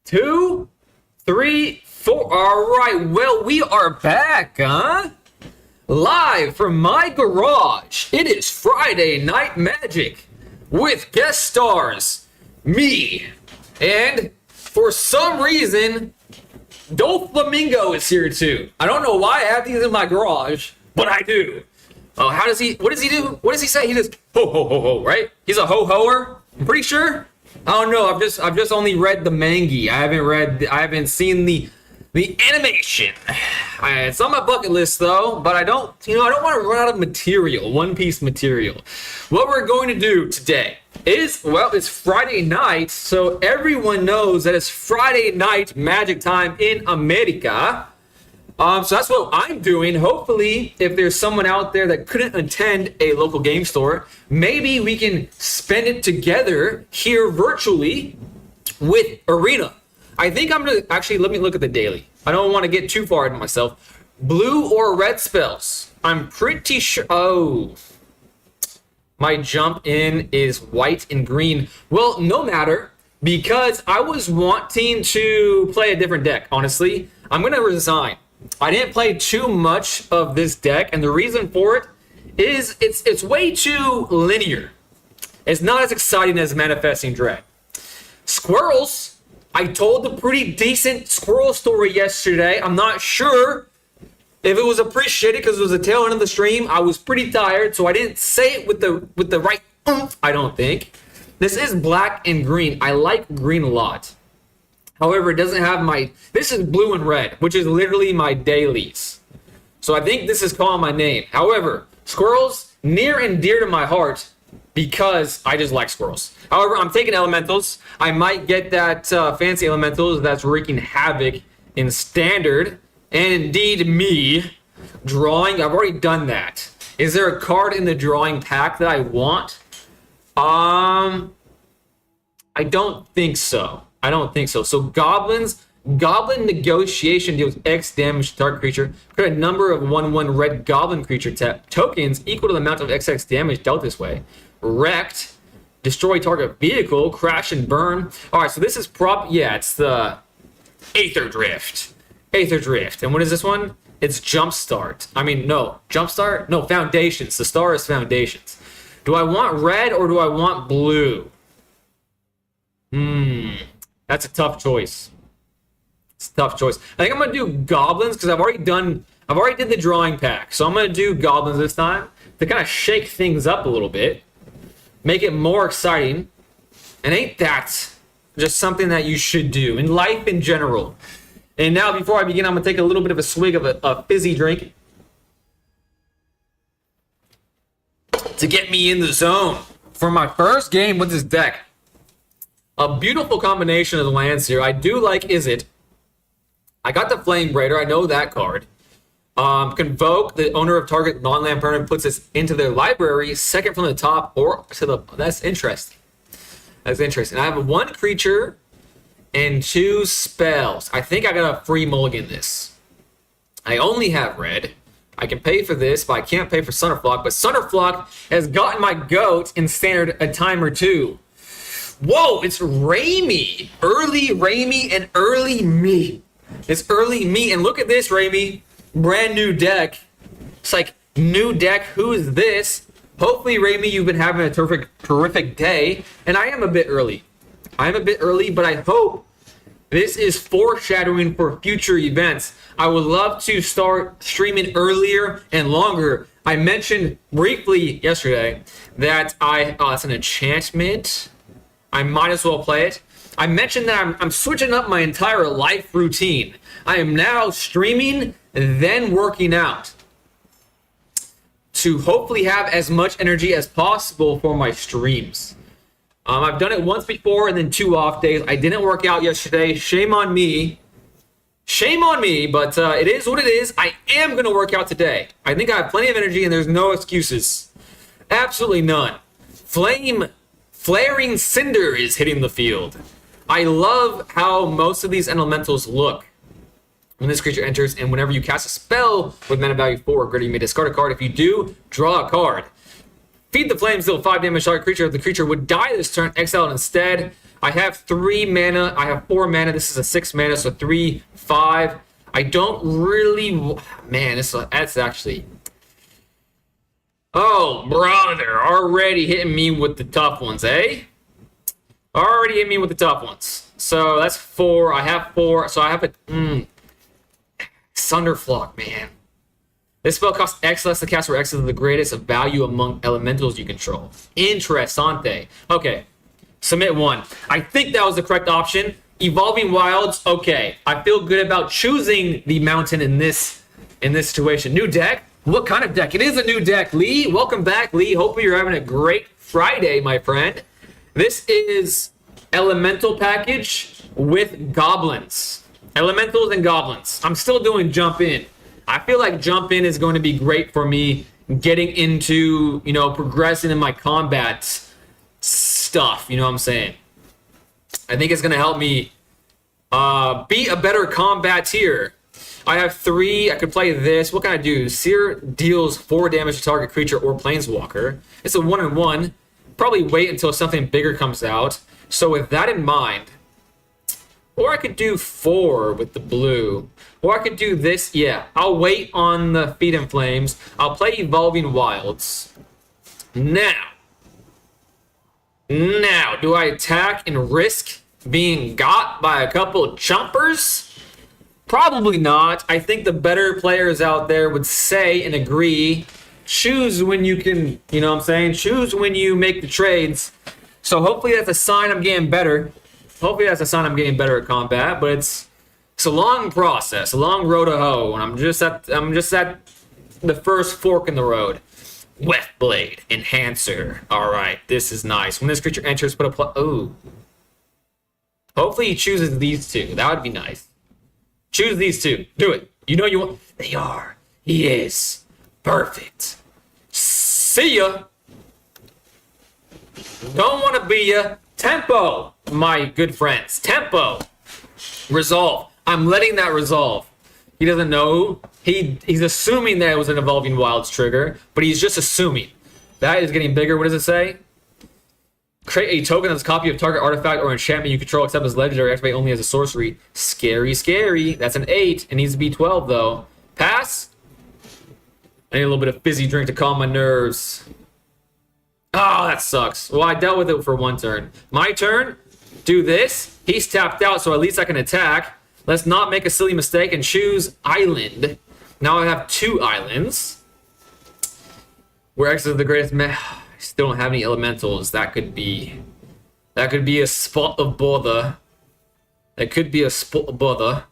2, 3, 4. All right, well, we are back, huh? Live from my garage. It is Friday Night Magic with guest stars, me, and for some reason, Doflamingo is here too. I don't know why I have these in my garage, but I do. Oh, what does he do? What does he say? He just ho ho ho ho, right? He's a ho-hoer. I'm pretty sure. I don't know. I've just only read the manga. I haven't seen the animation. It's on my bucket list though, but I don't want to run out of material, One Piece material. What we're going to do today is, well, it's Friday night, so everyone knows that it's Friday night magic time in America. So that's what I'm doing. Hopefully, if there's someone out there that couldn't attend a local game store, maybe we can spend it together here virtually with Arena. I think I'm going to actually, let me look at the daily. I don't want to get too far into myself. Blue or red spells. I'm pretty sure. Oh, my jump in is white and green. Well, no matter, because I was wanting to play a different deck, honestly. I'm going to resign. I didn't play too much of this deck, and the reason for it is it's way too linear. It's not as exciting as Manifesting Dread. Squirrels. I told a pretty decent squirrel story yesterday. I'm not sure if it was appreciated because it was the tail end of the stream. I was pretty tired, so I didn't say it with the right oomph, I don't think. This is black and green. I like green a lot. However, it doesn't have this is blue and red, which is literally my dailies. So I think this is calling my name. However, squirrels, near and dear to my heart, because I just like squirrels. However, I'm taking elementals. I might get that fancy elementals that's wreaking havoc in standard. And indeed, me drawing. I've already done that. Is there a card in the drawing pack that I want? I don't think so. So goblins. Goblin Negotiation deals X damage to target creature. Create a number of 1/1 red goblin creature tokens equal to the amount of XX damage dealt this way. Wrecked. Destroy target vehicle. Crash and burn. Alright, so this is it's the Aether Drift. And what is this one? It's Jumpstart. Jumpstart? No, Foundations. The star is Foundations. Do I want red or do I want blue? That's a tough choice. I think I'm gonna do goblins because I've already did the drawing pack. So I'm gonna do goblins this time to kind of shake things up a little bit, make it more exciting. And ain't that just something that you should do in life in general? And now, before I begin, I'm gonna take a little bit of a swig of a fizzy drink to get me in the zone for my first game with this deck. A beautiful combination of the lands here. I do like Izzet. I got the Flame Braider. I know that card. Convoke, the owner of target non-land permanent puts this into their library, second from the top or to the... That's interesting. I have 1 creature and 2 spells. I think I got a free mulligan this. I only have red. I can pay for this, but I can't pay for Sunderflock. But Sunderflock has gotten my goat in standard a time or two. Whoa, it's Raimi. Early Raimi and early me. It's early me. And look at this, Raimi. Brand new deck. It's like, new deck, who is this? Hopefully, Raimi, you've been having a terrific day. And I am a bit early. But I hope this is foreshadowing for future events. I would love to start streaming earlier and longer. I mentioned briefly yesterday that it's an enchantment. I might as well play it. I mentioned that I'm switching up my entire life routine. I am now streaming, then working out to hopefully have as much energy as possible for my streams. I've done it once before and then 2 off days. I didn't work out yesterday. Shame on me, but it is what it is. I am going to work out today. I think I have plenty of energy and there's no excuses. Absolutely none. Flaring Cinder is hitting the field. I love how most of these elementals look. When this creature enters and whenever you cast a spell with mana value 4 or greater, you may discard a card. If you do, draw a card. Feed the Flames, deal 5 damage to target creature. If the creature would die this turn, exile it instead. I have 3 mana. I have 4 mana. This is a 6 mana, so 3, 5. I don't really... Man, that's actually... Oh, brother. Already hitting me with the tough ones, eh? Already hitting me with the tough ones. So that's 4. I have 4. So I have a... Thunderflock, man. This spell costs X less to cast, where X is the greatest of value among elementals you control. Interessante. Okay. Submit 1. I think that was the correct option. Evolving Wilds. Okay. I feel good about choosing the mountain in this situation. New deck? What kind of deck? It is a new deck. Lee, welcome back, Lee. Hopefully you're having a great Friday, my friend. This is Elemental package with Goblins. Elementals and Goblins. I'm still doing Jump In. I feel like Jump In is going to be great for me getting into, progressing in my combat stuff. You know what I'm saying? I think it's going to help me be a better combateer. I have 3. I could play this. What can I do? Seer deals 4 damage to target creature or planeswalker. It's a 1/1. Probably wait until something bigger comes out. So with that in mind, or I could do 4 with the blue. Or I could do this. Yeah, I'll wait on the Feed and Flames. I'll play Evolving Wilds. Now, do I attack and risk being got by a couple chompers? Probably not. I think the better players out there would say and agree, choose when you can, choose when you make the trades. So hopefully that's a sign I'm getting better. Hopefully that's a sign I'm getting better at combat, but it's a long process, a long road to hoe, and I'm just at the first fork in the road. Wet Blade Enhancer. All right, this is nice. When this creature enters, put a ooh. Hopefully he chooses these 2. That would be nice. Choose these 2. Do it. You know you want. They are. He is. Perfect. See ya. Don't want to be ya. Tempo, my good friends. Tempo. Resolve. I'm letting that resolve. He doesn't know. He's assuming that it was an Evolving Wilds trigger, but he's just assuming. That is getting bigger. What does it say? Create a token that's a copy of target artifact or enchantment you control, except as legendary, activate only as a sorcery. Scary, scary. That's an 8. It needs to be 12, though. Pass. I need a little bit of fizzy drink to calm my nerves. Oh, that sucks. Well, I dealt with it for 1 turn. My turn. Do this. He's tapped out, so at least I can attack. Let's not make a silly mistake and choose Island. Now I have 2 islands. Where X is the greatest I still don't have any elementals. That could be a spot of bother. That could be a spot of bother.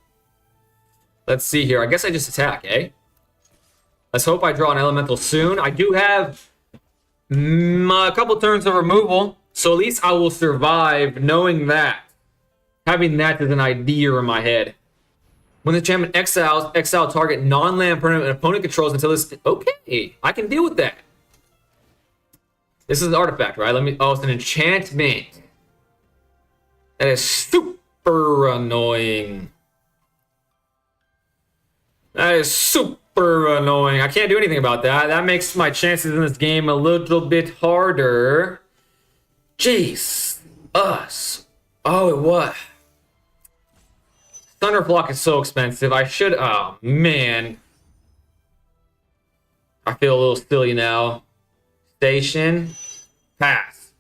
Let's see here. I guess I just attack, eh? Let's hope I draw an elemental soon. I do have a couple turns of removal, so at least I will survive knowing that. Having that as an idea in my head. When the enchantment exiles, exile target non-land permanent an opponent controls until this... Okay, I can deal with that. This is an artifact, right? Oh, it's an enchantment. That is super annoying. That is super annoying. I can't do anything about that. That makes my chances in this game a little bit harder. Jeez. Us. Oh, it was. Thunderflock is so expensive. I should... Oh, man. I feel a little silly now. Station. Pass.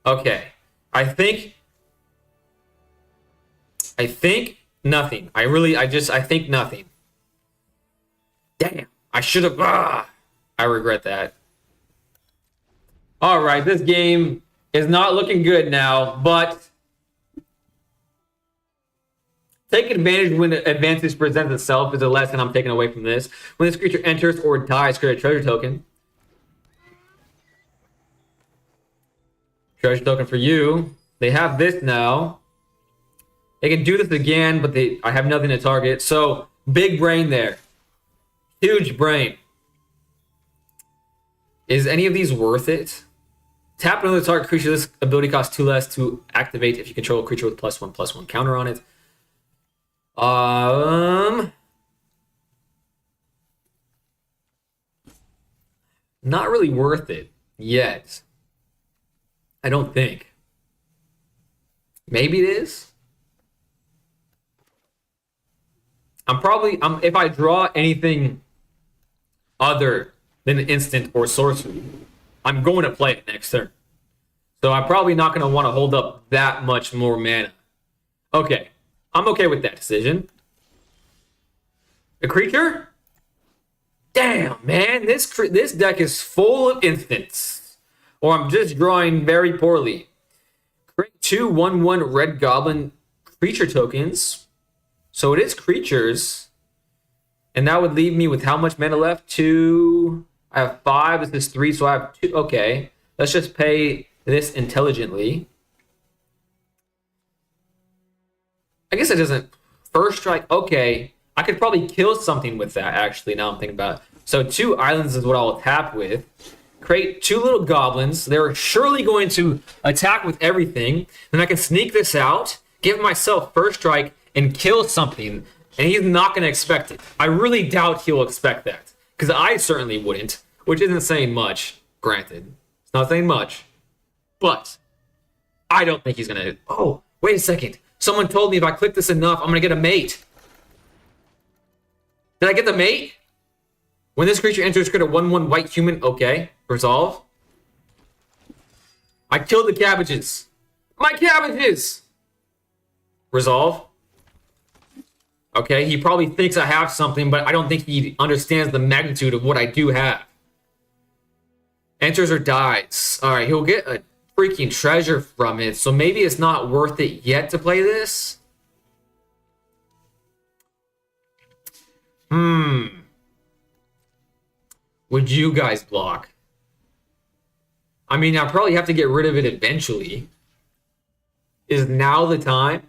Okay. I think nothing. I think nothing. Damn. I should have... I regret that. All right. This game is not looking good now, but... Take advantage when the advantage presents itself is a lesson I'm taking away from this. When this creature enters or dies, create a treasure token. Treasure token for you. They have this now. They can do this again, but I have nothing to target. So, big brain there. Huge brain. Is any of these worth it? Tap another target creature. This ability costs 2 less to activate if you control a creature with +1/+1 counter on it. Not really worth it yet. I don't think. Maybe it is. If I draw anything other than an instant or sorcery, I'm going to play it next turn. So I'm probably not going to want to hold up that much more mana. Okay, I'm okay with that decision. A creature? Damn, man, this deck is full of instants. Or I'm just drawing very poorly. Create 2 1/1 red goblin creature tokens. So it is creatures. And that would leave me with how much mana left? 2. I have 5. This is 3, so I have 2. Okay, let's just pay this intelligently. I guess it doesn't. First strike. Okay, I could probably kill something with that, actually, now I'm thinking about it. So 2 islands is what I'll tap with. Create 2 little goblins. They're surely going to attack with everything. Then I can sneak this out, give myself first strike, and kill something. And he's not going to expect it. I really doubt he'll expect that. Because I certainly wouldn't. Which isn't saying much, granted. It's not saying much. But I don't think he's going to... Oh, wait a second. Someone told me if I click this enough, I'm going to get a mate. Did I get the mate? When this creature enters, create a 1/1 white human. Okay, resolve. I killed the cabbages. My cabbages! Resolve. Okay, he probably thinks I have something, but I don't think he understands the magnitude of what I do have. Enters or dies. Alright, he'll get a freaking treasure from it, so maybe it's not worth it yet to play this. Would you guys block? I mean, I'll probably have to get rid of it eventually. Is now the time?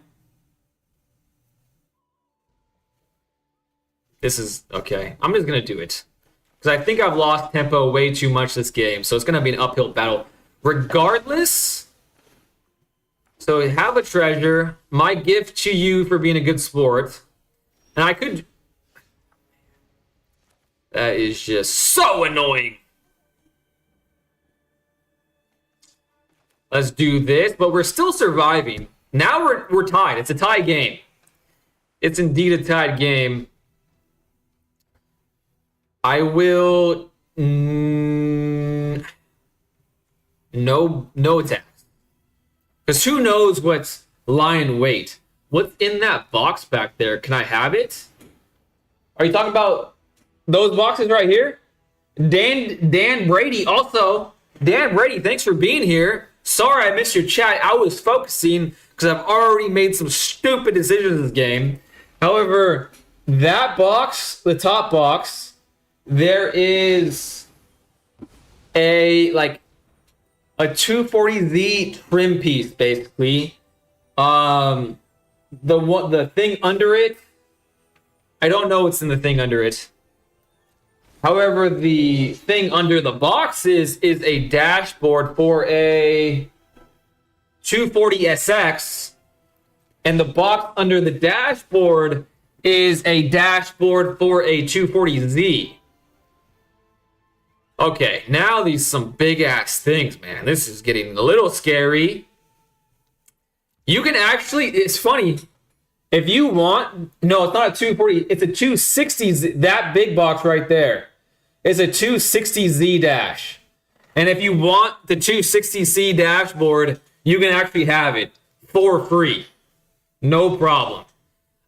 This is... Okay, I'm just going to do it. Because I think I've lost tempo way too much this game, so it's going to be an uphill battle. Regardless... So have a treasure. My gift to you for being a good sport. And I could... That is just so annoying. Let's do this, but we're still surviving. Now we're tied. It's a tie game. It's indeed a tied game. I will no attacks. Because who knows what's lying wait? What's in that box back there? Can I have it? Are you talking about those boxes right here? Dan Brady also. Dan Brady, thanks for being here. Sorry I missed your chat. I was focusing because I've already made some stupid decisions this game. However, that box, the top box, there is a 240Z trim piece, basically. The thing under it, I don't know what's in the thing under it. However, the thing under the box is a dashboard for a 240SX, and the box under the dashboard is a dashboard for a 240Z. Okay, now these some big ass things, man. This is getting a little scary. You can actually, it's funny, if you want, no, it's not a 240, it's a 260Z, that big box right there. It's a 260Z dash. And if you want the 260Z dashboard, you can actually have it for free. No problem.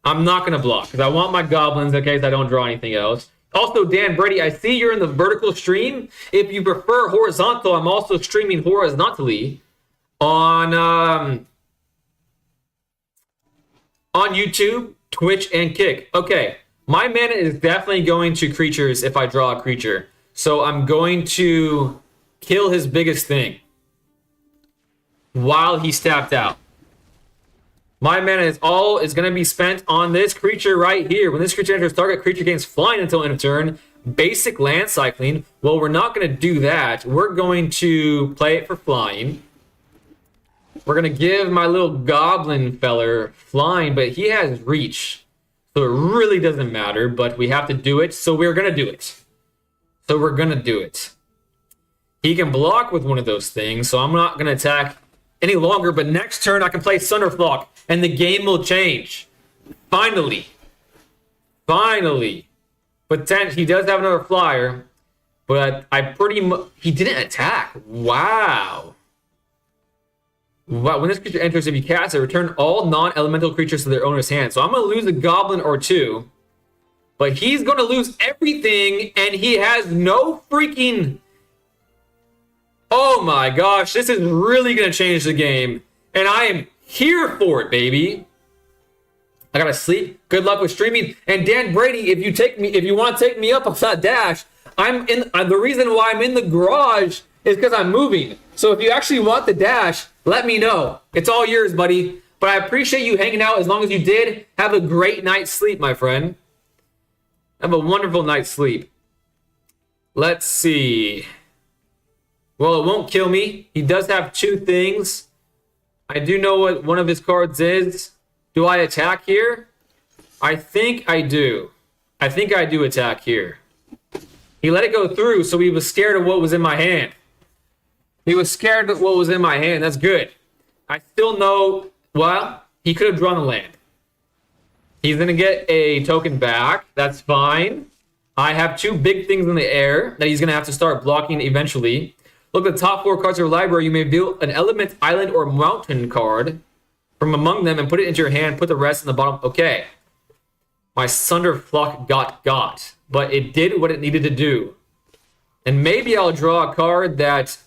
I'm not going to block because I want my goblins in case I don't draw anything else. Also, Dan Brady, I see you're in the vertical stream. If you prefer horizontal, I'm also streaming horizontally on YouTube, Twitch, and Kick. Okay. My mana is definitely going to creatures if I draw a creature. So I'm going to kill his biggest thing while he's tapped out. My mana is going to be spent on this creature right here. When this creature enters target, creature gains flying until end of turn. Basic land cycling. Well, we're not going to do that. We're going to play it for flying. We're going to give my little goblin feller flying, but he has reach. So it really doesn't matter, but we have to do it, so we're going to do it. He can block with one of those things, so I'm not going to attack any longer, but next turn I can play Thunderflock and the game will change. Finally. Finally. But he does have another flyer, but I pretty much... He didn't attack. Wow. Wow. When this creature enters, if you cast it, return all non-elemental creatures to their owner's hand. So I'm going to lose a goblin or two, but he's going to lose everything, and he has no freaking... Oh my gosh, this is really going to change the game. And I am here for it, baby. I gotta sleep. Good luck with streaming. And Dan Brady, if you want to take me up on that dash, I'm in. The reason why I'm in the garage is because I'm moving. So if you actually want the dash, let me know. It's all yours, buddy. But I appreciate you hanging out as long as you did. Have a great night's sleep, my friend. Have a wonderful night's sleep. Let's see. Well, it won't kill me. He does have two things. I do know what one of his cards is. Do I attack here? I think I do. I think I do attack here. He let it go through, so he was scared of what was in my hand. He was scared of what was in my hand. That's good. I still know... Well, he could have drawn the land. He's going to get a token back. That's fine. I have two big things in the air that he's going to have to start blocking eventually. Look at the top 4 cards of your library. You may build an element, island, or mountain card from among them and put it into your hand. Put the rest in the bottom. Okay. My Thunderflock got. But it did what it needed to do. And maybe I'll draw a card that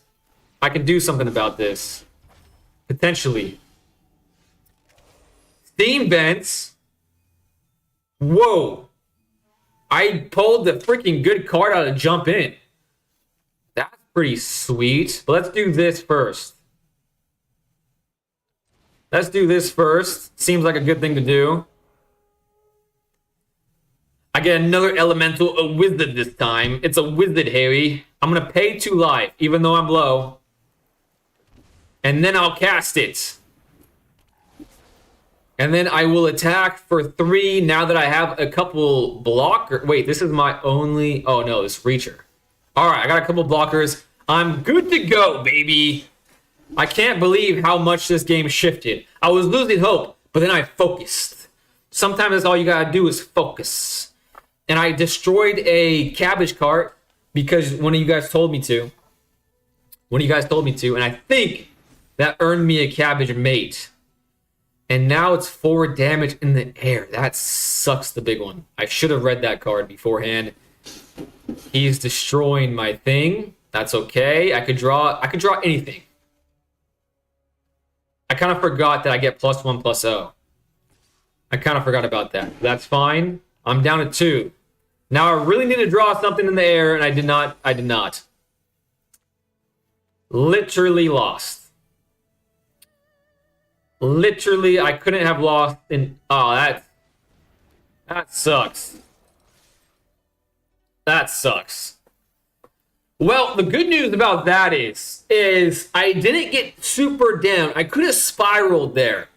I can do something about this. Potentially. Steam Vents. Whoa. I pulled the freaking good card out of Jump In. That's pretty sweet. But let's do this first. Let's do this first. Seems like a good thing to do. I get another elemental, a wizard this time. It's a wizard, Harry. I'm going to pay 2 life, even though I'm low. And then I'll cast it. And then I will attack for 3 now that I have a couple blockers. Wait, this is my only... Oh, no, this Reacher. All right, I got a couple blockers. I'm good to go, baby. I can't believe how much this game shifted. I was losing hope, but then I focused. Sometimes that's all you got to do is focus. And I destroyed a cabbage cart because one of you guys told me to. And I think that earned me a cabbage mate. And now it's 4 damage in the air. That sucks, the big one. I should have read that card beforehand. He's destroying my thing. That's okay. I could draw anything. I kind of forgot that I get +1/+0. I kind of forgot about that. That's fine. I'm down to 2. Now I really need to draw something in the air, and I did not. Literally lost. Literally, I couldn't have lost in... Oh, that sucks. That sucks. Well, the good news about that is I didn't get super down. I could have spiraled there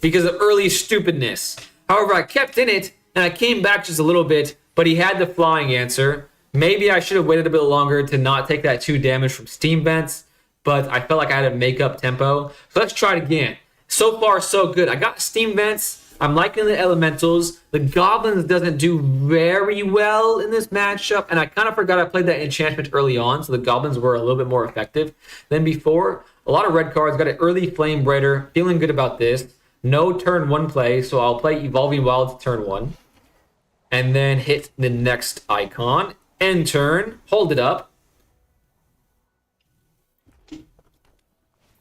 because of early stupidness. However, I kept in it, and I came back just a little bit, but he had the flying answer. Maybe I should have waited a bit longer to not take that 2 damage from Steam Vents, but I felt like I had to make up tempo. So let's try it again. So far, so good. I got Steam Vents. I'm liking the elementals. The goblins doesn't do very well in this matchup, and I kind of forgot I played that enchantment early on, so the goblins were a little bit more effective than before. A lot of red cards. Got an early Flame Braider. Feeling good about this. No turn 1 play, so I'll play Evolving Wilds turn 1. And then hit the next icon. End turn. Hold it up.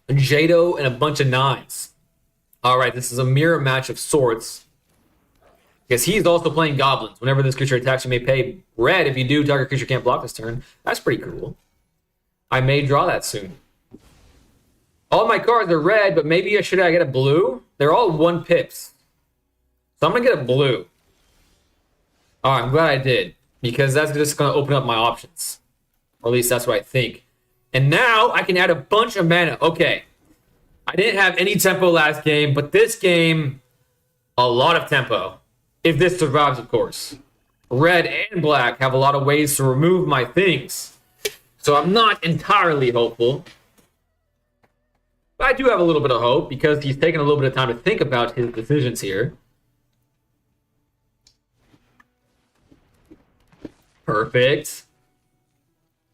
Jado and a bunch of 9s. All right, this is a mirror match of sorts. Because he's also playing goblins. Whenever this creature attacks, you may pay red. If you do, target creature can't block this turn. That's pretty cool. I may draw that soon. All my cards are red, but maybe should I get a blue? They're all 1 pips. So I'm going to get a blue. All right, I'm glad I did. Because that's just going to open up my options. Or at least that's what I think. And now I can add a bunch of mana. Okay. I didn't have any tempo last game, but this game, a lot of tempo. If this survives, of course. Red and black have a lot of ways to remove my things. So I'm not entirely hopeful. I do have a little bit of hope because he's taking a little bit of time to think about his decisions here. Perfect.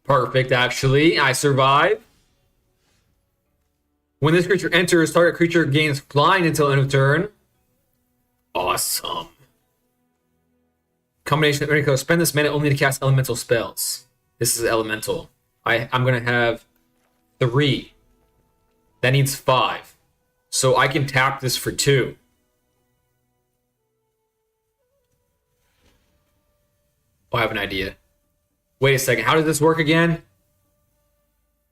Perfect, actually. I survive. When this creature enters, target creature gains flying until end of turn. Awesome. Combination of Enrico. Spend this mana only to cast elemental spells. This is elemental. I'm going to have 3. That needs 5. So I can tap this for 2. Oh, I have an idea. Wait a second. How does this work again?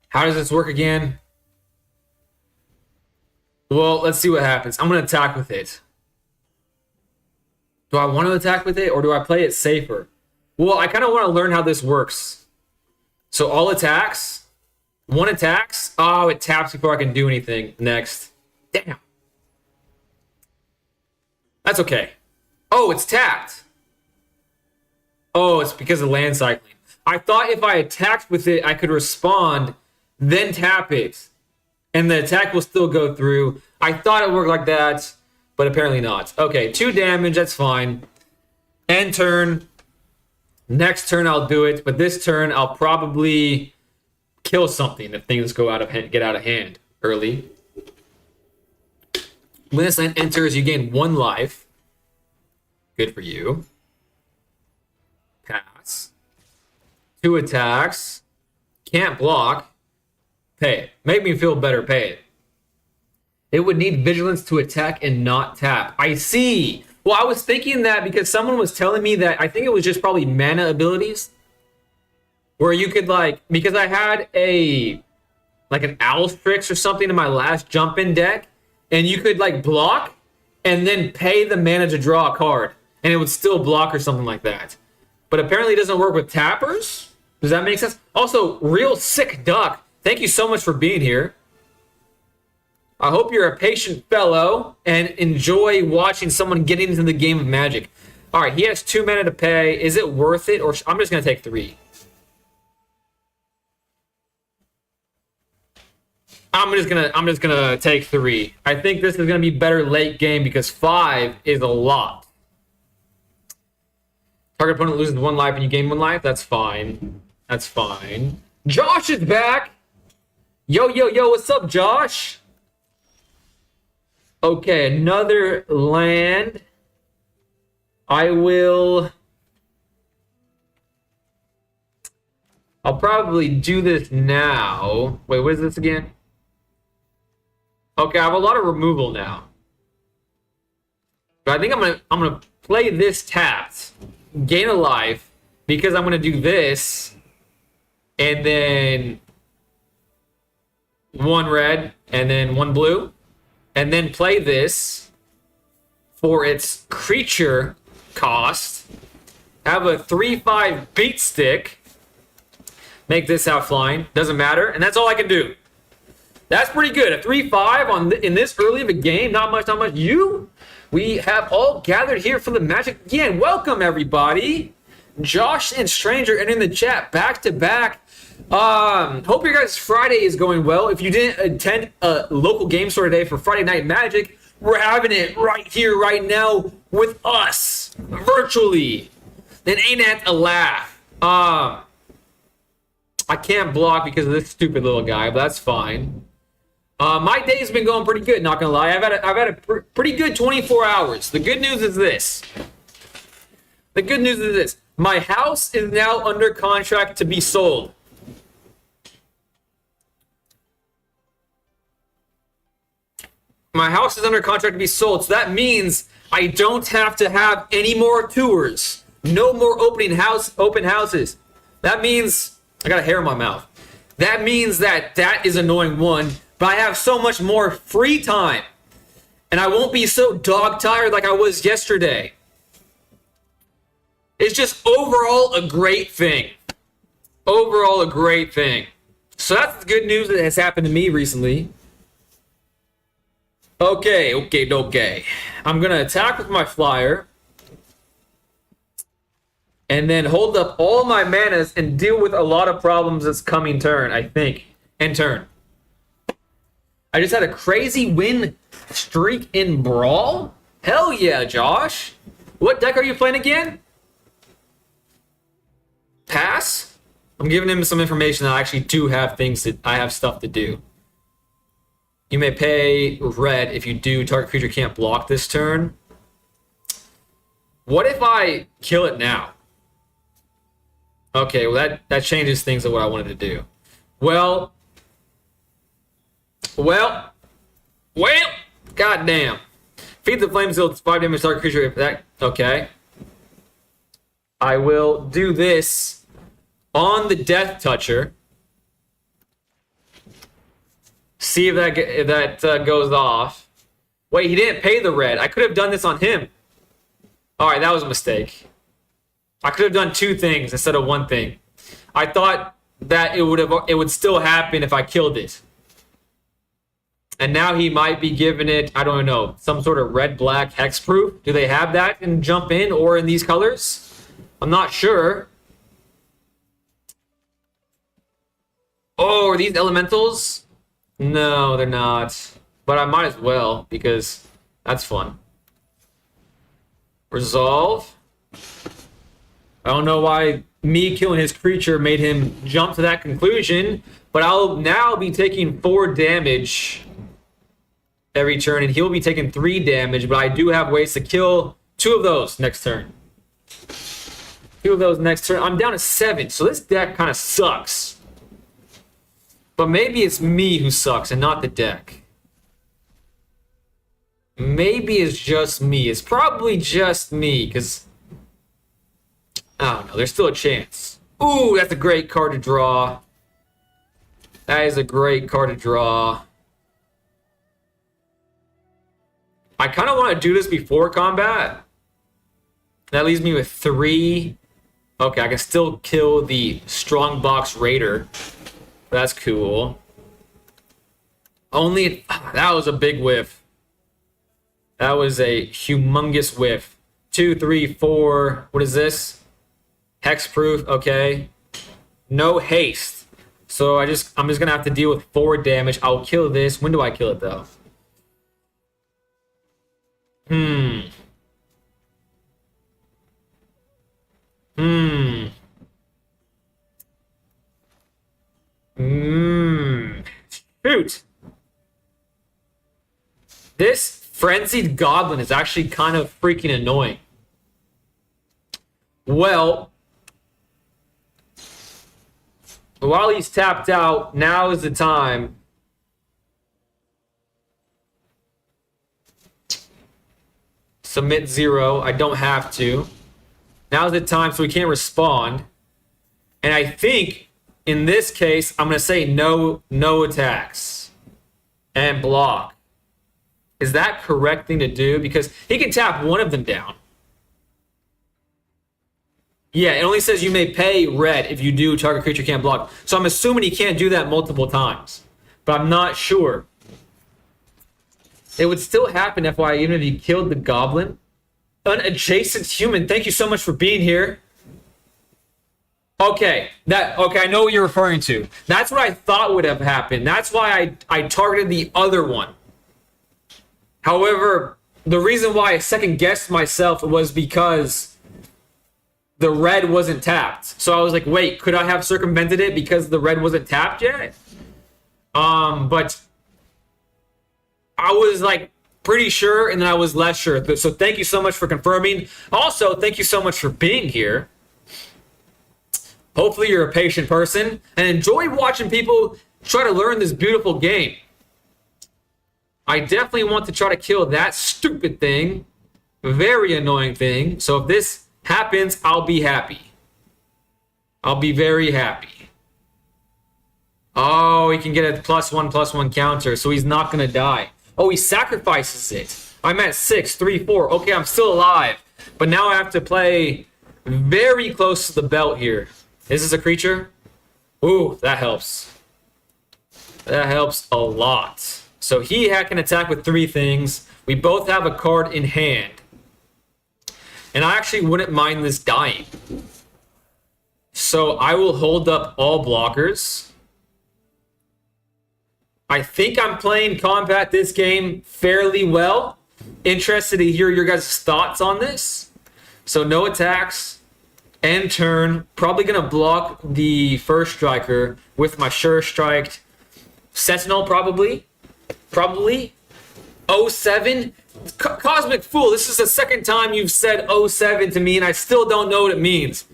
How does this work again? Well, let's see what happens. I'm going to attack with it. Do I want to attack with it or do I play it safer? Well, I kind of want to learn how this works. So all attacks. 1 attacks. Oh, it taps before I can do anything. Next. Damn. That's okay. Oh, it's tapped. Oh, it's because of land cycling. I thought if I attacked with it, I could respond, then tap it, and the attack will still go through. I thought it worked like that, but apparently not. Okay, 2 damage, that's fine. End turn. Next turn I'll do it, but this turn I'll probably kill something if things go get out of hand early. When this land enters, you gain 1 life. Good for you. Pass. 2 attacks. Can't block. Pay it. Make me feel better. Pay it. It would need vigilance to attack and not tap. I see. Well, I was thinking that because someone was telling me that I think it was just probably mana abilities. Where you could because I had an Owl Strix or something in my last jump in deck. And you could block and then pay the mana to draw a card. And it would still block or something like that. But apparently it doesn't work with tappers. Does that make sense? Also, Real Sick Duck, thank you so much for being here. I hope you're a patient fellow and enjoy watching someone getting into the game of Magic. All right, he has 2 mana to pay. Is it worth it? Or I'm just going to take 3. I'm just gonna take 3. I think this is gonna be better late game because 5 is a lot. Target opponent loses 1 life and you gain 1 life. That's fine. That's fine. Josh is back. Yo, what's up, Josh? Okay, another land. I'll probably do this now. Wait, what is this again? Okay, I have a lot of removal now. But I think I'm gonna play this tapped, gain a life, because I'm gonna do this, and then 1 red, and then 1 blue, and then play this for its creature cost. Have a 3/5 beat stick. Make this out flying. Doesn't matter, and that's all I can do. That's pretty good. A 3/5 in this early of a game. Not much. We have all gathered here for the Magic again. Welcome, everybody. Josh and Stranger entering the chat back to back. Hope your guys' Friday is going well. If you didn't attend a local game store today for Friday Night Magic, we're having it right here, right now, with us, virtually. Then ain't that a laugh? I can't block because of this stupid little guy, but that's fine. My day's been going pretty good, not gonna lie. I've had a pretty good 24 hours. The good news is this. My house is now under contract to be sold. My house is under contract to be sold, so that means I don't have to have any more tours. No more open houses. That means I got a hair in my mouth. That means that is annoying, one. But I have so much more free time. And I won't be so dog tired like I was yesterday. It's just overall a great thing. So that's the good news that has happened to me recently. Okay. I'm going to attack with my flyer. And then hold up all my manas and deal with a lot of problems this coming turn, I think. End turn. I just had a crazy win streak in Brawl? Hell yeah, Josh. What deck are you playing again? Pass? I'm giving him some information that I actually do have things that I have stuff to do. You may pay red if you do. Target creature can't block this turn. What if I kill it now? Okay, well that changes things of what I wanted to do. Well, goddamn. Feed the flames, deal 5 damage target creature. If that, okay. I will do this on the Death Toucher. See if that goes off. Wait, he didn't pay the red. I could have done this on him. All right, that was a mistake. I could have done 2 things instead of 1 thing. I thought that it would still happen if I killed it. And now he might be giving it, I don't know, some sort of red-black hexproof. Do they have that in Jump In or in these colors? I'm not sure. Oh, are these elementals? No, they're not. But I might as well, because that's fun. Resolve. I don't know why me killing his creature made him jump to that conclusion, but I'll now be taking 4 damage every turn, and he'll be taking 3 damage, but I do have ways to kill 2 of those next turn. 2 of those next turn. I'm down to 7, so this deck kind of sucks. But maybe it's me who sucks and not the deck. Maybe it's just me. It's probably just me, because I don't know. There's still a chance. Ooh, that's a great card to draw. That is a great card to draw. I kind of want to do this before combat. That leaves me with 3. Okay, I can still kill the Strongbox Raider. That's cool. That was a big whiff. That was a humongous whiff. 2, 3, 4. What is this? Hexproof. Okay. No haste. So I'm just gonna have to deal with 4 damage. I'll kill this. When do I kill it though? Shoot. This Frenzied Goblin is actually kind of freaking annoying. Well, while he's tapped out, now is the time. Submit 0. I don't have to. Now's the time, so we can't respond. And I think in this case, I'm going to say no attacks and block. Is that correct thing to do? Because he can tap one of them down. Yeah, it only says you may pay red if you do target creature can't block. So I'm assuming he can't do that multiple times. But I'm not sure. It would still happen, FYI, even if he killed the goblin. An adjacent human. Thank you so much for being here. Okay, I know what you're referring to. That's what I thought would have happened. That's why I targeted the other one. However, the reason why I second guessed myself was because the red wasn't tapped. So I was like, wait, could I have circumvented it because the red wasn't tapped yet? But I was like pretty sure, and then I was less sure. So thank you so much for confirming. Also, thank you so much for being here. Hopefully you're a patient person and enjoy watching people try to learn this beautiful game. I definitely want to try to kill that stupid thing. Very annoying thing. So if this happens, I'll be happy. I'll be very happy. Oh, he can get a +1/+1 counter, so he's not going to die. Oh, he sacrifices it. I'm at 6, 3, 4. Okay, I'm still alive. But now I have to play very close to the belt here. Is this a creature? Ooh, that helps. That helps a lot. So he can attack with 3 things. We both have a card in hand. And I actually wouldn't mind this dying. So I will hold up all blockers. I think I'm playing combat this game fairly well. Interested to hear your guys' thoughts on this. So no attacks, end turn. Probably going to block the first striker with my sure strike. Sentinel probably. Probably. 07. Cosmic Fool, this is the second time you've said 07 to me, and I still don't know what it means.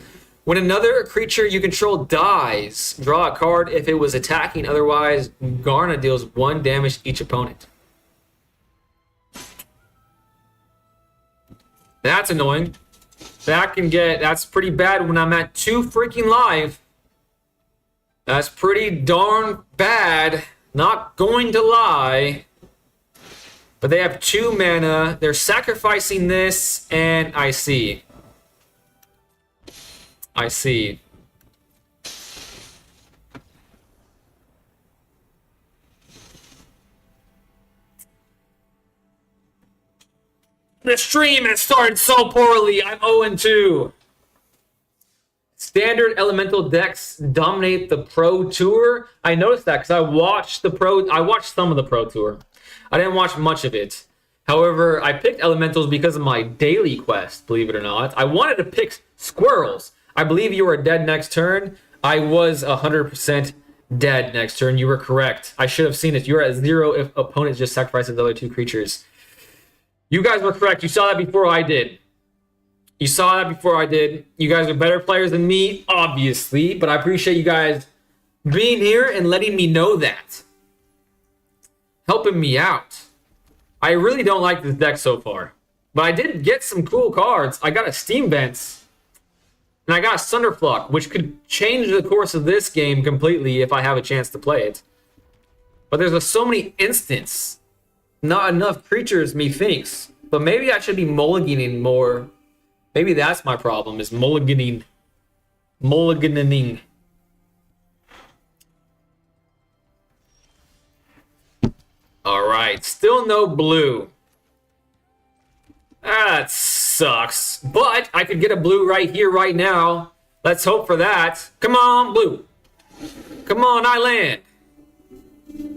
When another creature you control dies, draw a card if it was attacking. Otherwise, Garna deals 1 damage to each opponent. That's annoying. That's pretty bad when I'm at 2 freaking live. That's pretty darn bad. Not going to lie. But they have 2 mana. They're sacrificing this, and I see. The stream has started so poorly. I'm 0-2. Standard elemental decks dominate the Pro Tour. I noticed that because I watched some of the Pro Tour. I didn't watch much of it. However, I picked elementals because of my daily quest, believe it or not. I wanted to pick squirrels. I believe you were dead next turn. I was 100% dead next turn. You were correct. I should have seen it. You were at 0 if opponents just sacrificed the other 2 creatures. You guys were correct. You saw that before I did. You guys are better players than me, obviously, but I appreciate you guys being here and letting me know that. Helping me out. I really don't like this deck so far, but I did get some cool cards. I got a Steam Vents, and I got a Sunderflock, which could change the course of this game completely if I have a chance to play it. But there's so many instants. Not enough creatures, methinks. But maybe I should be mulliganing more. Maybe that's my problem, is mulliganing. Mulliganing. Alright, still no blue. That sucks. But I could get a blue right here, right now. Let's hope for that. Come on, blue. Come on, I land.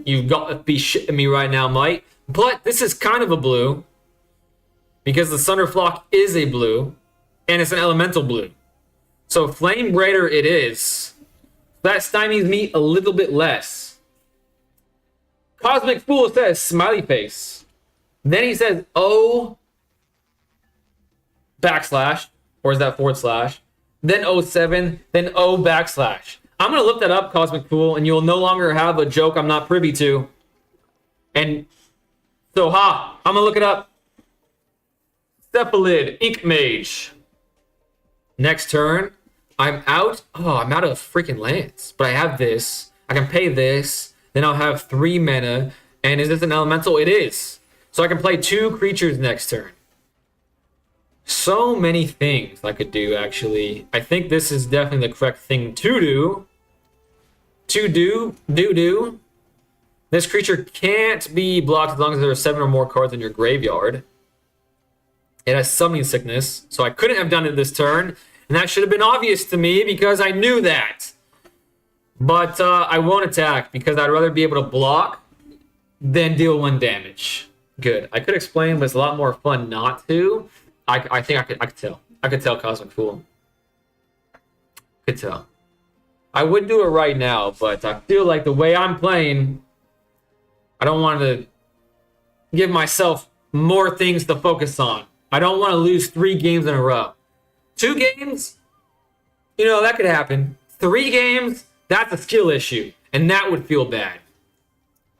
You've got to be shitting me right now, Mike. But this is kind of a blue. Because the Sunderflock is a blue. And it's an elemental blue. So Flame Raider it is. That stymies me a little bit less. Cosmic Fool says smiley face. Then he says O backslash. Or is that /? Then 07. Then O backslash. I'm going to look that up, Cosmic Fool. And you'll no longer have a joke I'm not privy to. And so, I'm going to look it up. Cephalid, Ink Mage. Next turn, I'm out. Oh, I'm out of freaking lands. But I have this. I can pay this. Then I'll have 3 mana. And is this an elemental? It is. So I can play 2 creatures next turn. So many things I could do, actually. I think this is definitely the correct thing to do. Do. This creature can't be blocked as long as there are 7 or more cards in your graveyard. It has Summoning Sickness, so I couldn't have done it this turn. And that should have been obvious to me because I knew that. But I won't attack because I'd rather be able to block than deal 1 damage. Good. I could explain, but it's a lot more fun not to. I think I could tell. I could tell, Cosmic Fool. Could tell. I would do it right now, but I feel like the way I'm playing, I don't want to give myself more things to focus on. I don't want to lose 3 games in a row. 2 games, that could happen. 3 games, that's a skill issue, and that would feel bad.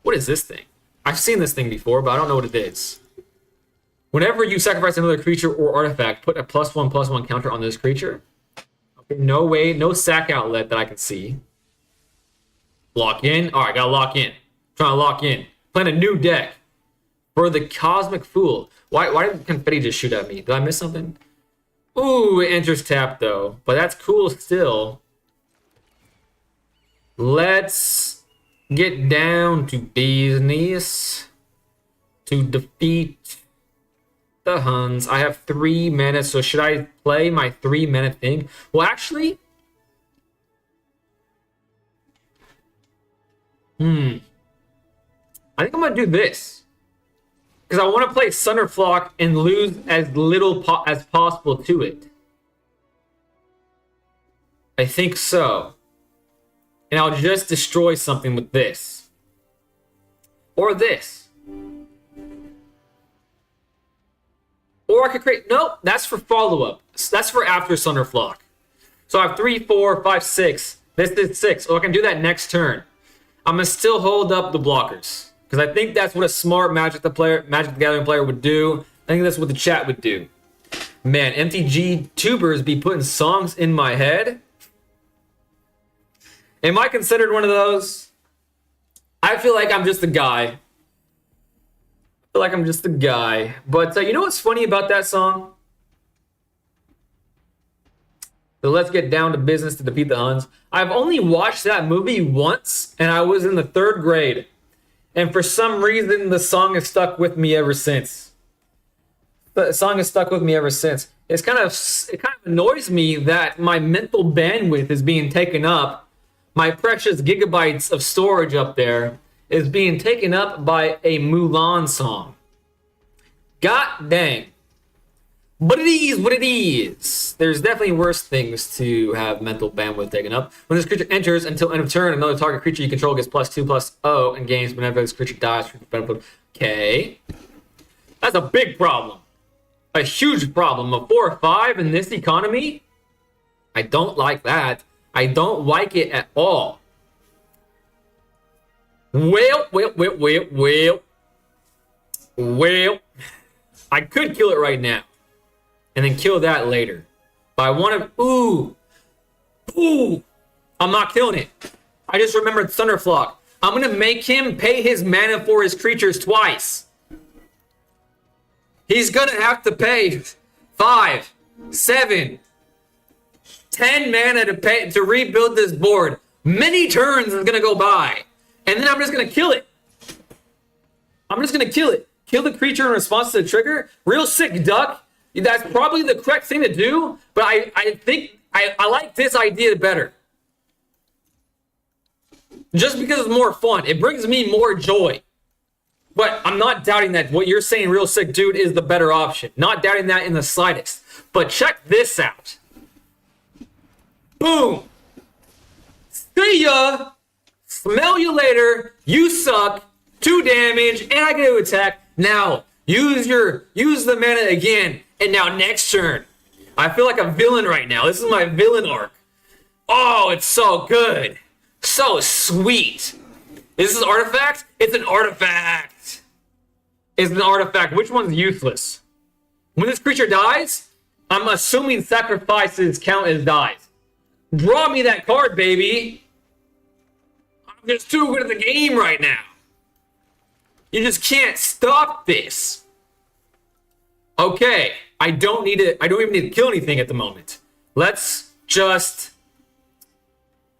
What is this thing? I've seen this thing before, but I don't know what it is. Whenever you sacrifice another creature or artifact, put a +1/+1 counter on this creature. Okay, no way, no sack outlet that I can see. Lock in. All right, gotta lock in. Trying to lock in. Playing a new deck for the Cosmic Fool. Why did Confetti just shoot at me? Did I miss something? Ooh, it enters tap though, but that's cool still. Let's get down to business to defeat the Huns. I have 3 mana, so should I play my 3 mana thing? Well, actually, I think I'm going to do this. Because I want to play Thunderflock and lose as little as possible to it. I think so. And I'll just destroy something with this. Or this. Or I could create... Nope, that's for follow-up. That's for after Thunderflock. So I have 3, 4, 5, 6. This is 6. So I can do that next turn. I'm going to still hold up the blockers. Because I think that's what a smart Magic the Gathering player would do. I think that's what the chat would do. Man, MTG tubers be putting songs in my head. Am I considered one of those? I feel like I'm just a guy. But you know what's funny about that song? So let's get down to business to defeat the Huns. I've only watched that movie once, and I was in the 3rd grade. And for some reason, the song has stuck with me ever since. It kind of annoys me that my mental bandwidth is being taken up. My precious gigabytes of storage up there is being taken up by a Mulan song. God dang. But it is what it is. There's definitely worse things to have mental bandwidth taken up. When this creature enters until end of turn, another target creature you control gets +2/+0 and gains whenever this creature dies. Okay. That's a big problem. A huge problem. A 4 or 5 in this economy? I don't like that. I don't like it at all. Well. I could kill it right now. And then kill that later. But I want to... Ooh! I'm not killing it. I just remembered Thunderflock. I'm going to make him pay his mana for his creatures twice. He's going to have to pay 5, 7, 10 mana to rebuild this board. Many turns is going to go by. And then I'm just going to kill it. Kill the creature in response to the trigger. Real sick duck. That's probably the correct thing to do, but I think I like this idea better. Just because it's more fun. It brings me more joy. But I'm not doubting that what you're saying, Real Sick Dude, is the better option. Not doubting that in the slightest. But check this out. Boom. See ya. Smell you later. You suck. 2 damage, and I get to attack. Now, use the mana again. And now next turn. I feel like a villain right now. This is my villain arc. Oh, it's so good. So sweet. Is this an artifact? It's an artifact. Which one's useless? When this creature dies, I'm assuming sacrifices count as dies. Draw me that card, baby. I'm just too good at the game right now. You just can't stop this. Okay. I don't even need to kill anything at the moment. Let's just...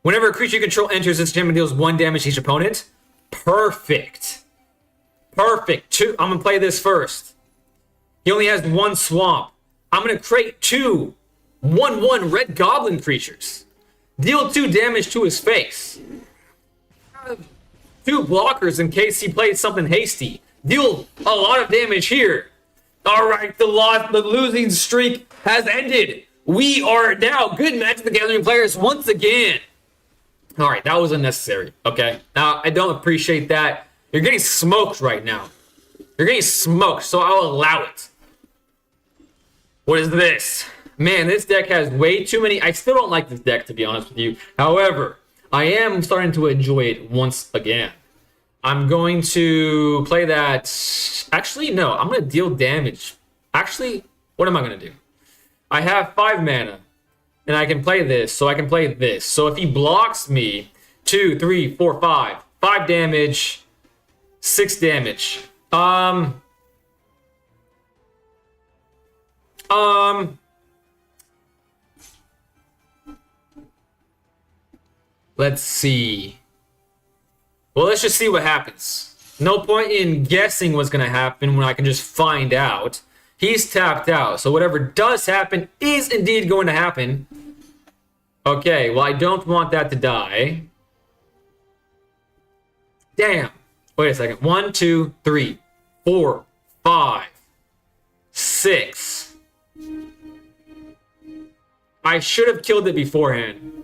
Whenever a creature you control enters, this gem deals 1 damage to each opponent. Perfect. I'm going to play this first. He only has 1 swamp. I'm going to create 2 1/1 red goblin creatures. Deal 2 damage to his face. 2 blockers in case he plays something hasty. Deal a lot of damage here. All right, the losing streak has ended. We are now good Magic the Gathering players once again. All right, that was unnecessary, okay? Now, I don't appreciate that. You're getting smoked right now. You're getting smoked, so I'll allow it. What is this? Man, this deck has way too many... I still don't like this deck, to be honest with you. However, I am starting to enjoy it once again. I'm going to play that... Actually, no. I'm going to deal damage. Actually, what am I going to do? I have 5 mana. And I can play this. So I can play this. So if he blocks me... 2, 3, 4, 5. 5 damage. 6 damage. Let's see. Well, let's just see what happens. No point in guessing what's going to happen when I can just find out. He's tapped out, so whatever does happen is indeed going to happen. Okay, well, I don't want that to die. Damn. Wait a second. 1, 2, 3, 4, 5, 6. I should have killed it beforehand.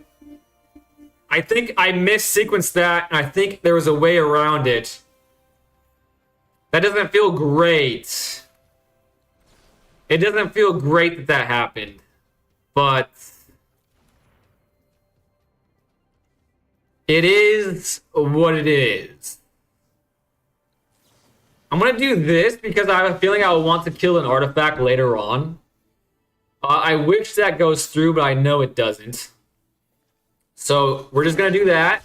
I think I missequenced that, and I think there was a way around it. That doesn't feel great. It doesn't feel great that that happened. But it is what it is. I'm going to do this because I have a feeling I will want to kill an artifact later on. I wish that goes through, but I know it doesn't. So we're just going to do that.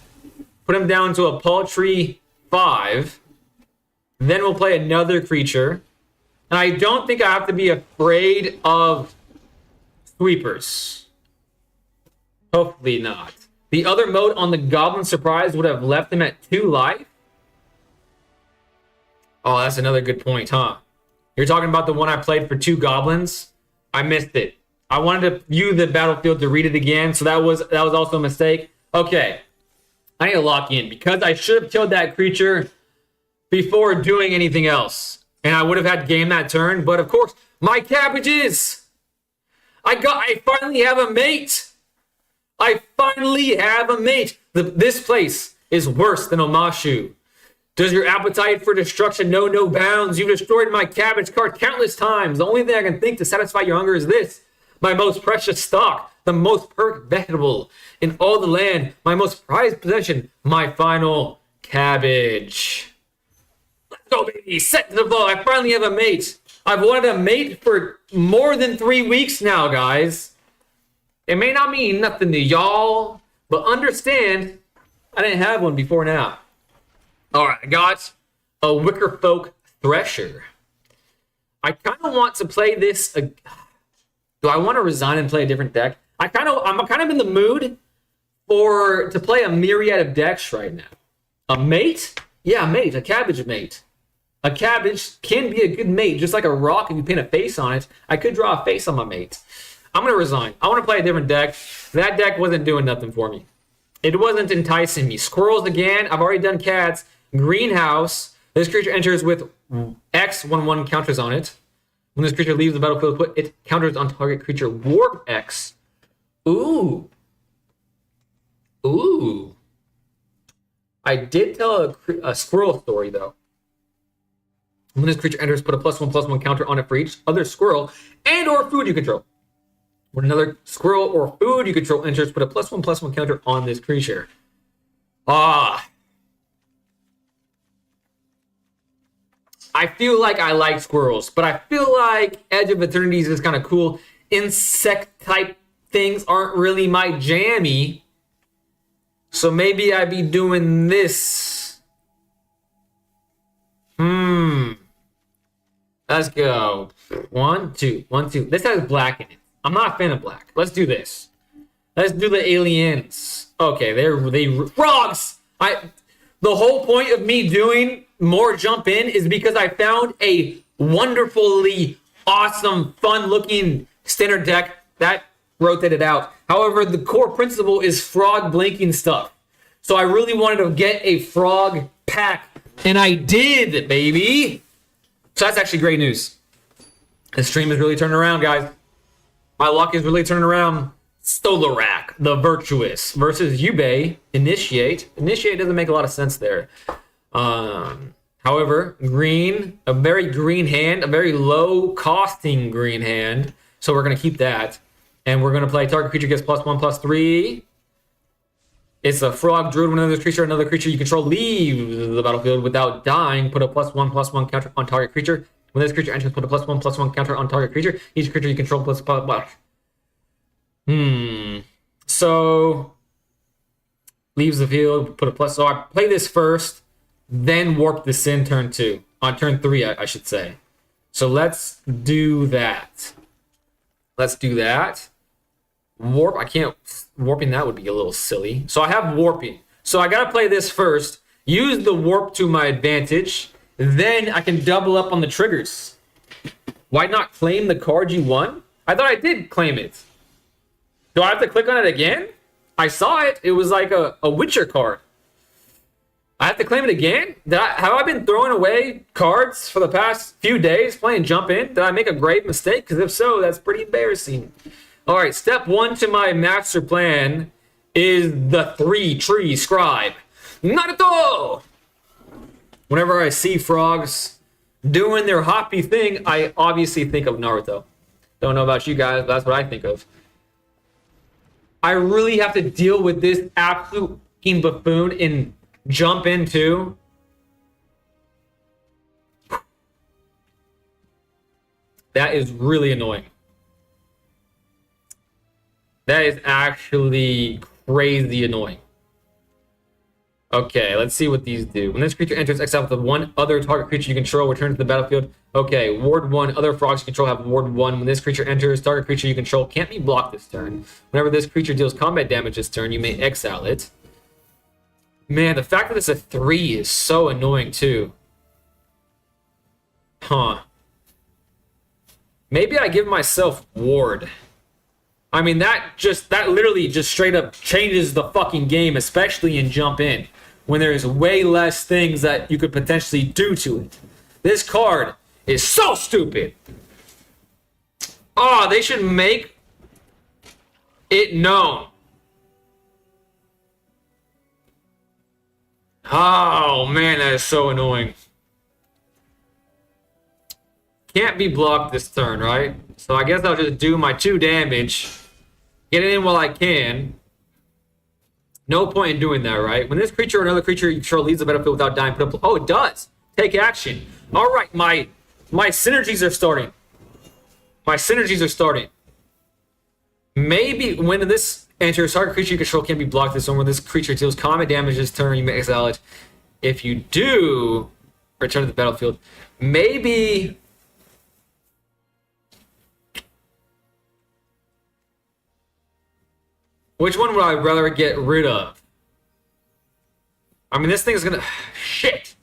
Put him down to a paltry 5. Then we'll play another creature. And I don't think I have to be afraid of sweepers. Hopefully not. The other mode on the Goblin Surprise would have left him at 2 life. Oh, that's another good point, huh? You're talking about the one I played for 2 goblins? I missed it. I wanted to view the battlefield to read it again, so that was also a mistake. Okay. I need to lock in because I should have killed that creature before doing anything else. And I would have had game that turn, but of course, my cabbages! I finally have a mate! I finally have a mate! This place is worse than Omashu. Does your appetite for destruction know no bounds? You've destroyed my cabbage cart countless times. The only thing I can think to satisfy your hunger is this. My most precious stock, the most perfect vegetable in all the land, my most prized possession, my final cabbage. Let's go, baby. Set to the ball. I finally have a mate. I've wanted a mate for more than 3 weeks now, guys. It may not mean nothing to y'all, but understand I didn't have one before now. All right, I got a Wicker Folk Thresher. I kind of want to play this. Do I want to resign and play a different deck? I'm kind of in the mood to play a myriad of decks right now. A mate? Yeah, a mate. A cabbage mate. A cabbage can be a good mate, just like a rock. If you paint a face on it, I could draw a face on my mate. I'm gonna resign. I want to play a different deck. That deck wasn't doing nothing for me. It wasn't enticing me. Squirrels again. I've already done cats. Greenhouse. This creature enters with X 1/1 counters on it. When this creature leaves the battlefield, put it counters on target creature Warp X. Ooh. Ooh. I did tell a squirrel story though. When this creature enters, put a +1/+1 counter on it for each other squirrel and or food you control. When another squirrel or food you control enters, put a +1/+1 counter on this creature. I feel like I like squirrels, but I feel like Edge of Eternities is kind of cool. Insect type things aren't really my jammy. So maybe I'd be doing this. Let's go. 1, 2, 1, 2. This has black in it. I'm not a fan of black. Let's do this. Let's do the aliens. Okay, they frogs. The whole point of me doing more jump in is because I found a wonderfully awesome, fun-looking standard deck that rotated out. However, the core principle is frog blinking stuff. So I really wanted to get a frog pack, and I did, baby. So that's actually great news. The stream is really turning around, guys. My luck is really turning around. Stolarak, the Virtuous, versus Yubei, Initiate. Initiate doesn't make a lot of sense there. However, green, a very green hand, a very low costing green hand. So we're going to keep that. And we're going to play target creature gets +1/+3. It's a frog druid. When another creature you control leaves the battlefield without dying, put a +1/+1 counter on target creature. When this creature enters, put a +1/+1 counter on target creature. Each creature you control plus. So leaves the field, put a plus. So I play this first, then warp this in turn 2. On turn 3, I should say. So let's do that. Let's do that. Warp, I can't, warping that would be a little silly. So I have warping. So I gotta play this first, use the warp to my advantage, then I can double up on the triggers. Why not claim the card you won? I thought I did claim it. Do I have to click on it again? I saw it. It was like a Witcher card. I have to claim it again? Have I been throwing away cards for the past few days playing jump in? Did I make a grave mistake? Because if so, that's pretty embarrassing. All right, step 1 to my master plan is the 3-tree scribe. Naruto! Whenever I see frogs doing their hoppy thing, I obviously think of Naruto. Don't know about you guys, but that's what I think of. I really have to deal with this absolute fucking buffoon in jump in too. That is really annoying. That is actually crazy annoying. Okay, let's see what these do. When this creature enters exile with one other target creature you control, return to the battlefield. Okay, ward 1. Other frogs you control have ward 1. When this creature enters, target creature you control can't be blocked this turn. Whenever this creature deals combat damage this turn, you may exile it. Man, the fact that it's a 3 is so annoying too. Huh. Maybe I give myself ward. I mean, that literally just straight up changes the fucking game, especially in jump in, when there's way less things that you could potentially do to it. This card is so stupid. Oh, they should make it known. Oh, man, that is so annoying. Can't be blocked this turn, right? So I guess I'll just do my 2 damage. Get it in while I can. No point in doing that, right? When this creature or another creature you control leaves the battlefield without dying, put up... Oh, it does. Take action. All right, my synergies are starting. My synergies are starting. Maybe when this enters, target creature you control can't be blocked this turn. When this creature deals combat damage this turn, you may exile it. If you do, return to the battlefield. Maybe... Which one would I rather get rid of? I mean, this thing is gonna... Shit!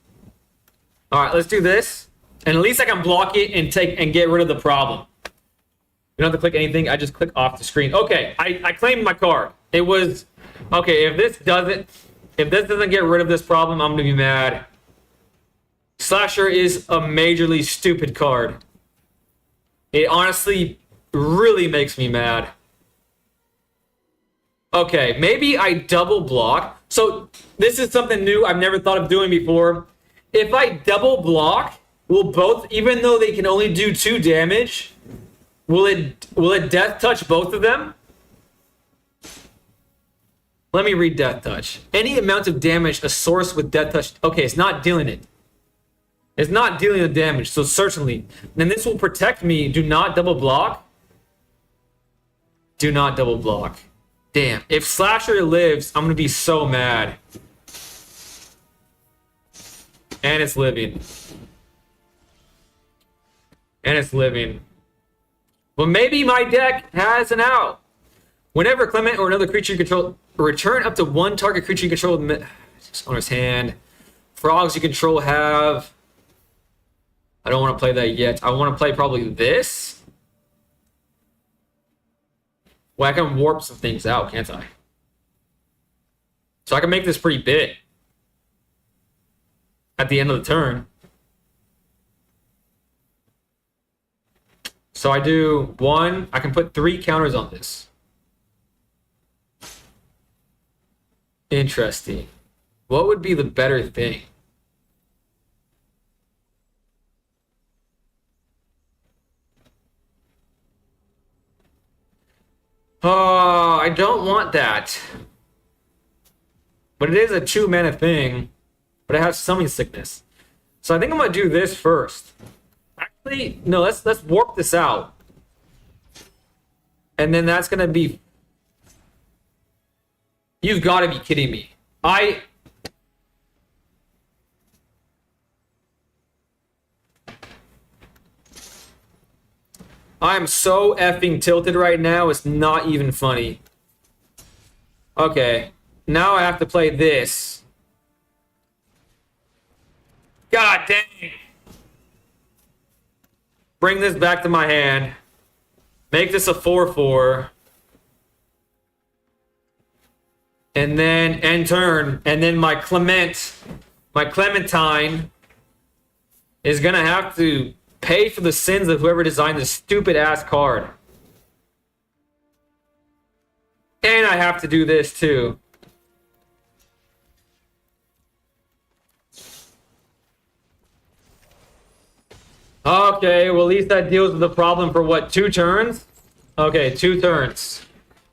Alright, let's do this. And at least I can block it and get rid of the problem. You don't have to click anything. I just click off the screen. Okay, I claimed my card. It was... Okay, if this doesn't get rid of this problem, I'm gonna be mad. Slasher is a majorly stupid card. It honestly really makes me mad. Okay, maybe I double block. So this is something new I've never thought of doing before. If I double block, will both, even though they can only do 2 damage, will it death touch both of them? Let me read death touch. Any amount of damage a source with death touch. Okay, it's not dealing it. It's not dealing the damage, so certainly. Then this will protect me. Do not double block. Do not double block. Damn, if Slasher lives, I'm gonna be so mad. And it's living. And it's living. But maybe my deck has an out. Whenever Clement or another creature you control, return up to 1 target creature you control with owner's hand. Frogs you control have... I don't want to play that yet. I want to play probably this. Well, I can warp some things out, can't I? So I can make this pretty big. At the end of the turn. So I do 1. I can put 3 counters on this. Interesting. What would be the better thing? Oh, I don't want that. But it is a 2-mana thing. But it has summoning sickness. So I think I'm gonna do this first. Actually, no, let's warp this out. And then that's gonna be... You've gotta be kidding me. I'm so effing tilted right now, it's not even funny. Okay, now I have to play this. God dang. Bring this back to my hand. Make this a 4/4. And then end turn. And then my Clement My Clementine is gonna have to pay for the sins of whoever designed this stupid ass card. And I have to do this too. Okay, well at least that deals with the problem for what, 2 turns? Okay, 2 turns.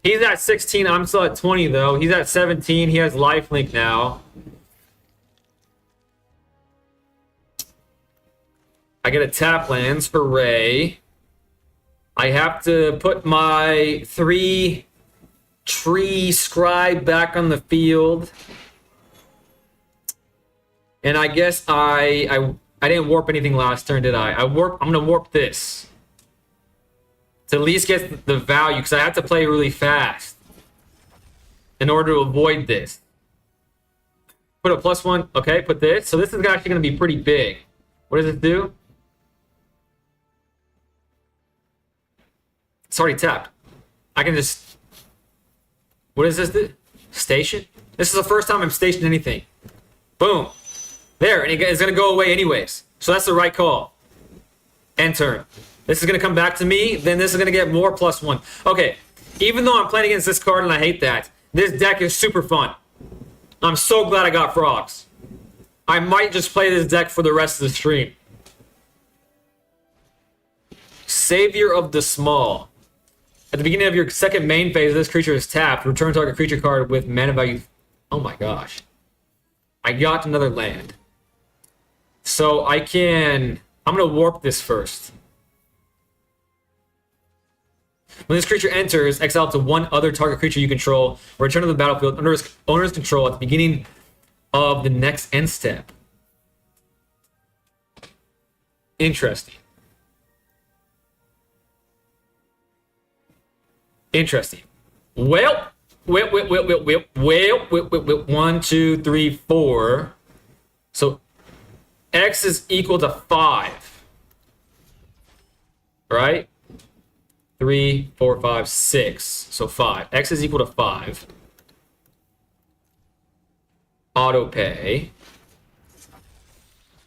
He's at 16, I'm still at 20 though. He's at 17, he has lifelink now. I get a tap lands for Ray. I have to put my 3 tree scribe back on the field. And I guess I didn't warp anything last turn, did I? I'm gonna warp this. To at least get the value, because I have to play really fast in order to avoid this. Put a +1, okay, put this. So this is actually gonna be pretty big. What does it do? It's already tapped. I can just... What does this do? Station? This is the first time I'm stationed anything. Boom. There, and it's going to go away anyways. So that's the right call. End turn. This is going to come back to me. Then this is going to get more +1. Okay. Even though I'm playing against this card and I hate that, this deck is super fun. I'm so glad I got frogs. I might just play this deck for the rest of the stream. Savior of the Small. At the beginning of your second main phase, this creature is tapped. Return target creature card with mana value. Oh my gosh. I got another land. So I can... I'm going to warp this first. When this creature enters, exile to 1 other target creature you control. Return to the battlefield under its owner's control at the beginning of the next end step. Interesting. Interesting. Well, 1, 2, 3, 4. So X is equal to 5. Right? 3, 4, 5, 6. So 5. X is equal to 5. Auto pay.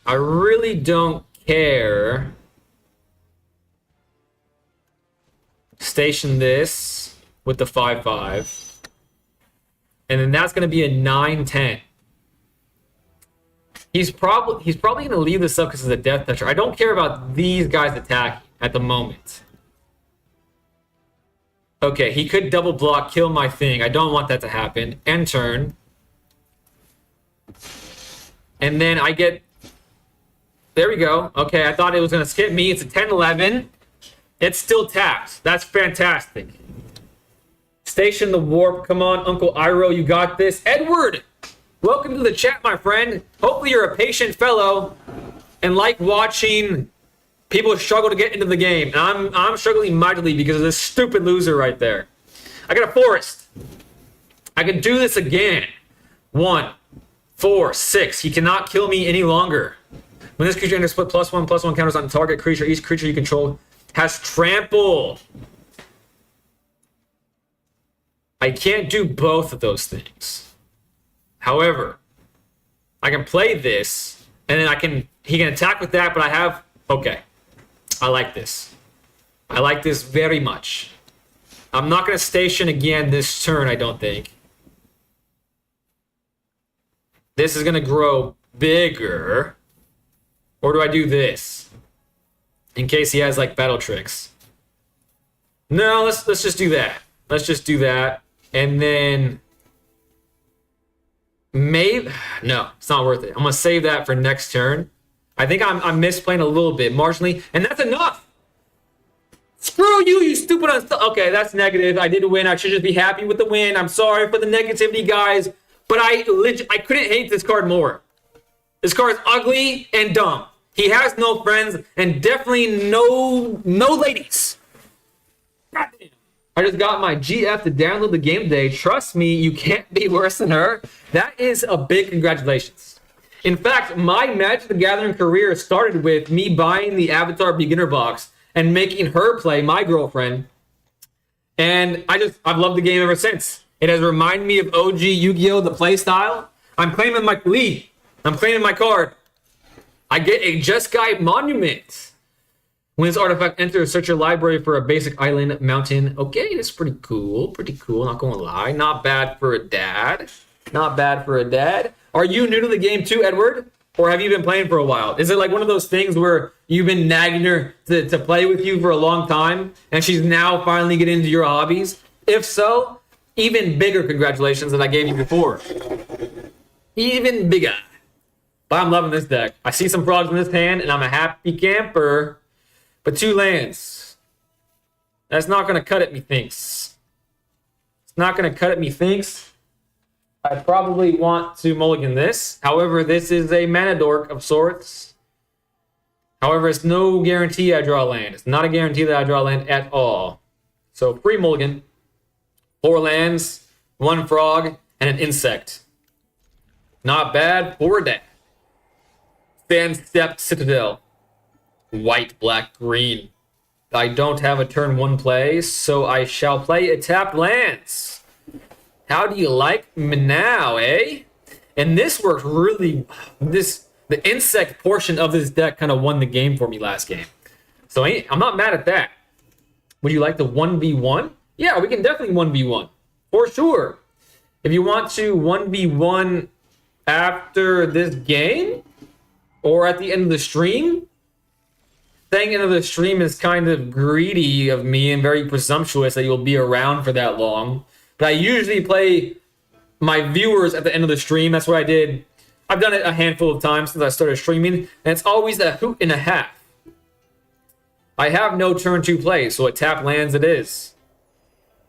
I really don't care. Station this with the 5/5. And then that's going to be a 9/10. He's probably going to leave this up because it's a Death Toucher. I don't care about these guys attacking at the moment. Okay, he could double block, kill my thing. I don't want that to happen. End turn. And then I get... There we go. Okay, I thought it was going to skip me. It's a 10/11. It's still tapped. That's fantastic. Station the warp. Come on, Uncle Iroh, you got this. Edward, welcome to the chat, my friend. Hopefully you're a patient fellow and like watching people struggle to get into the game. And I'm struggling mightily because of this stupid loser right there. I got a forest. I can do this again. 1, 4, 6. He cannot kill me any longer. When this creature enters, put +1/+1 counters on target creature. Each creature you control has trample. I can't do both of those things. However, I can play this, and then he can attack with that, but I have... Okay. I like this. I like this very much. I'm not going to station again this turn, I don't think. This is going to grow bigger. Or do I do this? In case he has, like, battle tricks. No, let's just do that. Let's just do that. And then... Maybe... No, it's not worth it. I'm going to save that for next turn. I think I'm misplaying a little bit, marginally. And that's enough! Screw you, you stupid... Okay, that's negative. I did win. I should just be happy with the win. I'm sorry for the negativity, guys. But I couldn't hate this card more. This card is ugly and dumb. He has no friends and definitely no ladies. God damn. I just got my GF to download the game today. Trust me, you can't be worse than her. That is a big congratulations. In fact, my Magic the Gathering career started with me buying the Avatar beginner box and making her play my girlfriend. And I've loved the game ever since. It has reminded me of OG Yu-Gi-Oh! The play style. I'm claiming my lead. I'm claiming my card. I get a Jeskai Monument. When this artifact enters, search your library for a basic island mountain. Okay, that's pretty cool. Pretty cool, not gonna lie. Not bad for a dad. Not bad for a dad. Are you new to the game too, Edward? Or have you been playing for a while? Is it like one of those things where you've been nagging her to play with you for a long time and she's now finally getting into your hobbies? If so, even bigger congratulations than I gave you before. Even bigger. But I'm loving this deck. I see some frogs in this hand and I'm a happy camper. But 2 lands. That's not going to cut it, methinks. It's not going to cut it, methinks. I probably want to mulligan this. However, this is a mana dork of sorts. However, it's no guarantee I draw a land. It's not a guarantee that I draw a land at all. So, free mulligan. 4 lands, 1 frog, and an insect. Not bad for that. Sandstep Citadel. White, black, green. I don't have a turn 1 play, so I shall play a tapped lands. How do you like me now, eh? And this works really... The insect portion of this deck kind of won the game for me last game. So I'm not mad at that. Would you like the 1v1? Yeah, we can definitely 1v1. For sure. If you want to 1v1 after this game, or at the end of the stream, saying end of the stream is kind of greedy of me and very presumptuous that you'll be around for that long. But I usually play my viewers at the end of the stream. That's what I did. I've done it a handful of times since I started streaming, and it's always a hoot and a half. I have no turn 2 play, so a tap lands it is.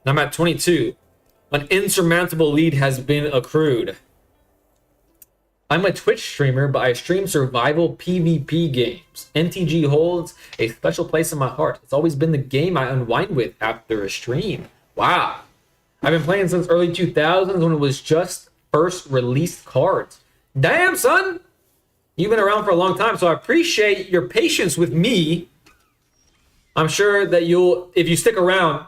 And I'm at 22. An insurmountable lead has been accrued. I'm a Twitch streamer, but I stream survival PvP games. MTG holds a special place in my heart. It's always been the game I unwind with after a stream. Wow. I've been playing since early 2000s when it was just first released cards. Damn, son! You've been around for a long time, so I appreciate your patience with me. I'm sure that if you stick around,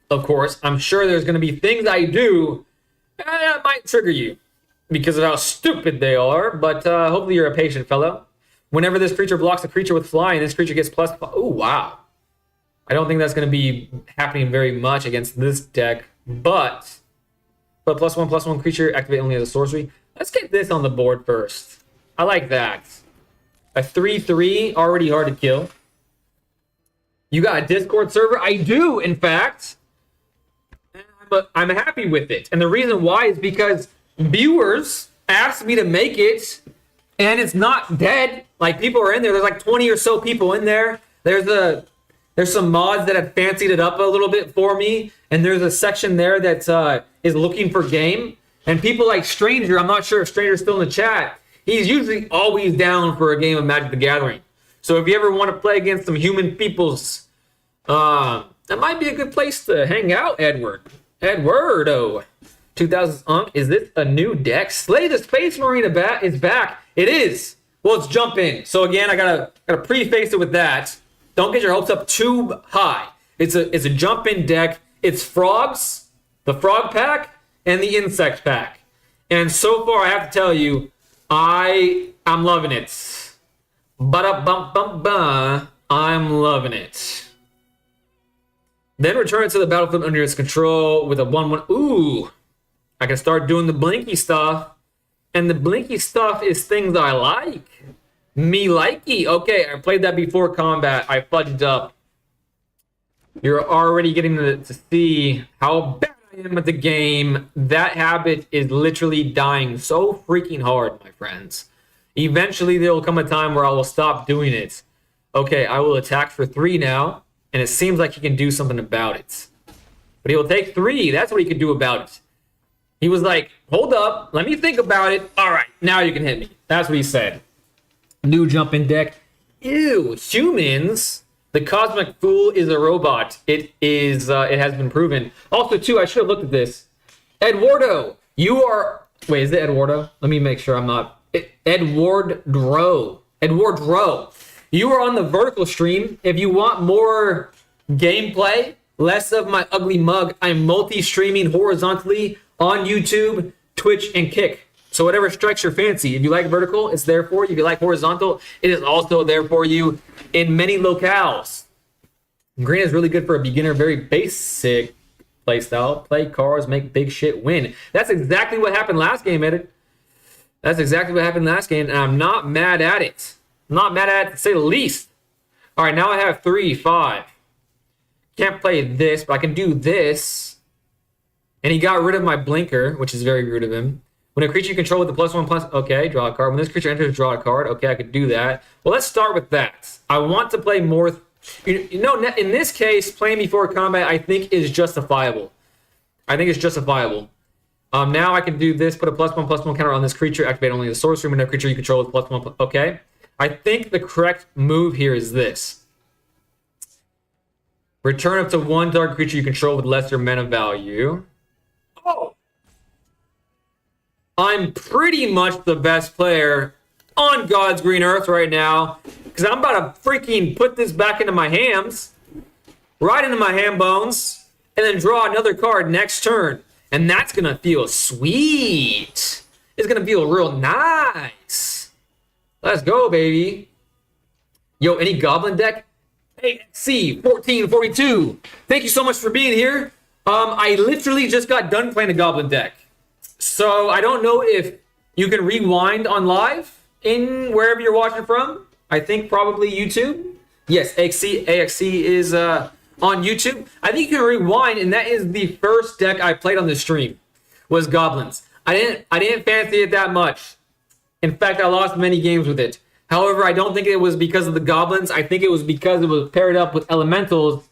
of course, I'm sure there's going to be things I do that might trigger you because of how stupid they are, but hopefully you're a patient fellow. Whenever this creature blocks a creature with flying, this creature gets plus... Oh, wow. I don't think that's going to be happening very much against this deck, but +1/+1 creature, activate only as a sorcery. Let's get this on the board first. I like that. A 3/3, already hard to kill. You got a Discord server? I do, in fact. But I'm happy with it. And the reason why is because viewers asked me to make it, and it's not dead. Like, people are in there. There's like 20 or so people in there. There's some mods that have fancied it up a little bit for me, and there's a section there that is looking for game. And people like Stranger, I'm not sure if Stranger's still in the chat, he's usually always down for a game of Magic the Gathering. So if you ever want to play against some human peoples, that might be a good place to hang out, Edward. Edwardo. 2000s is this a new deck? Slay the Space Marine is back. It is. Well, it's jump in. So again, I gotta preface it with that. Don't get your hopes up too high. It's a jump in deck. It's frogs, the frog pack, and the insect pack. And so far, I have to tell you, I'm loving it. Ba-da-bum-bum-bum. I'm loving it. Then return it to the battlefield under its control with a 1/1. Ooh, I can start doing the blinky stuff. And the blinky stuff is things I like. Me likey. Okay, I played that before combat. I fudged up. You're already getting to see how bad I am at the game. That habit is literally dying so freaking hard, my friends. Eventually, there will come a time where I will stop doing it. Okay, I will attack for 3 now. And it seems like he can do something about it. But he will take 3. That's what he could do about it. He was like, hold up. Let me think about it. All right, now you can hit me. That's what he said. New jump-in deck. Ew, humans. The Cosmic Fool is a robot. It has been proven. Also, too, I should have looked at this. Eduardo, you are... Wait, is it Eduardo? Let me make sure I'm not... Eduardo. You are on the vertical stream. If you want more gameplay, less of my ugly mug, I'm multi-streaming horizontally on YouTube, Twitch, and Kick. So whatever strikes your fancy. If you like vertical, it's there for you. If you like horizontal, it is also there for you in many locales. Green is really good for a beginner, very basic playstyle. Play cards, make big shit, win. That's exactly what happened last game, Edit. That's exactly what happened last game, and I'm not mad at it. I'm not mad at it, to say the least. All right, now I have 3, 5. Can't play this, but I can do this. And he got rid of my blinker, which is very rude of him. When a creature you control with the +1/+, okay, draw a card. When this creature enters, draw a card. Okay, I could do that. Well, let's start with that. I want to play more. You know, in this case, playing before combat, I think is justifiable. I think it's justifiable. Now I can do this, put a +1/+1 counter on this creature, activate only the sorcery when a creature you control with +1. Okay. I think the correct move here is this. Return up to 1 target creature you control with lesser mana value. Oh! I'm pretty much the best player on God's green earth right now, because I'm about to freaking put this back into my hams, right into my ham bones, and then draw another card next turn. And that's going to feel sweet. It's going to feel real nice. Let's go, baby. Yo, any goblin deck? AXC 1442. Thank you so much for being here. I literally just got done playing a goblin deck. So I don't know if you can rewind on live in wherever you're watching from. I think probably YouTube. Yes, AXC is on YouTube. I think you can rewind, and that is the first deck I played on the stream was goblins. I didn't fancy it that much. In fact, I lost many games with it. However, I don't think it was because of the goblins. I think it was because it was paired up with elementals,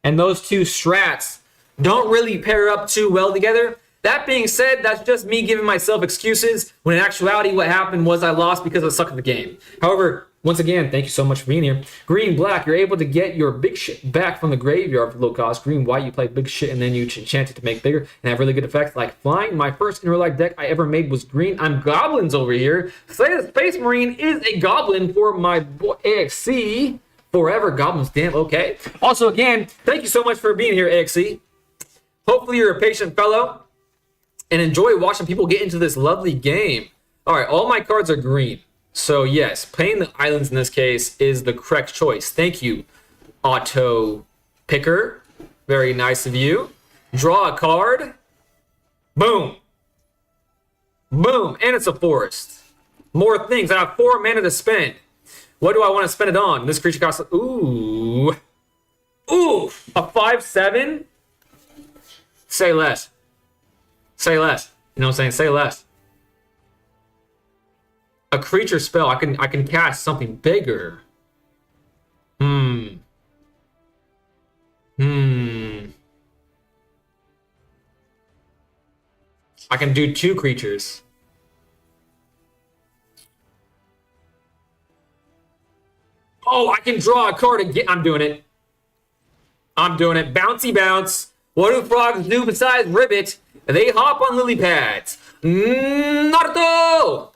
and those two strats don't really pair up too well together. That being said, that's just me giving myself excuses, when in actuality what happened was I lost because I suck at the game. However, once again, thank you so much for being here. Green, black, you're able to get your big shit back from the graveyard for low cost. Green, white, you play big shit and then you enchant it to make bigger and have really good effects like flying. My first in real life deck I ever made was green. I'm goblins over here. Say the Space Marine is a goblin for my boy AXC. Forever goblins, damn, okay. Also, again, thank you so much for being here, AXC. Hopefully you're a patient fellow and enjoy watching people get into this lovely game. All right, all my cards are green. So yes, playing the islands in this case is the correct choice. Thank you, Auto Picker. Very nice of you. Draw a card. Boom. Boom. And it's a forest. More things. I have 4 mana to spend. What do I want to spend it on? This creature costs... Ooh. Ooh. A 5/7? Say less. Say less. You know what I'm saying? Say less. A creature spell. I can cast something bigger. I can do 2 creatures. Oh, I can draw a card again. I'm doing it. I'm doing it. Bouncy bounce. What do frogs do besides ribbit? They hop on lily pads. Naruto!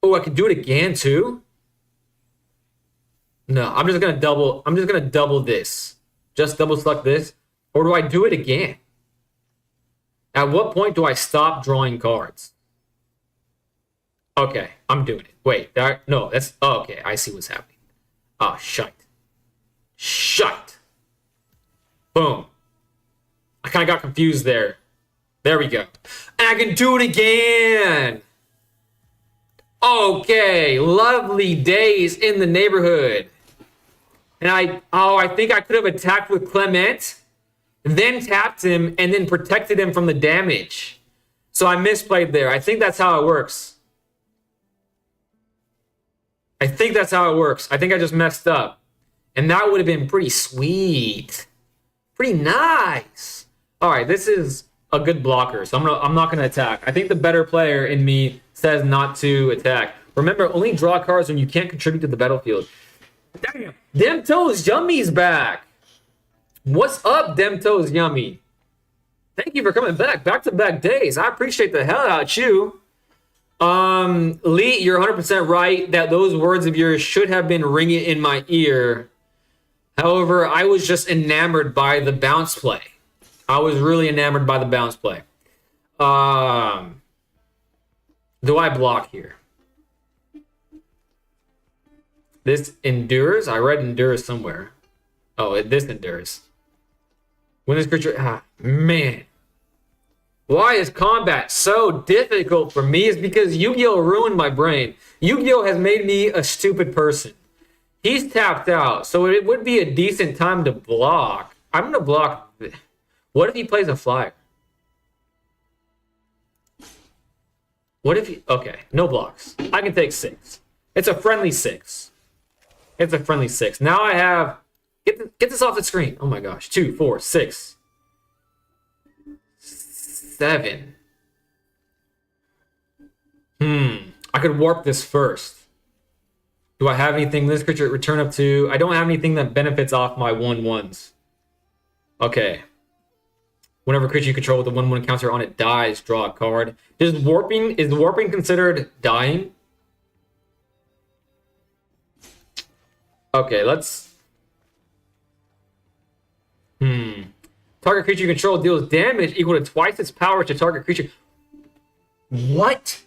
Oh, I can do it again too? No, I'm just gonna double this. Just double select this. Or do I do it again? At what point do I stop drawing cards? Okay, I'm doing it. Wait, no, that's... Oh, okay, I see what's happening. Oh, shite. Shite. Boom. I kind of got confused there. There we go. And I can do it again. Okay, lovely days in the neighborhood. And I think I could have attacked with Clement, then tapped him, and then protected him from the damage. So I misplayed there. I think that's how it works. I think that's how it works. I think I just messed up. And that would have been pretty sweet. Pretty nice. All right, this is a good blocker, so I'm not gonna attack. I think the better player in me says not to attack. Remember, only draw cards when you can't contribute to the battlefield. Damn, Demto's Yummy's back. What's up, Demto's Yummy? Thank you for coming back. Back-to-back days. I appreciate the hell out of you. Lee, you're 100% right that those words of yours should have been ringing in my ear. However, I was just enamored by the bounce play. I was really enamored by the bounce play. Do I block here? This endures? I read endures somewhere. Oh, this endures. When this creature... man. Why is combat so difficult for me? Is because Yu-Gi-Oh! Ruined my brain. Yu-Gi-Oh! Has made me a stupid person. He's tapped out, so it would be a decent time to block. I'm going to block... What if he plays a flyer? What if he... Okay, no blocks. I can take 6. It's a friendly 6. It's a friendly 6. Now I have... Get this off the screen. Oh my gosh. 2, 4, 6. 7. I could warp this first. Do I have anything? This creature return up to... I don't have anything that benefits off my 1/1s. Okay. Whenever creature you control with a 1/1 counter on it dies, draw a card. Is warping considered dying? Okay, let's... Target creature you control deals damage equal to twice its power to target creature. What?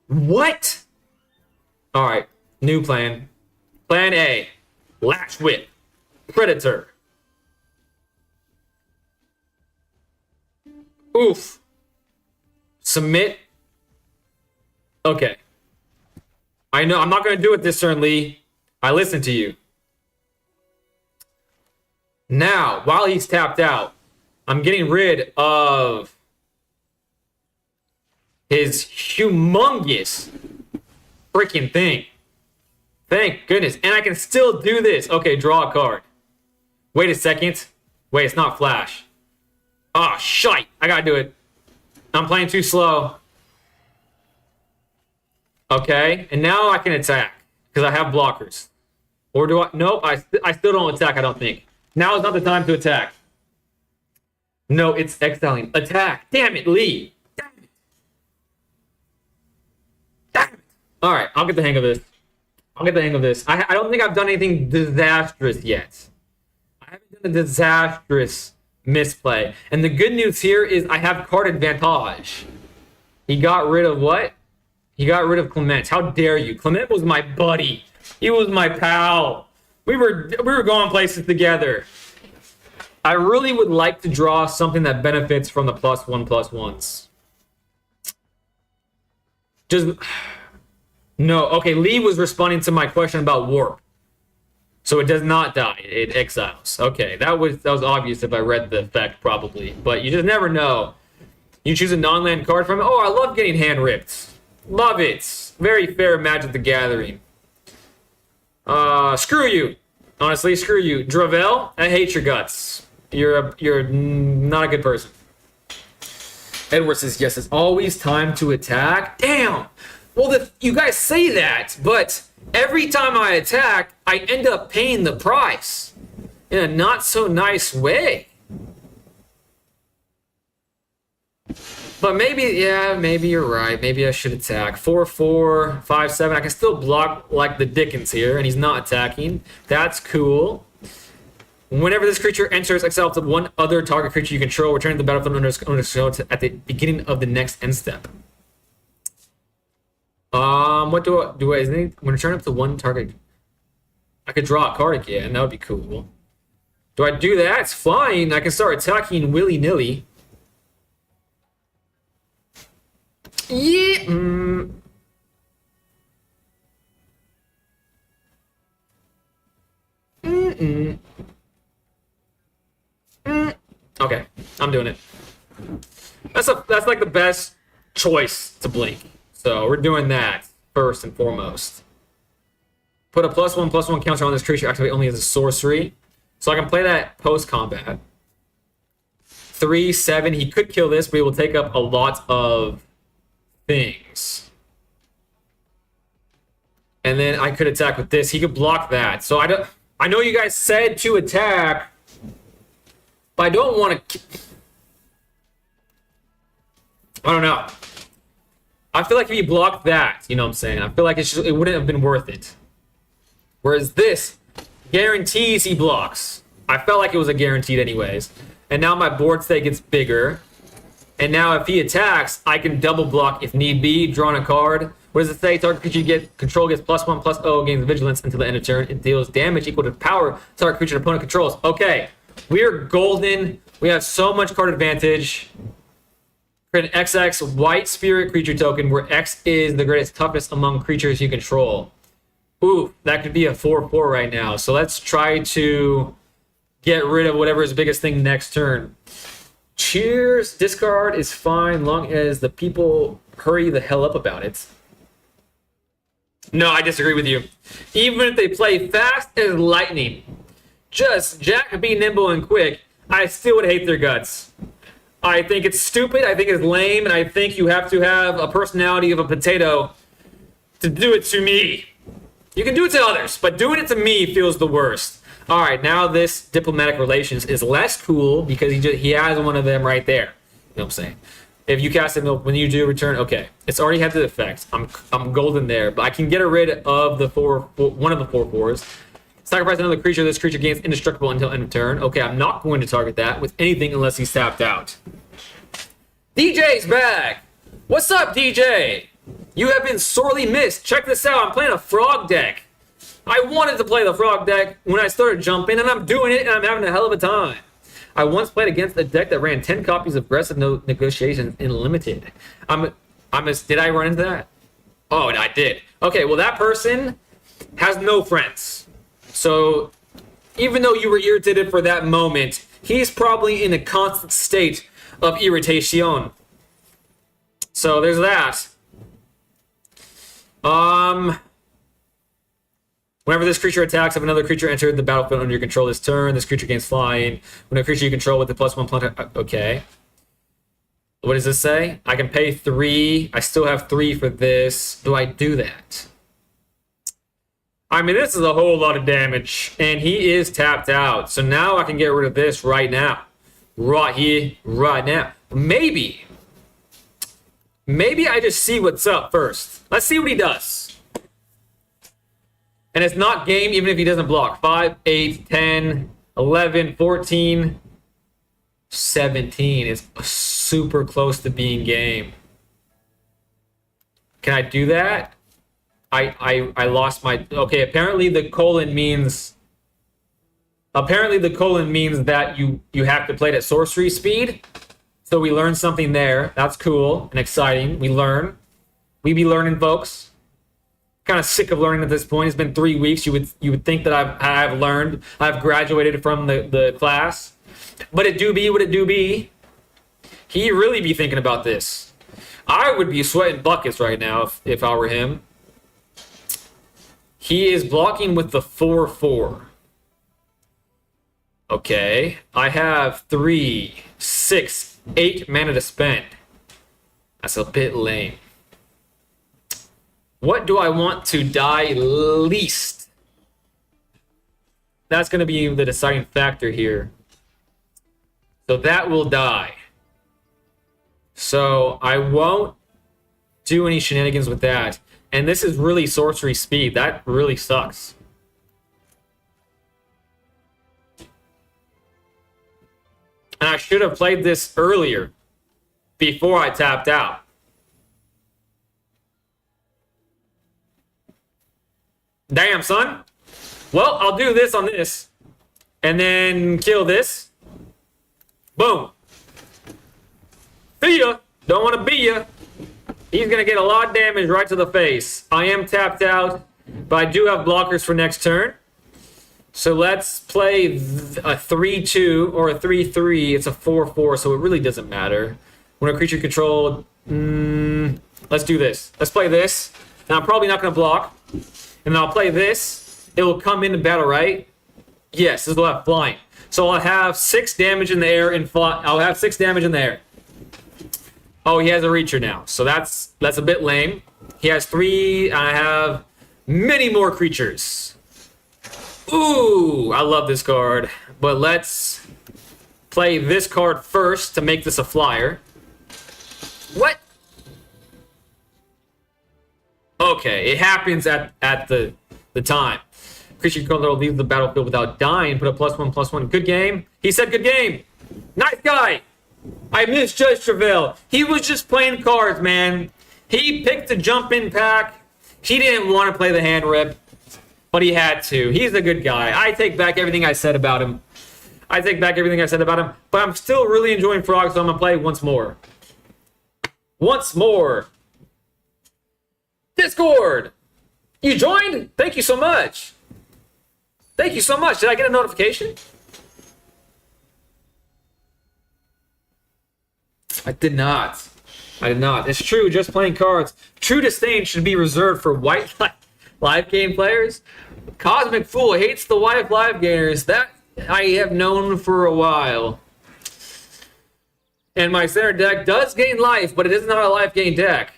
What? Alright, new plan. Plan A. Lash Whip. Predator. Oof. Submit. Okay. I know, I'm not going to do it this turn, Lee. I listened to you. Now, while he's tapped out, I'm getting rid of his humongous freaking thing. Thank goodness. And I can still do this. Okay, draw a card. Wait a second. Wait, it's not flash. Oh, shite. I gotta do it. I'm playing too slow. Okay, and now I can attack because I have blockers. Or do I? Nope, I still don't attack, I don't think. Now is not the time to attack. No, it's exiling. Attack. Damn it, Lee. Damn it. Damn it. All right, I'll get the hang of this. I don't think I've done anything disastrous yet. I haven't done a disastrous misplay. And the good news here is I have card advantage. He got rid of what? He got rid of Clement. How dare you? Clement was my buddy. He was my pal. We were going places together. I really would like to draw something that benefits from the +1/+1s. Just no. Okay, Lee was responding to my question about warp. So it does not die. It exiles. Okay, that was obvious if I read the effect probably, but you just never know. You choose a non-land card from it. Oh, I love getting hand ripped. Love it. Very fair Magic the Gathering. Screw you. Honestly, screw you. Dravel, I hate your guts. You're not a good person. Edward says, yes, it's always time to attack. Damn. Well, you guys say that, but every time I attack, I end up paying the price in a not so nice way. But maybe you're right. Maybe I should attack. 4/4, 5/7. I can still block like the Dickens here, and he's not attacking. That's cool. Whenever this creature enters, exile to one other target creature you control, return to the battlefield under control at the beginning of the next end step. What do I? Is it when return up to one target? I could draw a card again. That would be cool. Do I do that? It's fine. I can start attacking willy-nilly. Yeah. Okay, I'm doing it. That's like the best choice to blink. So we're doing that first and foremost. Put a +1/+1 counter on this creature. Activate only as a sorcery, so I can play that post combat. 3/7. He could kill this, but he will take up a lot of things. And then I could attack with this. He could block that. So I know you guys said to attack, but I don't want to. I don't know. I feel like if he blocked that, you know what I'm saying? I feel like it wouldn't have been worth it. Whereas this guarantees he blocks. I felt like it was a guaranteed anyways. And now my board state gets bigger. And now if he attacks, I can double block if need be, drawing a card. What does it say? Target creature you get control gets +1/+0, gains vigilance until the end of turn. It deals damage equal to power target creature opponent controls. Okay, we're golden. We have so much card advantage. Create an XX white spirit creature token where X is the greatest toughness among creatures you control. Ooh, that could be a 4/4 right now. So let's try to get rid of whatever is the biggest thing next turn. Cheers. Discard is fine long as the people hurry the hell up about it. No, I disagree with you. Even if they play fast as lightning, just Jack be nimble and quick, I still would hate their guts. I think it's stupid, I think it's lame, and I think you have to have a personality of a potato to do it to me. You can do it to others, but doing it to me feels the worst. All right, now this diplomatic relations is less cool because he has one of them right there. You know what I'm saying? If you cast it, when you do return, okay, it's already had the effect. I'm golden there, but I can get rid of the one of the 4/4s. Sacrifice another creature. This creature gains indestructible until end of turn. Okay, I'm not going to target that with anything unless he's tapped out. DJ's back. What's up, DJ? You have been sorely missed. Check this out. I'm playing a frog deck. I wanted to play the frog deck when I started jumping, and I'm doing it, and I'm having a hell of a time. I once played against a deck that ran 10 copies of Aggressive Negotiations in Limited. Did I run into that? Oh, I did. Okay, well, that person has no friends. So, even though you were irritated for that moment, he's probably in a constant state of irritation. So, there's that. Whenever this creature attacks, if another creature entered the battlefield under your control this turn, this creature gains flying. When a creature you control with the +1/+, okay. What does this say? I can pay 3. I still have 3 for this. Do I do that? I mean, this is a whole lot of damage, and he is tapped out. So now I can get rid of this right now. Right here, right now. Maybe I just see what's up first. Let's see what he does. And it's not game even if he doesn't block. 5, 8, 10, 11, 14, 17 is super close to being game. Can I do that? I lost my... Okay, apparently the colon means that you have to play it at sorcery speed. So we learned something there. That's cool and exciting. We learn. We be learning, folks. Kind of sick of learning at this point. It's been 3 weeks. You would think that I've learned. I've graduated from the class. But it do be what it do be. He really be thinking about this. I would be sweating buckets right now if I were him. He is blocking with the 4/4. Okay. I have 3, 6, 8 mana to spend. That's a bit lame. What do I want to die least? That's going to be the deciding factor here. So that will die. So I won't do any shenanigans with that. And this is really sorcery speed. That really sucks. And I should have played this earlier before I tapped out. Damn, son. Well, I'll do this on this. And then kill this. Boom. See ya. Don't want to be ya. He's going to get a lot of damage right to the face. I am tapped out, but I do have blockers for next turn. So let's play a 3/2 or a 3/3. It's a 4/4, so it really doesn't matter. When a creature controlled... let's do this. Let's play this. Now, I'm probably not going to block. And then I'll play this. It will come into battle, right? Yes, this will have flying. So I'll have 6 damage in the air and I'll have 6 damage in the air. Oh, he has a reacher now. So that's a bit lame. He has 3, and I have many more creatures. Ooh, I love this card. But let's play this card first to make this a flyer. What? Okay, it happens at the time. Creature control leaves the battlefield without dying. Put a +1/+1. Good game. He said good game. Nice guy. I misjudged Travell. He was just playing cards, man. He picked the jump in pack. He didn't want to play the hand rip, but he had to. He's a good guy. I take back everything I said about him. But I'm still really enjoying Frog, so I'm going to play once more. Discord! You joined? Thank you so much. Did I get a notification? I did not. It's true, just playing cards. True disdain should be reserved for white live game players. Cosmic Fool hates the white live gamers. That I have known for a while. And my center deck does gain life, but it is not a life gain deck.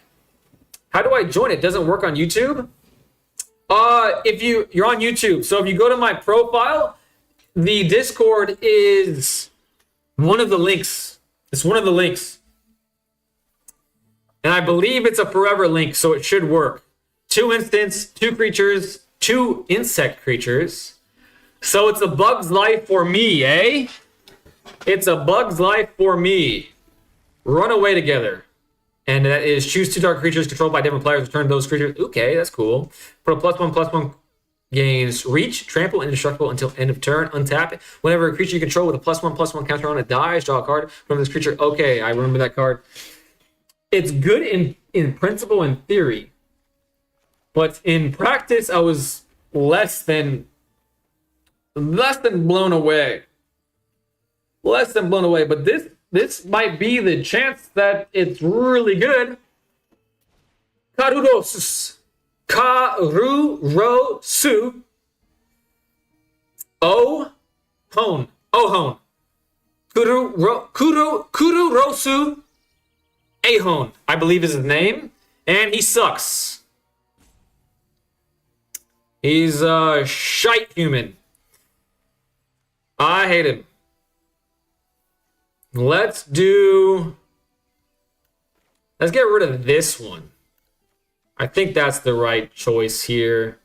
How do I join it? Doesn't work on YouTube? If you're on YouTube, so if you go to my profile, the Discord is one of the links. It's one of the links. And I believe it's a forever link, so it should work. 2 instants, 2 creatures, 2 insect creatures. So it's a bug's life for me, eh? It's a bug's life for me. Run away together. And that is choose 2 target creatures controlled by different players. Return those creatures. Okay, that's cool. Put a +1/+1 gains reach, trample, indestructible until end of turn. Untap it. Whenever a creature you control with a +1/+1 counter on it dies, draw a card. Remember this creature. Okay, I remember that card. It's good in principle and theory. But in practice, I was less than blown away. But this might be the chance that it's really good. Karurosu. Ohon. Kururosu Ahon, I believe is his name. And he sucks. He's a shite human. I hate him. Let's get rid of this one. I think that's the right choice here.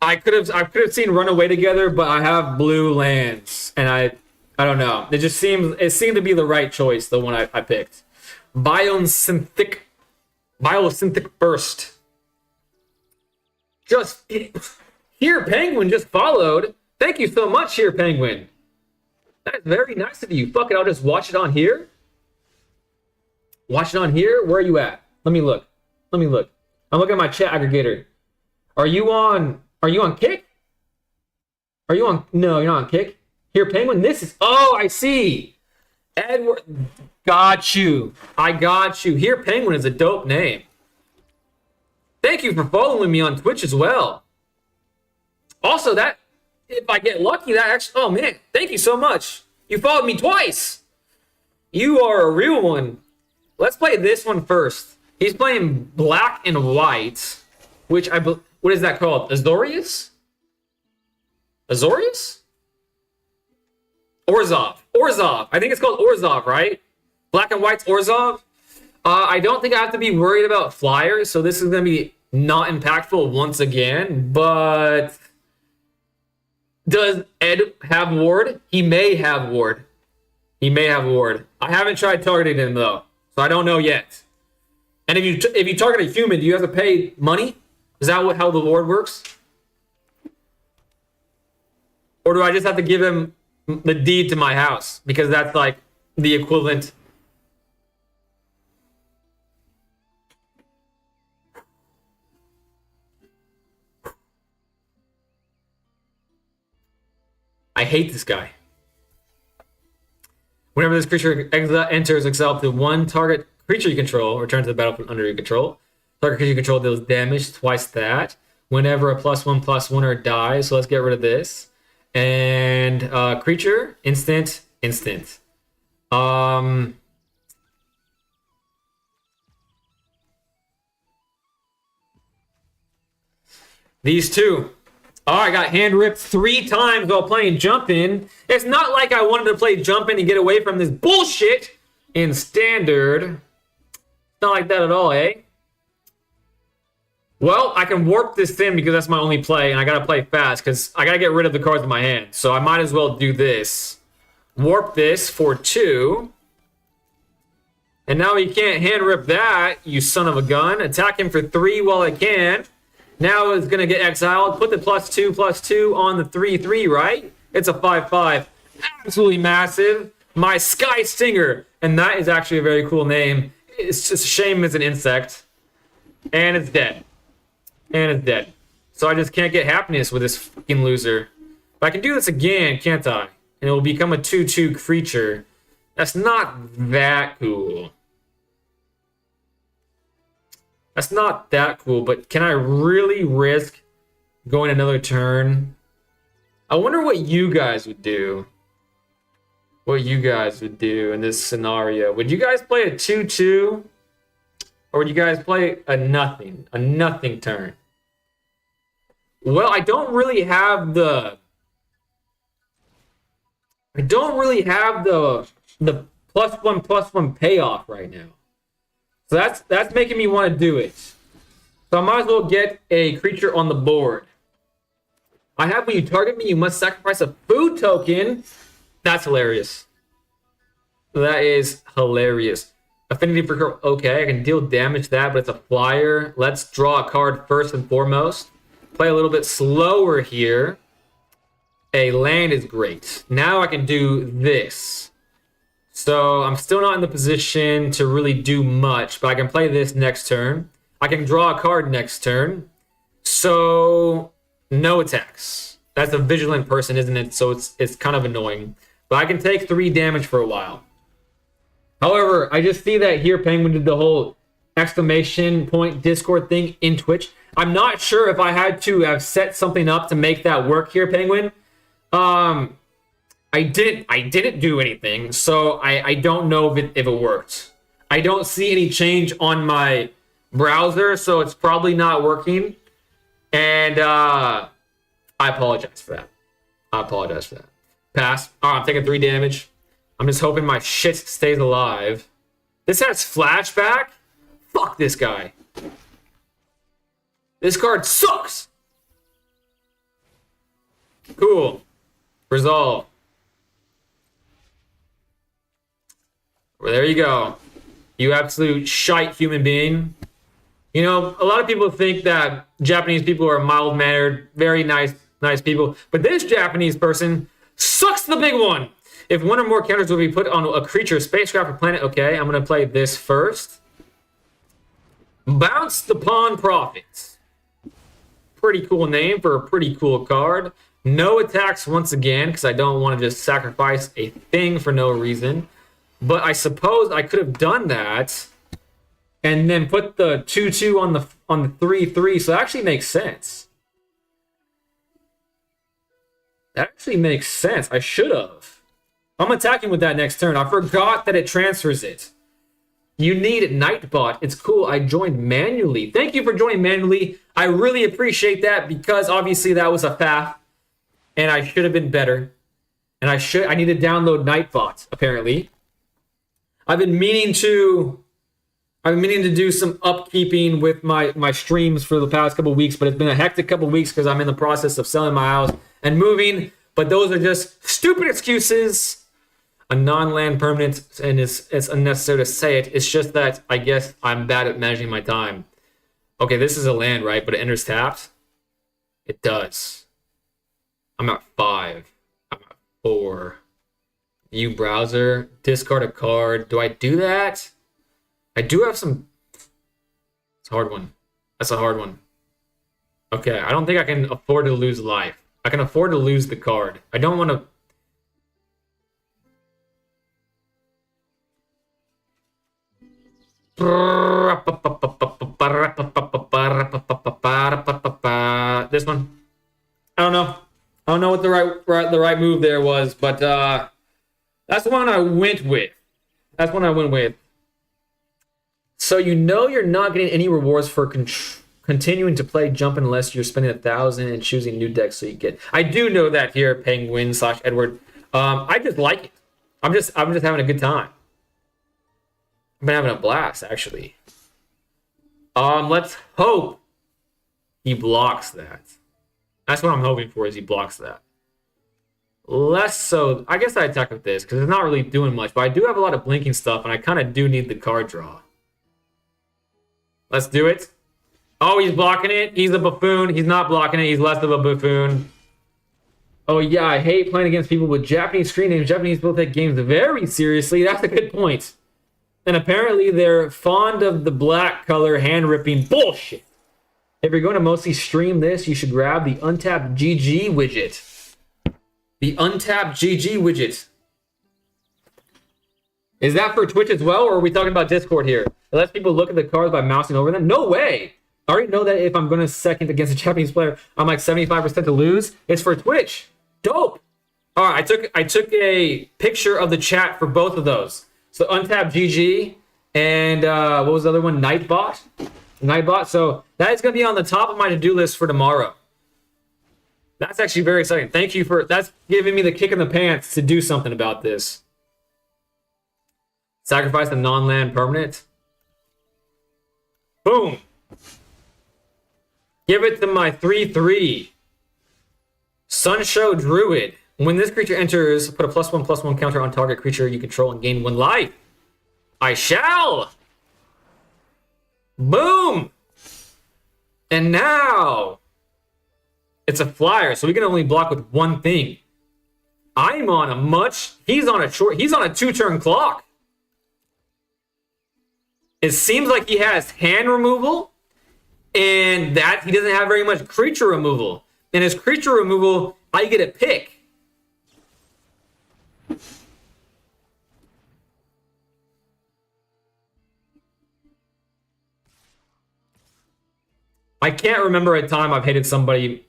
I could have seen run away together, but I have blue lands, and I don't know. It seemed to be the right choice, the one I picked. Biosynthetic burst. Here Penguin just followed. Thank you so much, Here Penguin. That's very nice of you. Fuck it, I'll just watch it on here. Watch it on here? Where are you at? Let me look. I'm looking at my chat aggregator. Are you on Kick? No, you're not on Kick. Here, Penguin, this is... Oh, I see. Edward... Got you. I got you. Here, Penguin is a dope name. Thank you for following me on Twitch as well. Also, that... If I get lucky, that actually... Oh, man. Thank you so much. You followed me twice. You are a real one. Let's play this one first. He's playing black and white, which what is that called? Azorius? Orzhov. I think it's called Orzhov, right? Black and white's Orzhov. I don't think I have to be worried about flyers, so this is going to be not impactful once again, but... Does Ed have ward? He may have ward. I haven't tried targeting him, though, so I don't know yet. And if you target a human, do you have to pay money? Is that how the ward works? Or do I just have to give him the deed to my house? Because that's like the equivalent. I hate this guy. Whenever this creature enters, exile to 1 target creature you control, return to the battlefield under your control. Target creature you control deals damage twice that. Whenever a +1/+1 dies, so let's get rid of this. And creature, instant. These two. Oh, I got hand ripped 3 times while playing Jump In. It's not like I wanted to play Jump In and get away from this bullshit in Standard. Not like that at all, eh? Well, I can warp this in because that's my only play, and I gotta play fast because I gotta get rid of the cards in my hand. So I might as well do this. Warp this for 2. And now he can't hand rip that, you son of a gun. Attack him for 3 while I can. Now it's going to get exiled. Put the +2/+2 on the 3/3, right? It's a 5/5. Absolutely massive. My Sky Stinger. And that is actually a very cool name. It's just a shame it's an insect. And it's dead. And it's dead. So I just can't get happiness with this fucking loser. But I can do this again, can't I? And it will become a 2/2 creature. That's not that cool. That's not that cool, but can I really risk going another turn? I wonder what you guys would do. What you guys would do in this scenario. Would you guys play a 2/2? Or would you guys play a nothing turn? Well, I don't really have the +1/+1 payoff right now. So that's making me want to do it. So I might as well get a creature on the board. I have when you target me, you must sacrifice a food token. That's hilarious. That is hilarious. Affinity for okay, I can deal damage to that, but it's a flyer. Let's draw a card first and foremost. Play a little bit slower here. A land is great. Now I can do this. So I'm still not in the position to really do much, but I can play this next turn. I can draw a card next turn. So no attacks. That's a vigilant person, isn't it? So it's kind of annoying. But I can take 3 damage for a while. However, I just see that here Penguin did the whole exclamation point Discord thing in Twitch. I'm not sure if I had to have set something up to make that work here, Penguin. I didn't do anything, so I don't know if it worked. I don't see any change on my browser, so it's probably not working. And I apologize for that. Pass. Oh, I'm taking 3 damage. I'm just hoping my shit stays alive. This has flashback? Fuck this guy. This card sucks. Cool. Resolve. Well, there you go. You absolute shite human being. You know, a lot of people think that Japanese people are mild-mannered, very nice people. But this Japanese person sucks the big one. If one or more counters will be put on a creature, spacecraft, or planet, okay, I'm going to play this first. Bounce the Pawn Prophet. Pretty cool name for a pretty cool card. No attacks once again, because I don't want to just sacrifice a thing for no reason. But I suppose I could have done that and then put the 2/2 on the 3/3, so that actually makes sense. That actually makes sense. I should have. I'm attacking with that next turn. I forgot that it transfers it. You need Nightbot. It's cool. I joined manually. Thank you for joining manually. I really appreciate that because obviously that was a faff and I should have been better. And I need to download Nightbot, apparently. I've been meaning to do some upkeeping with my streams for the past couple of weeks, but it's been a hectic couple of weeks because I'm in the process of selling my house and moving. But those are just stupid excuses. A non-land permanent, and it's unnecessary to say it. It's just that I guess I'm bad at managing my time. Okay, this is a land, right? But it enters tapped. It does. I'm at 5. I'm at 4. View browser. Discard a card. Do I do that? I do have some. It's a hard one. That's a hard one. Okay, I don't think I can afford to lose life. I can afford to lose the card. I don't want to. This one. I don't know. I don't know what the right move there was, but that's the one I went with. So you know you're not getting any rewards for continuing to play Jump unless you're spending 1,000 and choosing new decks. So you get. I do know that here, Penguin/Edward. I just like it. I'm just having a good time. I've been having a blast, actually. Let's hope he blocks that. That's what I'm hoping for, is he blocks that. less so. I guess I attack with this because it's not really doing much, but I do have a lot of blinking stuff, and I kind of do need the card draw. Let's do it. Oh, he's blocking it. He's a buffoon. He's not blocking it. He's less of a buffoon. Oh, yeah, I hate playing against people with Japanese screen names. Japanese people take games very seriously. That's a good point. And apparently they're fond of the black color hand-ripping bullshit. If you're going to mostly stream this, you should grab the Untapped GG widget. The Untapped GG widget. Is that for Twitch as well, or are we talking about Discord here? It lets people look at the cards by mousing over them? No way! I already know that if I'm going to second against a Japanese player, I'm like 75% to lose. It's for Twitch. Dope! Alright, I took a picture of the chat for both of those. So Untapped GG and what was the other one? Nightbot. Nightbot. So that is going to be on the top of my to-do list for tomorrow. That's actually very exciting. Thank you for that's giving me the kick in the pants to do something about this. Sacrifice the non-land permanent. Boom. Give it to my 3/3. Sunshow Druid. When this creature enters, put a +1/+1 counter on target creature you control and gain 1 life. I shall! Boom! And now, it's a flyer, so we can only block with one thing. I'm on a he's on a 2-turn clock. It seems like he has hand removal, and that he doesn't have very much creature removal. And his creature removal, I get a pick. I can't remember a time I've hated somebody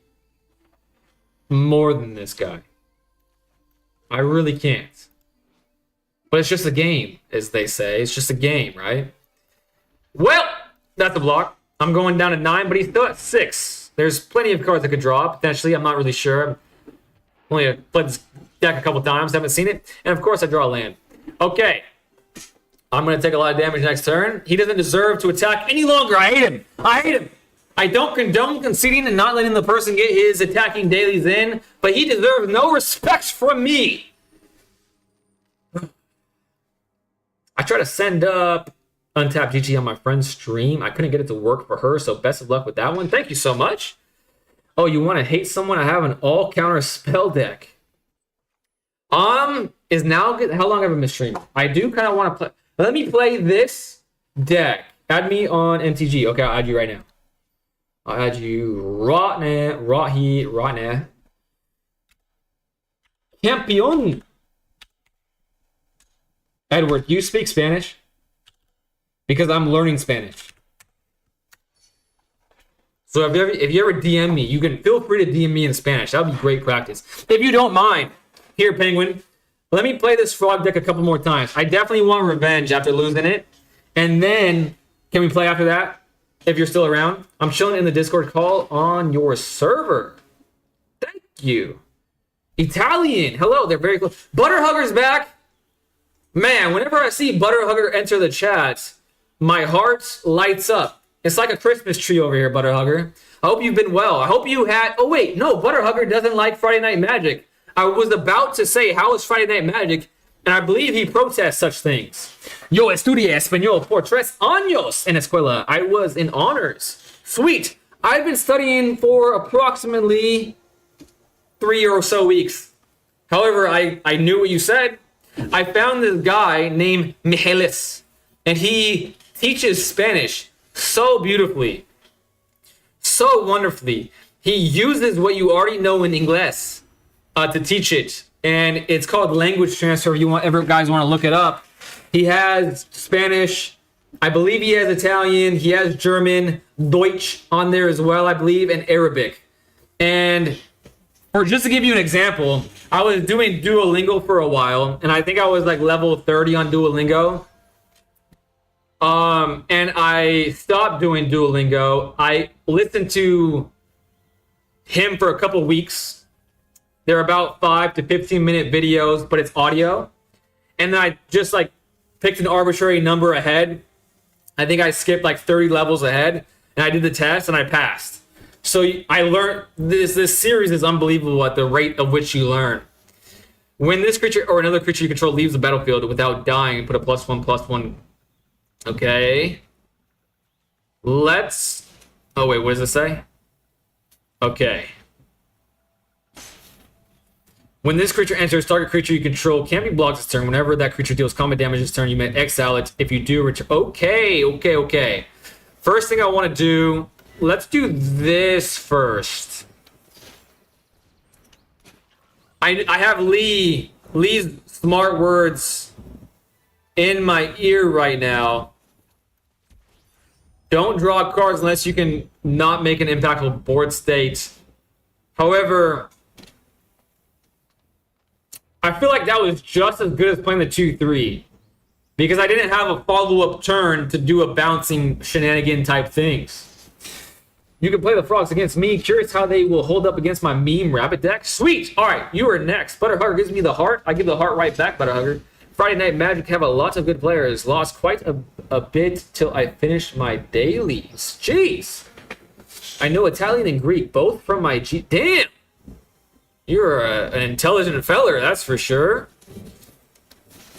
more than this guy. I really can't. But it's just a game, as they say. It's just a game, right? Well, that's a block. I'm going down to 9, but he's still at 6. There's plenty of cards I could draw, potentially. I'm not really sure. I've only played this deck a couple times, haven't seen it. And of course, I draw a land. Okay. I'm going to take a lot of damage next turn. He doesn't deserve to attack any longer. I hate him. I hate him. I don't condone conceding and not letting the person get his attacking dailies in, but he deserves no respect from me. I try to send up Untapped GG on my friend's stream. I couldn't get it to work for her, so best of luck with that one. Thank you so much. Oh, you want to hate someone? I have an all-counter spell deck. Is now good. How long have I been streaming? I do kind of want to play. Let me play this deck. Add me on MTG. Okay, I'll add you right now. I'll add you right now. Campeón. Edward, you speak Spanish? Because I'm learning Spanish. So if you ever DM me, you can feel free to DM me in Spanish. That would be great practice. If you don't mind. Here, Penguin. Let me play this frog deck a couple more times. I definitely want revenge after losing it. And then, can we play after that? If you're still around. I'm chilling in the Discord call on your server. Thank you. Italian. Hello, they're very close. Butterhugger's back. Man, whenever I see Butterhugger enter the chat, my heart lights up. It's like a Christmas tree over here, Butterhugger. I hope you've been well. I hope you had... Oh, wait. No, Butterhugger doesn't like Friday Night Magic. I was about to say, how is Friday Night Magic? And I believe he protests such things. Yo estudié español por 3 años en escuela. I was in honors. Sweet. I've been studying for approximately 3 or so weeks. However, I knew what you said. I found this guy named Mijelis, and he teaches Spanish so beautifully, so wonderfully. He uses what you already know in English to teach it, and it's called language transfer. If you guys want to look it up. He has Spanish, I believe he has Italian, he has German, Deutsch on there as well, I believe, and Arabic. And just to give you an example, I was doing Duolingo for a while, and I think I was like level 30 on Duolingo. And I stopped doing Duolingo. I listened to him for a couple weeks. They're about 5 to 15 minute videos, but it's audio. And then I just like picked an arbitrary number ahead. I think I skipped like 30 levels ahead, and I did the test and I passed. So I learned this series is unbelievable at the rate of which you learn. When this creature or another creature you control leaves the battlefield without dying, put a +1/+1. Okay. Let's... Oh, wait, what does it say? Okay. When this creature enters, target creature you control can't be blocked this turn. Whenever that creature deals combat damage this turn, you may exile it. If you do, return... Okay. First thing I want to do... Let's do this first. I have Lee's smart words in my ear right now. Don't draw cards unless you can not make an impactful board state. However, I feel like that was just as good as playing the 2/3. Because I didn't have a follow-up turn to do a bouncing shenanigan type things. You can play the frogs against me. Curious how they will hold up against my meme rabbit deck. Sweet! Alright, you are next. Butterhugger gives me the heart. I give the heart right back, Butterhugger. Friday Night Magic have a lot of good players. Lost quite a bit till I finished my dailies. Jeez! I know Italian and Greek, both from my Damn! You're an intelligent feller, that's for sure.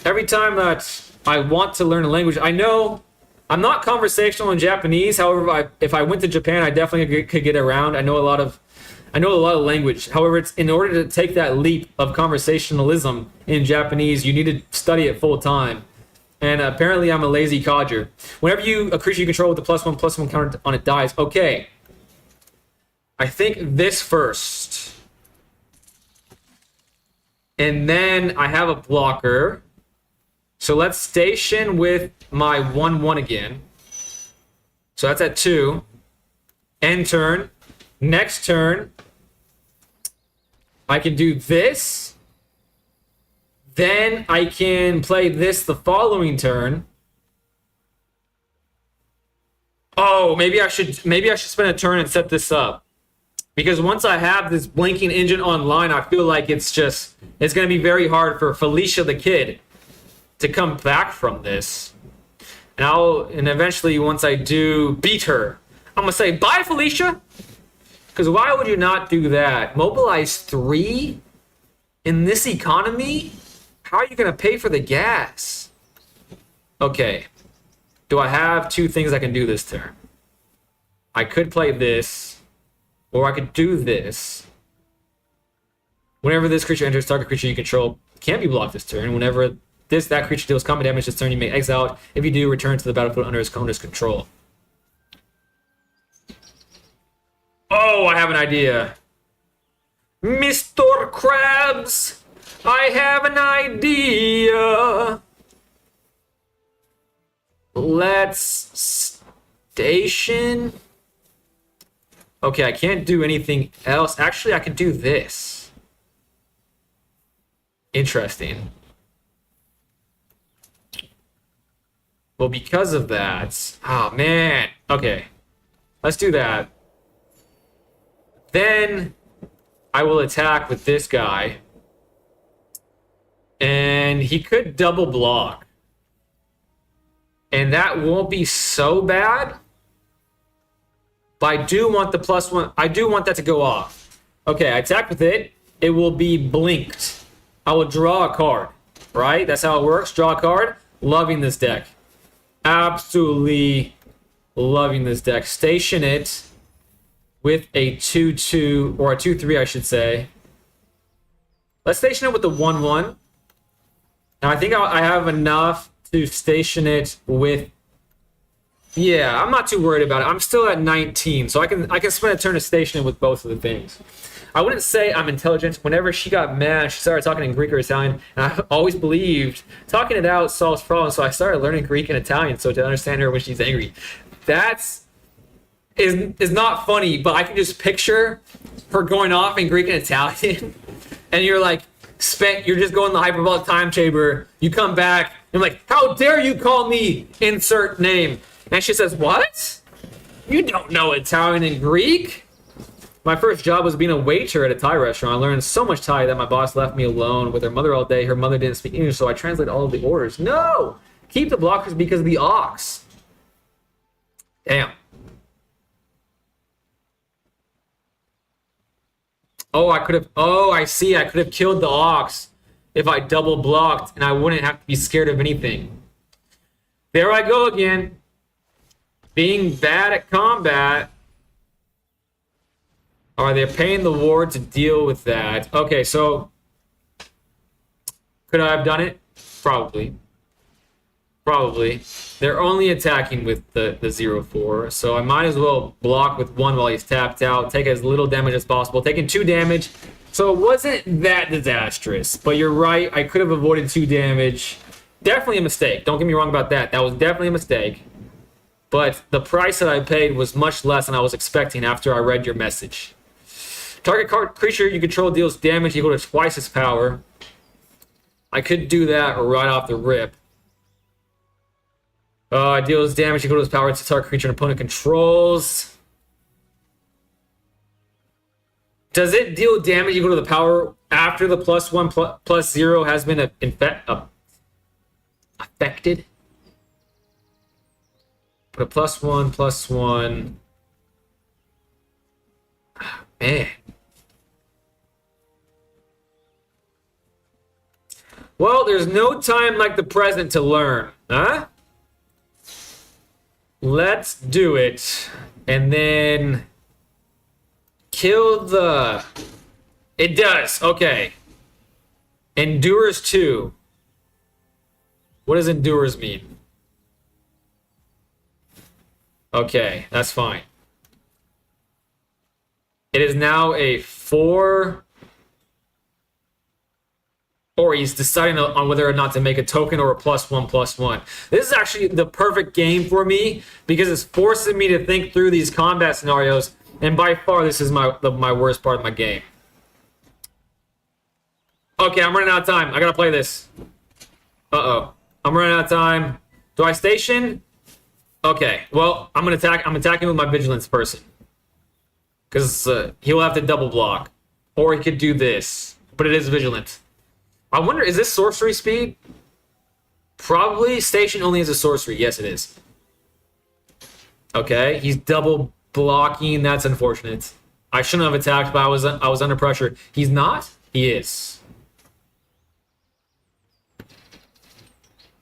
Every time that I want to learn a language, I know I'm not conversational in Japanese. However, if I went to Japan, I definitely could get around. I know a lot of language. However, it's in order to take that leap of conversationalism in Japanese, you need to study it full time. And apparently, I'm a lazy codger. Whenever a creature you control with the +1/+1 counter on it dies, okay. I think this first, and then I have a blocker. So let's station with my 1/1 again. So that's at 2. End turn. Next turn, I can do this. Then I can play this the following turn. Oh, maybe I should spend a turn and set this up. Because once I have this blinking engine online, I feel like it's going to be very hard for Felicia the Kid to come back from this. And eventually, once I do beat her, I'm going to say, bye, Felicia! Because why would you not do that? Mobilize 3? In this economy? How are you going to pay for the gas? Okay. Do I have 2 things I can do this turn? I could play this, or I could do this. Whenever this creature enters, target creature you control can't be blocked this turn. Whenever that creature deals combat damage this turn, you may exile it. If you do, return to the battlefield under its owner's control. Oh, I have an idea. Mr. Krabs, I have an idea. Let's station. Okay, I can't do anything else. Actually, I can do this. Interesting. Well, because of that... Oh, man. Okay. Let's do that. Then I will attack with this guy. And he could double block. And that won't be so bad. But I do want the +1. I do want that to go off. Okay, I attack with it. It will be blinked. I will draw a card. Right? That's how it works. Draw a card. Loving this deck. Absolutely loving this deck. Station it with a 2/2, or a 2/3, I should say. Let's station it with the 1/1. Now, I think I have enough to station it with... Yeah, I'm not too worried about it. I'm still at 19, so I can spend a turn to station it with both of the things. I wouldn't say I'm intelligent. Whenever she got mad, she started talking in Greek or Italian, and I always believed talking it out solves problems, so I started learning Greek and Italian so to understand her when she's angry. Is not funny, but I can just picture her going off in Greek and Italian, and you're like, you're just going the hyperbolic time chamber, you come back, and like, how dare you call me insert name? And she says, what? You don't know Italian and Greek? My first job was being a waiter at a Thai restaurant. I learned so much Thai that my boss left me alone with her mother all day. Her mother didn't speak English, so I translated all of the orders. No! Keep the blockers because of the ox. Damn. Oh, I see. I could have killed the ox if I double blocked and I wouldn't have to be scared of anything. There I go again. Being bad at combat. Are they paying the ward to deal with that? Okay, so could I have done it? Probably. Probably. They're only attacking with the 0-4, so I might as well block with 1 while he's tapped out, take as little damage as possible, taking 2 damage. So it wasn't that disastrous, but you're right, I could have avoided 2 damage. Definitely a mistake. Don't get me wrong about that. That was definitely a mistake. But the price that I paid was much less than I was expecting after I read your message. Target creature you control deals damage equal to twice its power. I could do that right off the rip. Deals damage equal to its power to target creature an opponent controls. Does it deal damage equal to the power after the +1 +0 has been affected? Put a +1 Man. Well, there's no time like the present to learn, huh? Let's do it. And then kill the... It does. Okay. Endures 2. What does endures mean? Okay, that's fine. It is now a 4... Or he's deciding on whether or not to make a token or a +1/+1. This is actually the perfect game for me because it's forcing me to think through these combat scenarios, and by far this is my worst part of my game. Okay, I'm running out of time. I gotta play this. Uh-oh. I'm running out of time. Do I station? Okay, well, I'm attacking with my vigilance person. Because he'll have to double block. Or he could do this. But it is vigilant. I wonder, is this sorcery speed? Probably. Station only has a sorcery. Yes, it is. Okay, he's double blocking. That's unfortunate. I shouldn't have attacked, but I was under pressure. He's not? He is.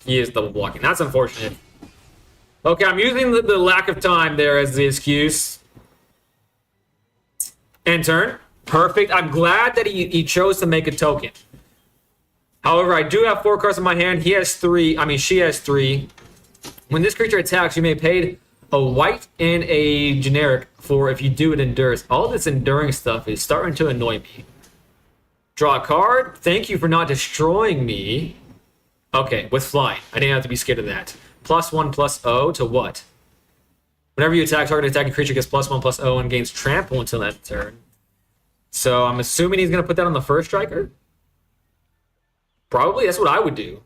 He is double blocking. That's unfortunate. Okay, I'm using the lack of time there as the excuse. End turn. Perfect. I'm glad that he chose to make a token. However, I do have 4 cards in my hand. He has 3. I mean, she has 3. When this creature attacks, you may pay a white and a generic for if you do it endures. All this enduring stuff is starting to annoy me. Draw a card. Thank you for not destroying me. Okay, with flying. I didn't have to be scared of that. +1/+0 to what? Whenever you attack, target attacking creature gets +1/+0 and gains trample until that turn. So I'm assuming he's going to put that on the first striker? Probably. That's what I would do.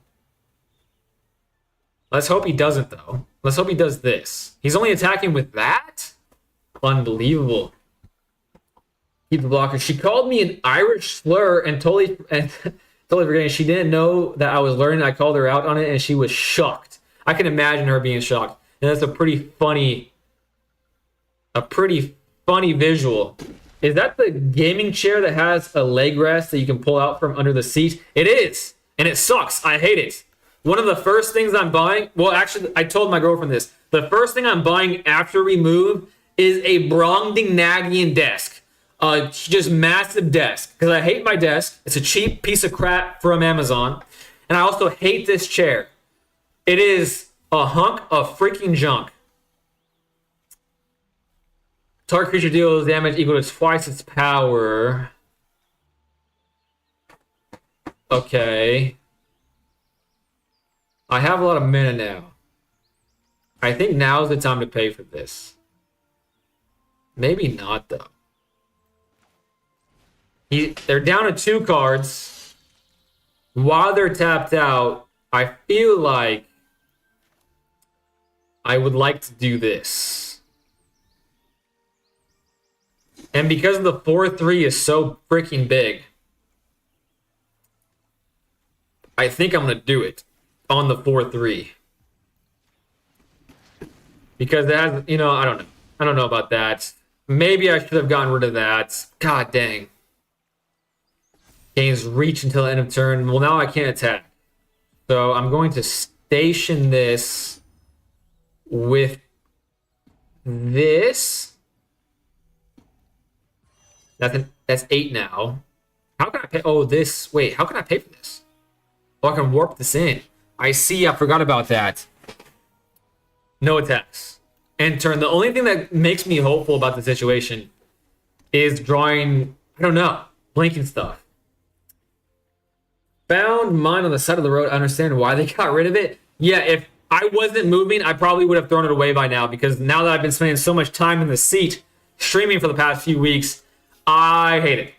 Let's hope he doesn't, though. Let's hope he does this. He's only attacking with that? Unbelievable. Keep the blocker. She called me an Irish slur and totally forgetting. She didn't know that I was learning. I called her out on it, and she was shocked. I can imagine her being shocked. And that's a pretty funny visual. Is that the gaming chair that has a leg rest that you can pull out from under the seat? It is. And it sucks. I hate it. One of the first things I'm buying... Well, actually, I told my girlfriend this. The first thing I'm buying after we move is a Brongdingnagian desk. Just massive desk. Because I hate my desk. It's a cheap piece of crap from Amazon. And I also hate this chair. It is a hunk of freaking junk. Target creature deals damage equal to twice its power. Okay. I have a lot of mana now. I think now is the time to pay for this. Maybe not, though. They're down to 2 cards. While they're tapped out, I feel like I would like to do this. And because the 4/3 is so freaking big, I think I'm going to do it on the 4/3. Because that has, I don't know. I don't know about that. Maybe I should have gotten rid of that. God dang. Gains reach until the end of turn. Well, now I can't attack. So I'm going to station this with this. That's 8 now. How can I pay? Oh, this. Wait, how can I pay for this? Oh, I can warp this in. I see. I forgot about that. No attacks. End turn. The only thing that makes me hopeful about the situation is drawing, I don't know, blinking stuff. Found mine on the side of the road. I understand why they got rid of it. Yeah, if I wasn't moving, I probably would have thrown it away by now, because now that I've been spending so much time in the seat streaming for the past few weeks, I hate it.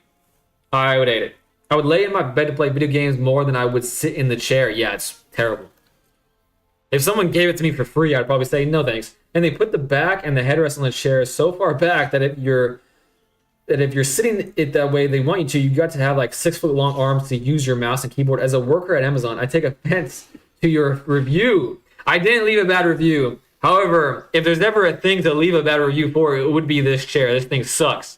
I would hate it. I would lay in my bed to play video games more than I would sit in the chair. Yeah, it's terrible. If someone gave it to me for free, I'd probably say no thanks. And they put the back and the headrest on the chair so far back that if you're sitting it that way they want you to, you got to have like 6-foot long arms to use your mouse and keyboard. As a worker at Amazon, I take offense to your review. I didn't leave a bad review. However, if there's ever a thing to leave a bad review for, it would be this chair. This thing sucks.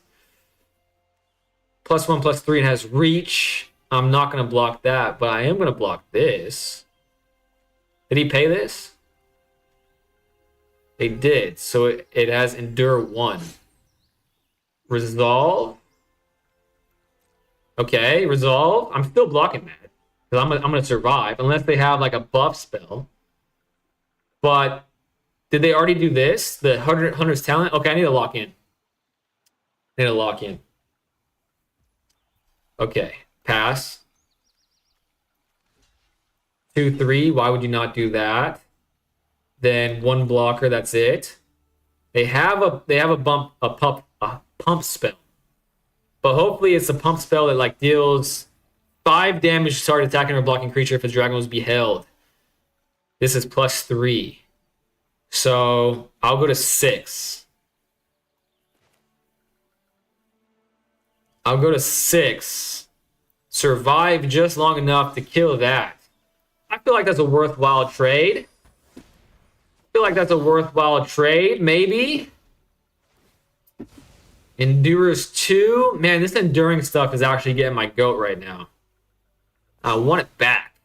+1/+3 and has reach. I'm not going to block that, but I am going to block this. Did he pay this? They did. So it has endure 1. Resolve. Okay, resolve. I'm still blocking that, because I'm gonna survive unless they have like a buff spell. But did they already do this? The Hunter's Talent? Okay, I need to lock in. Okay, pass. 2/3. Why would you not do that? Then 1 blocker. That's it. They have a pump spell, but hopefully it's a pump spell that like deals 5 damage to target attacking or blocking creature if his dragon was beheld. This is +3, so I'll go to 6. I'll go to 6. Survive just long enough to kill that. I feel like that's a worthwhile trade. Maybe. Endures 2. Man, this enduring stuff is actually getting my goat right now. I want it back.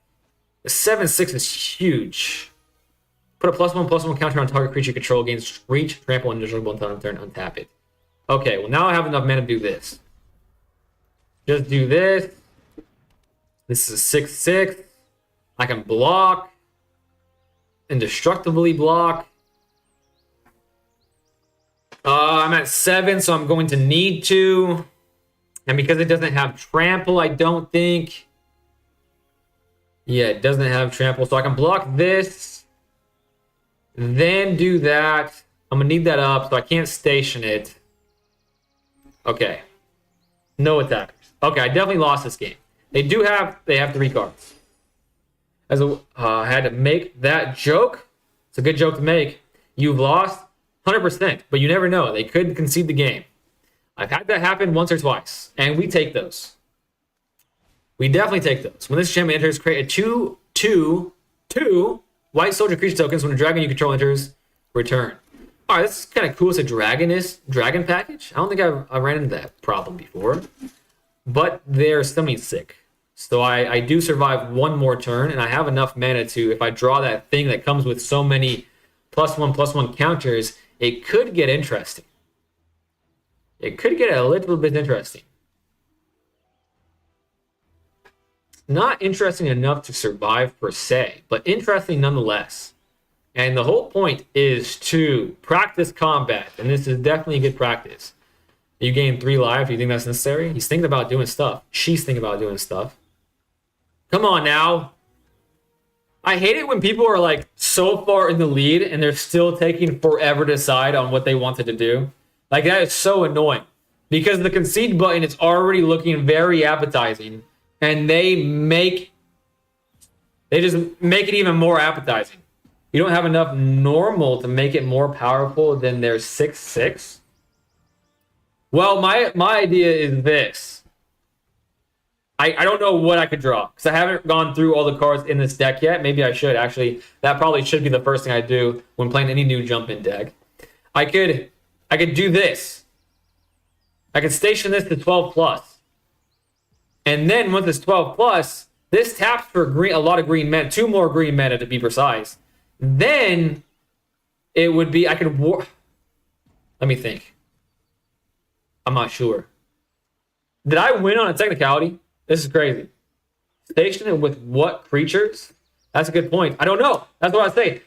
The 7/6 is huge. Put a +1/+1 counter on target creature control, gains reach, trample, and indestructible until end turn, untap it. Okay, well now I have enough mana to do this. Just do this. This is a 6/6. I can block. Indestructibly block. I'm at 7, so I'm going to need to. And because it doesn't have trample, I don't think. Yeah, it doesn't have trample, so I can block this. Then do that. I'm going to need that up, so I can't station it. Okay. No attackers. Okay, I definitely lost this game. They have 3 cards. I had to make that joke. It's a good joke to make. You've lost 100%, but you never know. They could concede the game. I've had that happen once or twice, and we take those. We definitely take those. When this champion enters, create a 2/2 white soldier creature tokens. When a dragon you control enters, return. All right, this is kind of cool. It's a dragon package. I don't think I ran into that problem before, but they're stomach sick. So I do survive 1 more turn, and I have enough mana to, if I draw that thing that comes with so many +1/+1 counters, it could get interesting. It could get a little bit interesting. Not interesting enough to survive per se, but interesting nonetheless. And the whole point is to practice combat, and this is definitely good practice. You gain 3 life. You think that's necessary? He's thinking about doing stuff. She's thinking about doing stuff. Come on now. I hate it when people are like so far in the lead and they're still taking forever to decide on what they wanted to do. Like, that is so annoying, because the concede button is already looking very appetizing, and they just make it even more appetizing. You don't have enough normal to make it more powerful than their 6/6. Well, my idea is this. I don't know what I could draw, because I haven't gone through all the cards in this deck yet. Maybe I should, actually. That probably should be the first thing I do when playing any new jump-in deck. I could do this. I could station this to 12+. And then once it's 12 plus, this taps for a lot of green mana, 2 more green mana to be precise. Then it would be, I could let me think. I'm not sure. Did I win on a technicality? This is crazy. Station it with what creatures? That's a good point. I don't know. That's what I say.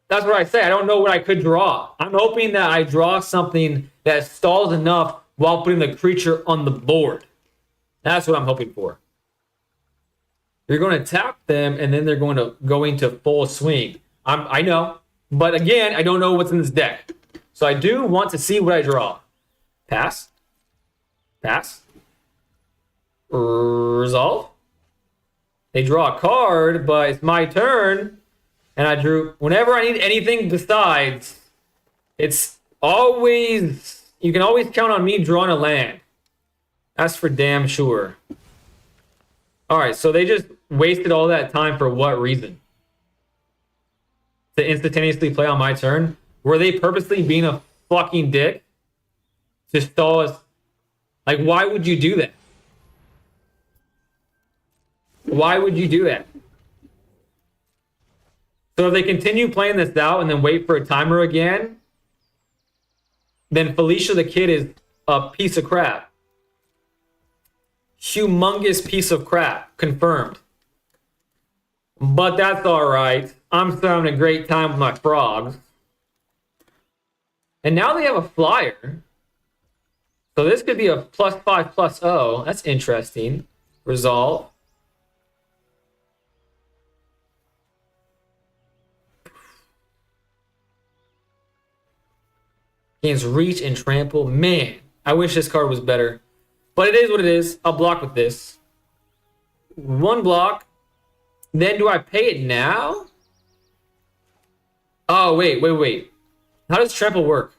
That's what I say. I don't know what I could draw. I'm hoping that I draw something that stalls enough while putting the creature on the board. That's what I'm hoping for. You're going to tap them, and then they're going to go into full swing. I know. But again, I don't know what's in this deck. So I do want to see what I draw. Pass. Pass. Resolve. They draw a card, but it's my turn. And I drew... Whenever I need anything besides, it's always... You can always count on me drawing a land. That's for damn sure. Alright, so they just wasted all that time for what reason? To instantaneously play on my turn? Were they purposely being a fucking dick? To stall us? Like, why would you do that? Why would you do that? So if they continue playing this out and then wait for a timer again, then Felicia the Kid is a piece of crap. Humongous piece of crap. Confirmed. But that's alright. I'm still having a great time with my frogs. And now they have a flyer. So this could be a +5/+0. That's interesting. Resolve. Gains reach and trample. Man, I wish this card was better. But it is what it is. I'll block with this. 1 block. Then do I pay it now? Oh, wait. How does trample work?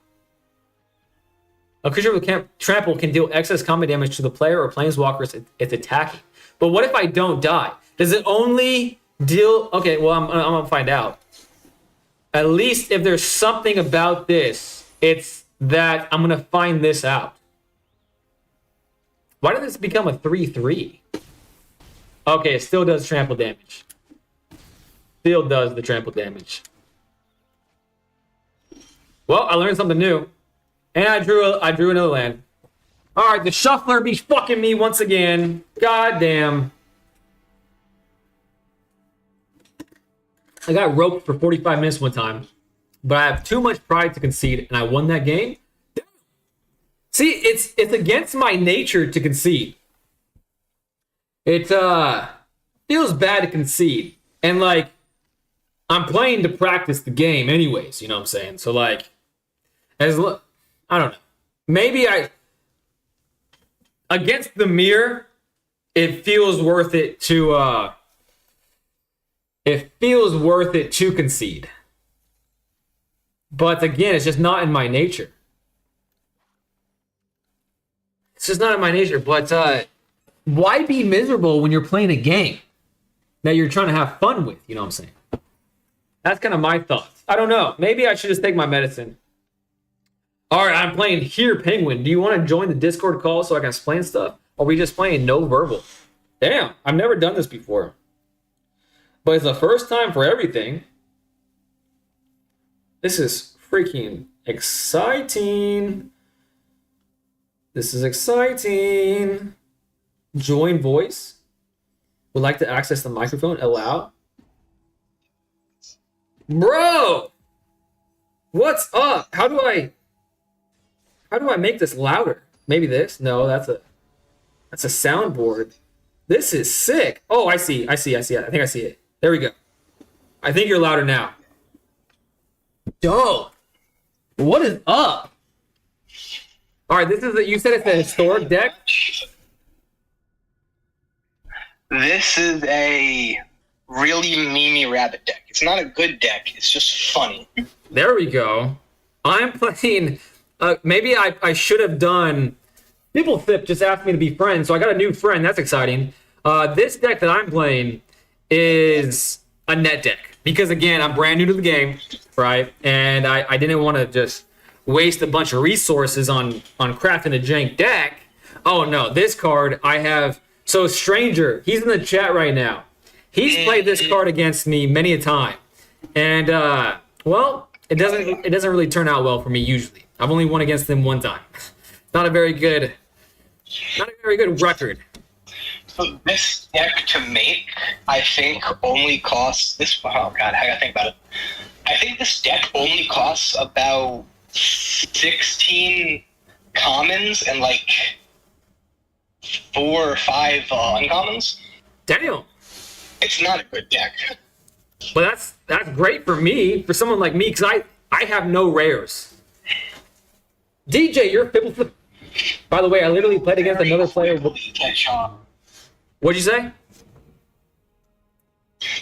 A creature with trample can deal excess combat damage to the player or planeswalkers it's attacking. But what if I don't die? Does it only deal... Okay, well, I'm going to find out. At least if there's something about this, it's that I'm going to find this out. Why did this become a 3/3? Okay, it still does trample damage. Still does the trample damage. Well, I learned something new. And I drew another land. Alright, the shuffler be fucking me once again. God damn. I got roped for 45 minutes one time. But I have too much pride to concede, and I won that game. See, it's against my nature to concede. It feels bad to concede. And, like, I'm playing to practice the game anyways, you know what I'm saying? So, like, I don't know. Maybe against the mirror, it feels worth it to concede. But again, it's just not in my nature. It's just not in my nature. But why be miserable when you're playing a game that you're trying to have fun with? You know what I'm saying? That's kind of my thoughts. I don't know. Maybe I should just take my medicine. All right, I'm playing Here Penguin. Do you want to join the Discord call so I can explain stuff? Or are we just playing no verbal? Damn, I've never done this before. But it's the first time for everything. This is freaking exciting. This is exciting. Join voice. Would like to access the microphone. Allow. Bro! What's up? How do I make this louder? Maybe this? No, that's a soundboard. This is sick. Oh, I see. I think I see it. There we go. I think you're louder now. Dope. What is up? All right, you said it's a historic deck? This is a really memey rabbit deck. It's not a good deck. It's just funny. There we go. I'm playing... maybe I should have done... People Thip just asked me to be friends, so I got a new friend. That's exciting. This deck that I'm playing is a net deck. Because, again, I'm brand new to the game, right? And I didn't want to just waste a bunch of resources on crafting a jank deck. Oh, no. This card, I have So Stranger, he's in the chat right now. He's played this card against me many a time, and well, it doesn't really turn out well for me usually. I've only won against him one time. Not a very good record. So this deck to make, I think, only costs this. Oh god, I gotta think about it. I think this deck only costs about 16 commons and like 4 or 5 uncommons. Damn. It's not a good deck. But that's great for me, for someone like me, because I have no rares. DJ, you're Fibble. By the way, I literally played against another player. Catch on. What'd you say?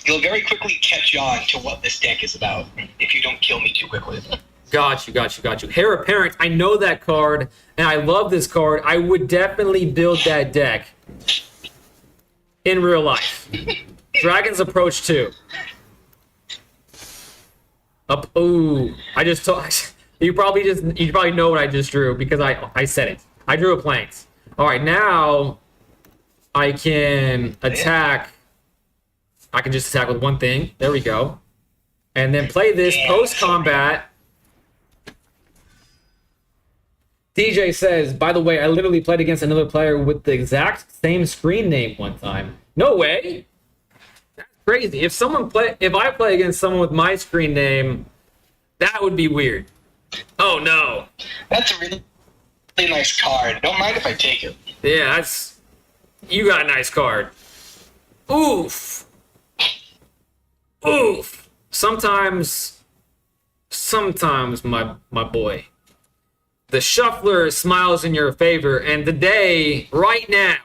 You'll very quickly catch on to what this deck is about if you don't kill me too quickly. Got you. Heir Apparent, I know that card, and I love this card. I would definitely build that deck in real life. Dragon's Approach 2. Ooh, I just told you probably know what I just drew because I said it. I drew a Plains. All right, now I can attack. I can just attack with one thing. There we go. And then play this post-combat. DJ says, by the way, I literally played against another player with the exact same screen name one time. No way. That's crazy. If I play against someone with my screen name, that would be weird. Oh no. That's a really nice card. Don't mind if I take it. Yeah, you got a nice card. Oof. Sometimes my boy. The shuffler smiles in your favor, and today, right now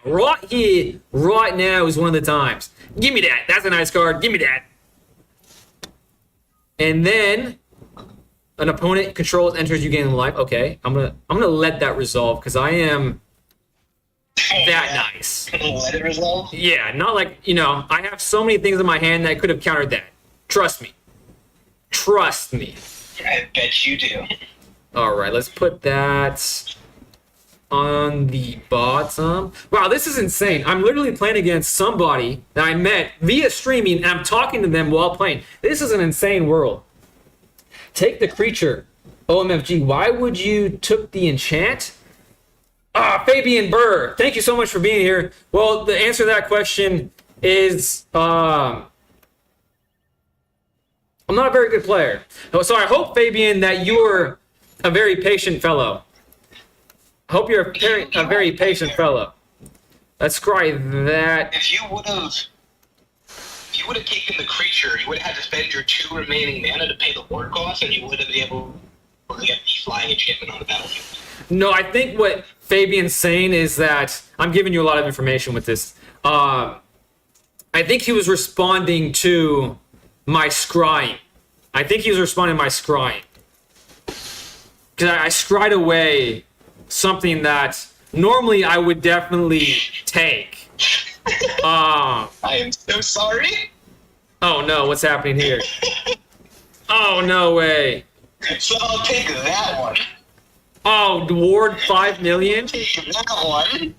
is one of the times. Give me that. That's a nice card. Give me that. And then an opponent controls, enters, you gain life. Okay, I'm gonna let that resolve because I am that nice. Let it resolve? Yeah, not like, I have so many things in my hand that could have countered that. Trust me. I bet you do. All right, let's put that on the bottom. Wow, this is insane. I'm literally playing against somebody that I met via streaming, and I'm talking to them while playing. This is an insane world. Take the creature. OMFG, why would you took the enchant? Fabian Burr, thank you so much for being here. Well, the answer to that question is I'm not a very good player. So I hope, Fabian, that you're a very patient fellow. I hope you're a very patient fellow. Let's try that. If you would have taken the creature, you would have had to spend your 2 remaining mana to pay the ward cost, and you would have been able to get the flying enchantment on the battlefield. No, I think what Fabian's saying is that I'm giving you a lot of information with this. I think he was responding to my scrying. Because I scryed away something that normally I would definitely take. I am so sorry. Oh no, what's happening here? Oh, no way. So I'll take that one. Oh, ward 5 million? Take that one.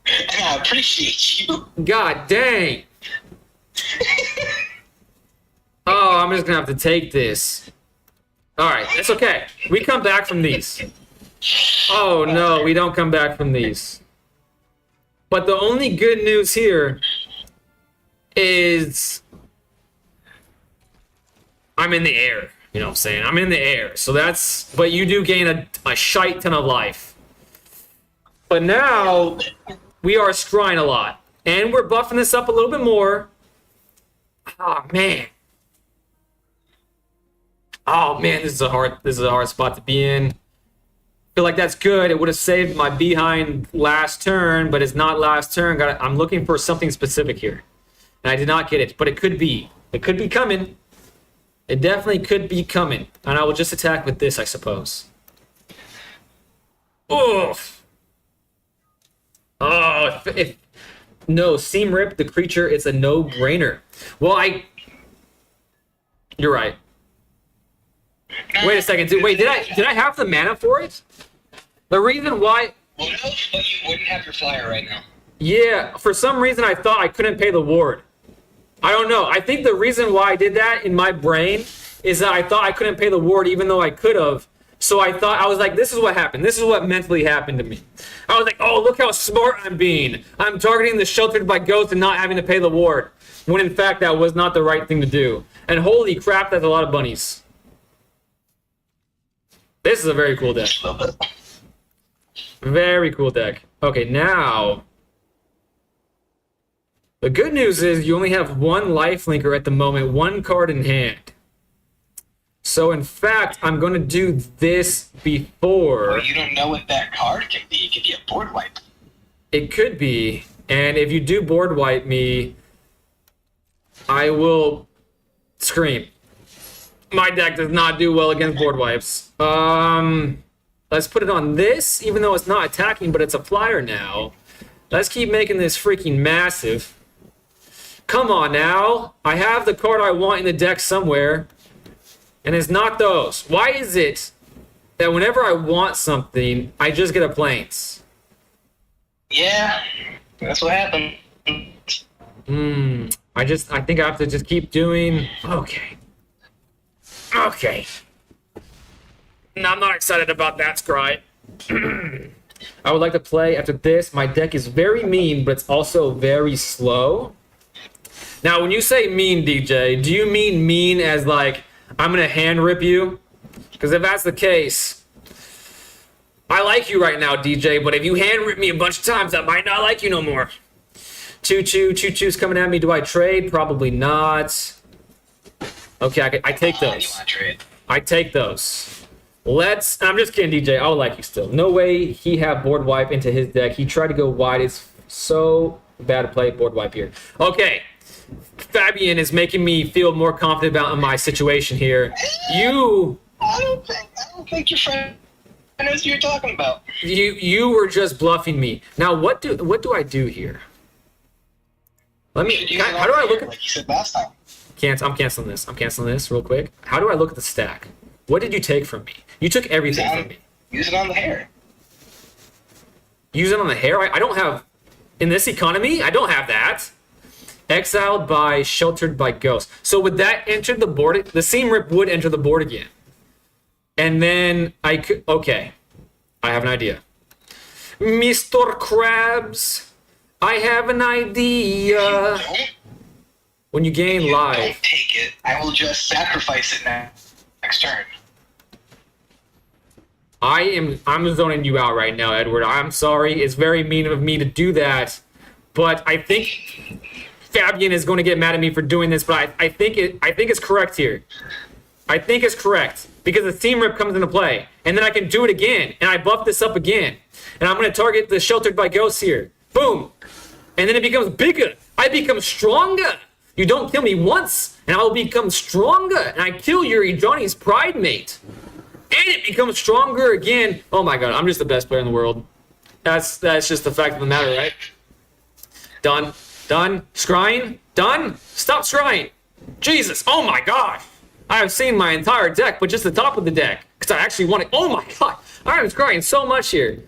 And I appreciate you. God dang. Oh, I'm just gonna have to take this. Alright, it's okay. We come back from these. Oh no, we don't come back from these. But the only good news here is I'm in the air. You know what I'm saying? I'm in the air. So but you do gain a shite ton of life. But now we are scrying a lot. And we're buffing this up a little bit more. Oh man. Oh man, this is a hard spot to be in. Feel like that's good. It would have saved my behind last turn, but it's not last turn. I'm looking for something specific here. And I did not get it, but it could be. It could be coming. It definitely could be coming. And I will just attack with this, I suppose. Oof. Oh, no, Seam Rip, the creature, it's a no-brainer. Well, you're right. Wait a second. Wait, did I have the mana for it? The reason why... Would have, but you wouldn't have your flyer right now. Yeah, for some reason I thought I couldn't pay the ward. I don't know. I think the reason why I did that in my brain is that I thought I couldn't pay the ward even though I could have. So I was like, this is what happened. This is what mentally happened to me. I was like, oh, look how smart I'm being. I'm targeting the Sheltered by Ghost and not having to pay the ward. When in fact, that was not the right thing to do. And holy crap, that's a lot of bunnies. This is a very cool deck. Very cool deck. Okay, now... the good news is you only have one lifelinker at the moment, one card in hand. So in fact, I'm going to do this before... well, you don't know what that card can be. It could be a board wipe. It could be. And if you do board wipe me, I will scream. My deck does not do well against board wipes. Let's put it on this, even though it's not attacking, but it's a flyer now. Let's keep making this freaking massive. Come on now. I have the card I want in the deck somewhere. And it's not those. Why is it that whenever I want something, I just get a plains? Yeah, that's what happened. I think I have to just keep doing... okay. Okay. No, I'm not excited about that, Scry. I would like to play after this. My deck is very mean, but it's also very slow. Now, when you say mean, DJ, do you mean as like, I'm going to hand rip you? Because if that's the case, I like you right now, DJ, but if you hand rip me a bunch of times, I might not like you no more. Choo-choo's coming at me. Do I trade? Probably not. Okay, I take those. You want to trade? I take those. I'm just kidding, DJ. I would like you still. No way he have board wipe into his deck. He tried to go wide. It's so bad to play board wipe here. Okay. Fabian is making me feel more confident about my situation here. I don't think your friend knows what you're talking about. You were just bluffing me. Now what do I do here? How do I look at like you said last time? I'm canceling this. I'm canceling this real quick. How do I look at the stack? What did you take from me? You took everything from me. Use it on the hair. Use it on the hair? I don't have in this economy, I don't have that. Exiled by Sheltered by Ghost. So would that enter the board? The Seam Rip would enter the board again. And then I could... okay. I have an idea. Mr. Krabs, I have an idea. When you gain live... don't take it. I will just sacrifice it next turn. I'm zoning you out right now, Edward. I'm sorry. It's very mean of me to do that. But I think... Fabian is going to get mad at me for doing this, but I think it's correct here. I think it's correct because the Seam Rip comes into play, and then I can do it again, and I buff this up again, and I'm going to target the Sheltered by Ghosts here. Boom, and then it becomes bigger. I become stronger. You don't kill me once, and I will become stronger, and I kill your Johnny's Pride mate, and it becomes stronger again. Oh my God, I'm just the best player in the world. That's just the fact of the matter, right? Done. Done. Scrying. Done. Stop scrying. Jesus. Oh my God. I have seen my entire deck, but just the top of the deck. Because I actually want it. Oh my God. I'm scrying so much here.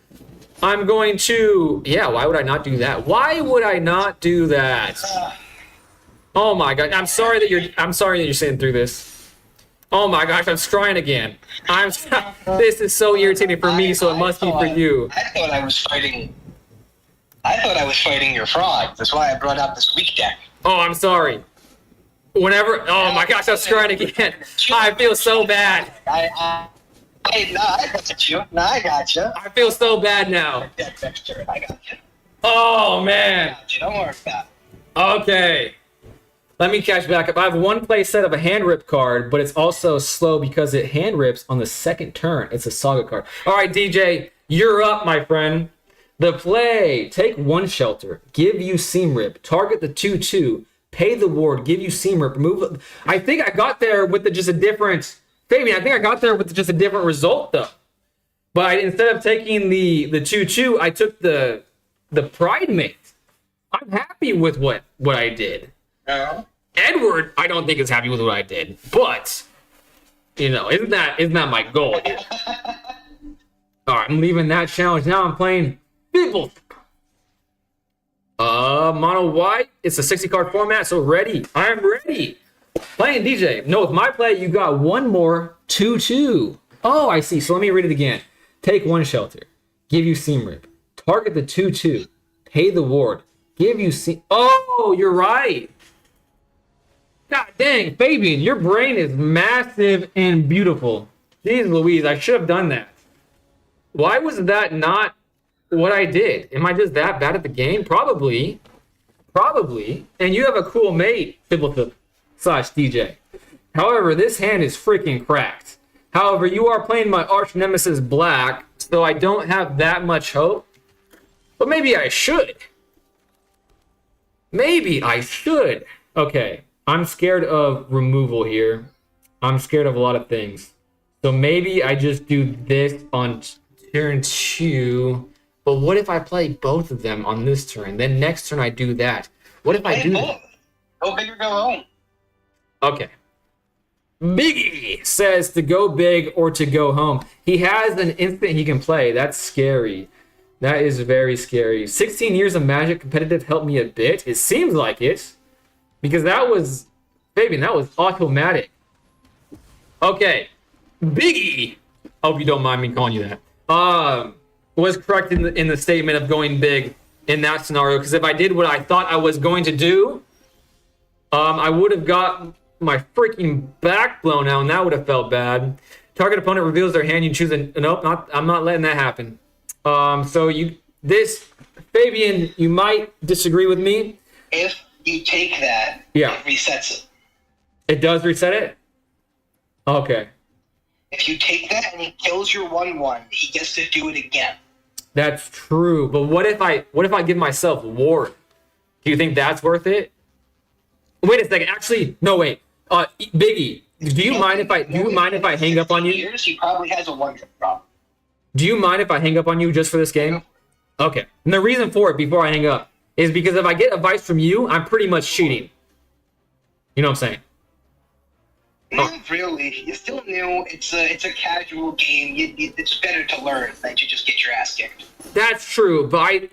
I'm going to... yeah, why would I not do that? Why would I not do that? Oh my God. I'm sorry that you're sitting through this. Oh my gosh, I'm scrying again. This is so irritating for me, so it must be for you. I thought I was fighting your fraud. That's why I brought out this weak deck. Oh, I'm sorry. Oh my gosh, I'm scrying again. I feel so bad. I got you. No, I got you. I feel so bad now. Deck next turn. I got you. Oh man. Don't worry about it. Okay. Let me catch back up. I have one play set of a hand rip card, but it's also slow because it hand rips on the second turn. It's a saga card. All right, DJ, you're up, my friend. The play, take one shelter, give you Seam Rip, target the 2/2, pay the ward, give you Seam Rip, remove... I think I got there with just a different... Fabian, I think I got there with just a different result, though. But instead of taking the 2/2, I took the Pride Mate. I'm happy with what I did. Edward, I don't think is happy with what I did. But, isn't that my goal here? All right, I'm leaving that challenge. Now I'm playing... people. Mono white. It's a 60 card format, so ready. I'm ready. Playing DJ. No, with my play, you got one more 2/2. Oh, I see. So let me read it again. Take one shelter. Give you Seam Rip. Target the 2/2. Pay the ward. Give you Seam. Oh, you're right. God dang, Fabian, your brain is massive and beautiful. Jeez Louise, I should have done that. Why was that not what I did? Am I just that bad at the game? Probably. Probably. And you have a cool mate, Fiddletip/DJ. However, this hand is freaking cracked. However, you are playing my arch nemesis black, so I don't have that much hope. But maybe I should. Maybe I should. Okay, I'm scared of removal here. I'm scared of a lot of things. So maybe I just do this on turn 2. But what if I play both of them on this turn? Then next turn I do that. What if I do both? Go big or go home. Okay. Biggie says to go big or to go home. He has an instant he can play. That's scary. That is very scary. 16 years of Magic competitive helped me a bit. It seems like it. Because that was, Fabian, that was automatic. Okay. Biggie. Hope you don't mind me calling you that. Was correct in the statement of going big in that scenario. Because if I did what I thought I was going to do, I would have got my freaking back blown out, and that would have felt bad. Target opponent reveals their hand. You choose a nope. I'm not letting that happen. So Fabian, you might disagree with me. If you take that, yeah, it resets it. It does reset it. Okay. If you take that and he kills your 1/1, he gets to do it again. That's true. But what if I give myself ward? Do you think that's worth it? Wait a second. Actually, no. Wait. Biggie, do you mind if I hang up on you? Years, he probably has a 1-drop problem. Do you mind if I hang up on you just for this game? Okay. And the reason for it before I hang up is because if I get advice from you, I'm pretty much cheating. You know what I'm saying? Not really. You're still new. It's a casual game. It's better to learn than to just get your ass kicked. That's true, but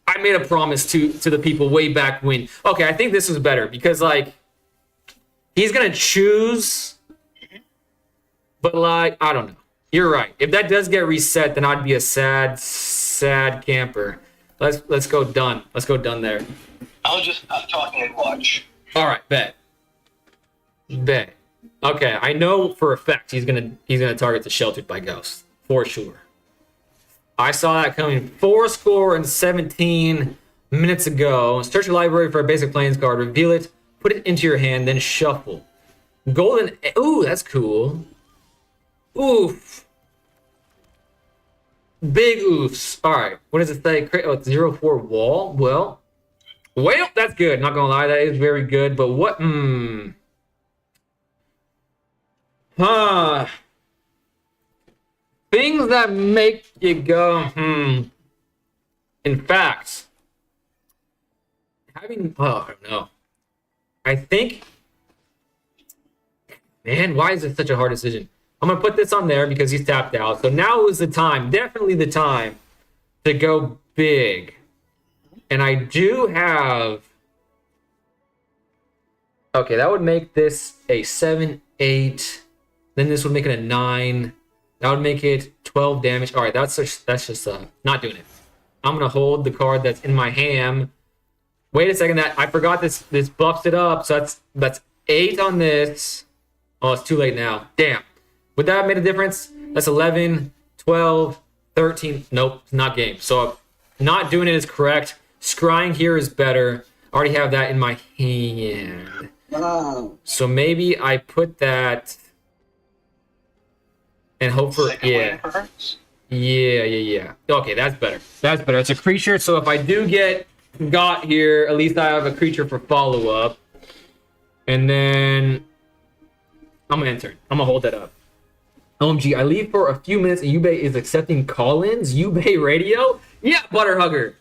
I made a promise to the people way back when. Okay, I think this is better because like he's gonna choose, but like I don't know. You're right. If that does get reset, then I'd be a sad camper. Let's go done. Let's go done there. I'll just stop talking and watch. All right, bet. Okay, I know for a fact he's gonna target the Sheltered by Ghost for sure. I saw that coming 4 score and 17 minutes ago. Search your library for a basic plains card, reveal it, put it into your hand, then shuffle. Golden. Ooh, that's cool. Oof. Big oofs. All right. What does it say? Oh, it's 0/4 wall. Well, that's good. Not gonna lie, that is very good. But what? Things that make you go, In fact, I don't know. I think, man, why is it such a hard decision? I'm going to put this on there because he's tapped out. So now is the time, definitely the time to go big. And I do have, okay, that would make this a 7, 8. Then this would make it a 9. That would make it 12 damage. All right, that's just not doing it. I'm gonna hold the card that's in my hand. Wait a second, that I forgot this buffs it up. So that's 8 on this. Oh, it's too late now. Damn. Would that have made a difference? That's 11, 12, 13. Nope, it's not game. So not doing it is correct. Scrying here is better. I already have that in my hand. Wow. So maybe I put that and hope for yeah. Okay, that's better. That's better. It's a creature, so if I do get got here, at least I have a creature for follow-up. And then I'm gonna enter. I'm gonna hold that up. OMG, I leave for a few minutes and Yubei is accepting call-ins? Yubei Radio? Yeah, Butterhugger.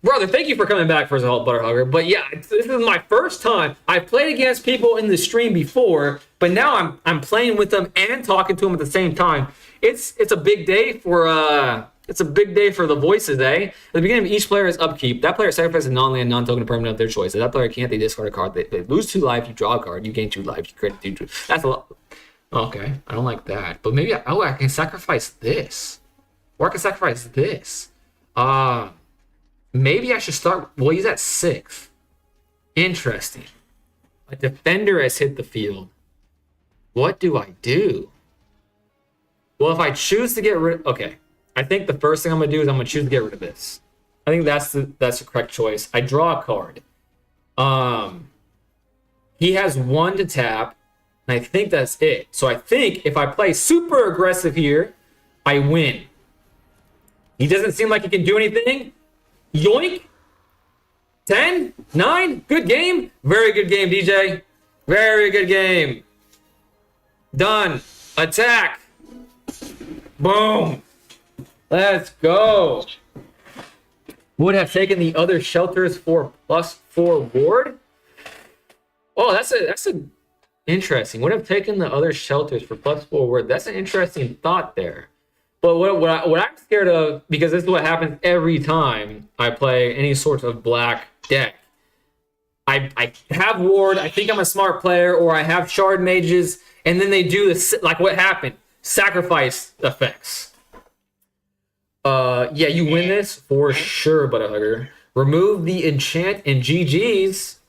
Brother, thank you for coming back first of all, Butterhugger. But yeah, this is my first time. I've played against people in the stream before, but now I'm playing with them and talking to them at the same time. It's a big day for It's a big day for the voices, eh? At the beginning of each player's upkeep, that player sacrifices a non-land, non-token permanent of their choice. If that player can't, they discard a card. They lose 2 life, you draw a card, you gain 2 life, you create 2. That's a lot. Okay, I don't like that. But maybe, I can sacrifice this. Or I can sacrifice this. Maybe I should start, well, he's at 6. Interesting. A defender has hit the field. What do I do? Well, if I choose to get rid, okay. I think the first thing I'm gonna do is I'm gonna choose to get rid of this. I think that's the correct choice. I draw a card. He has 1 to tap, and I think that's it. So I think if I play super aggressive here, I win. He doesn't seem like he can do anything. Yoink. 10, 9, good game. Very good game, DJ. Very good game. Done. Attack. Boom. Let's go. Would have taken the other shelters for +4 ward. Oh, that's a interesting. Would have taken the other shelters for +4 ward. That's an interesting thought there. But what I'm scared of, because this is what happens every time I play any sort of black deck. I have ward. I think I'm a smart player, or I have shard mages, and then they do this, like what happened. Sacrifice effects. Yeah, you win this for sure, Butterhugger. Remove the enchant and GG's.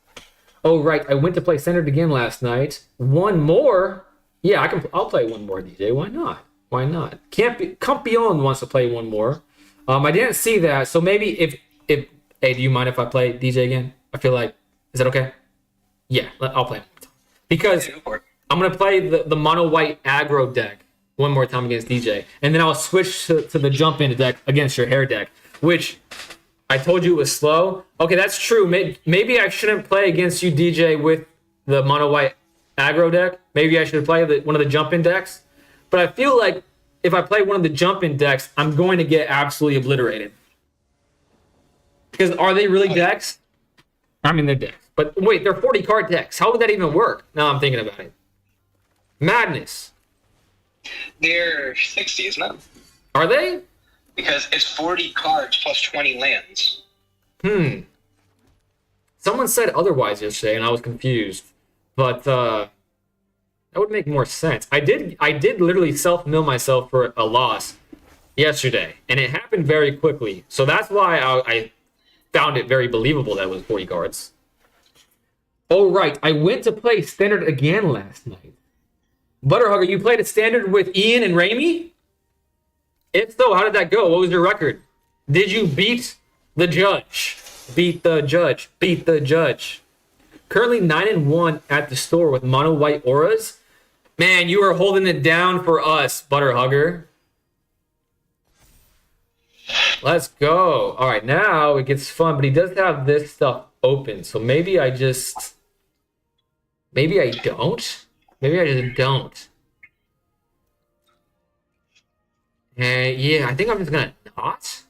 Oh, right. I went to play centered again last night. 1 more. Yeah, I'll play 1 more, DJ. Why not? Why not? Campion wants to play 1 more. I didn't see that, so maybe if hey, do you mind if I play DJ again? I feel like, is that okay? Yeah, I'll play 1 more time. Because I'm gonna play the mono white aggro deck 1 more time against DJ, and then I'll switch to the jump into deck against your hair deck, which I told you it was slow. Okay, that's true. Maybe I shouldn't play against you, DJ, with the mono white aggro deck. Maybe I should play one of the jump in decks. But I feel like if I play one of the jump in decks, I'm going to get absolutely obliterated. Because are they really decks? I mean, they're decks. But wait, they're 40 card decks. How would that even work? Now I'm thinking about it. Madness. They're 60, isn't it? Are they? Because it's 40 cards plus 20 lands. Someone said otherwise yesterday, and I was confused. But that would make more sense. I did literally self-mill myself for a loss yesterday, and it happened very quickly. So that's why I found it very believable that it was 40 cards. Oh, right. I went to play standard again last night. Butterhugger, you played a standard with Ian and Raimi? If so, how did that go? What was your record? Did you beat the judge? Beat the judge. Beat the judge. Currently 9-1 at the store with mono white auras. Man, you are holding it down for us, Butterhugger. Let's go. All right, now it gets fun, but he does have this stuff open, so maybe I don't. Maybe I just don't. And yeah, I think I'm just gonna not.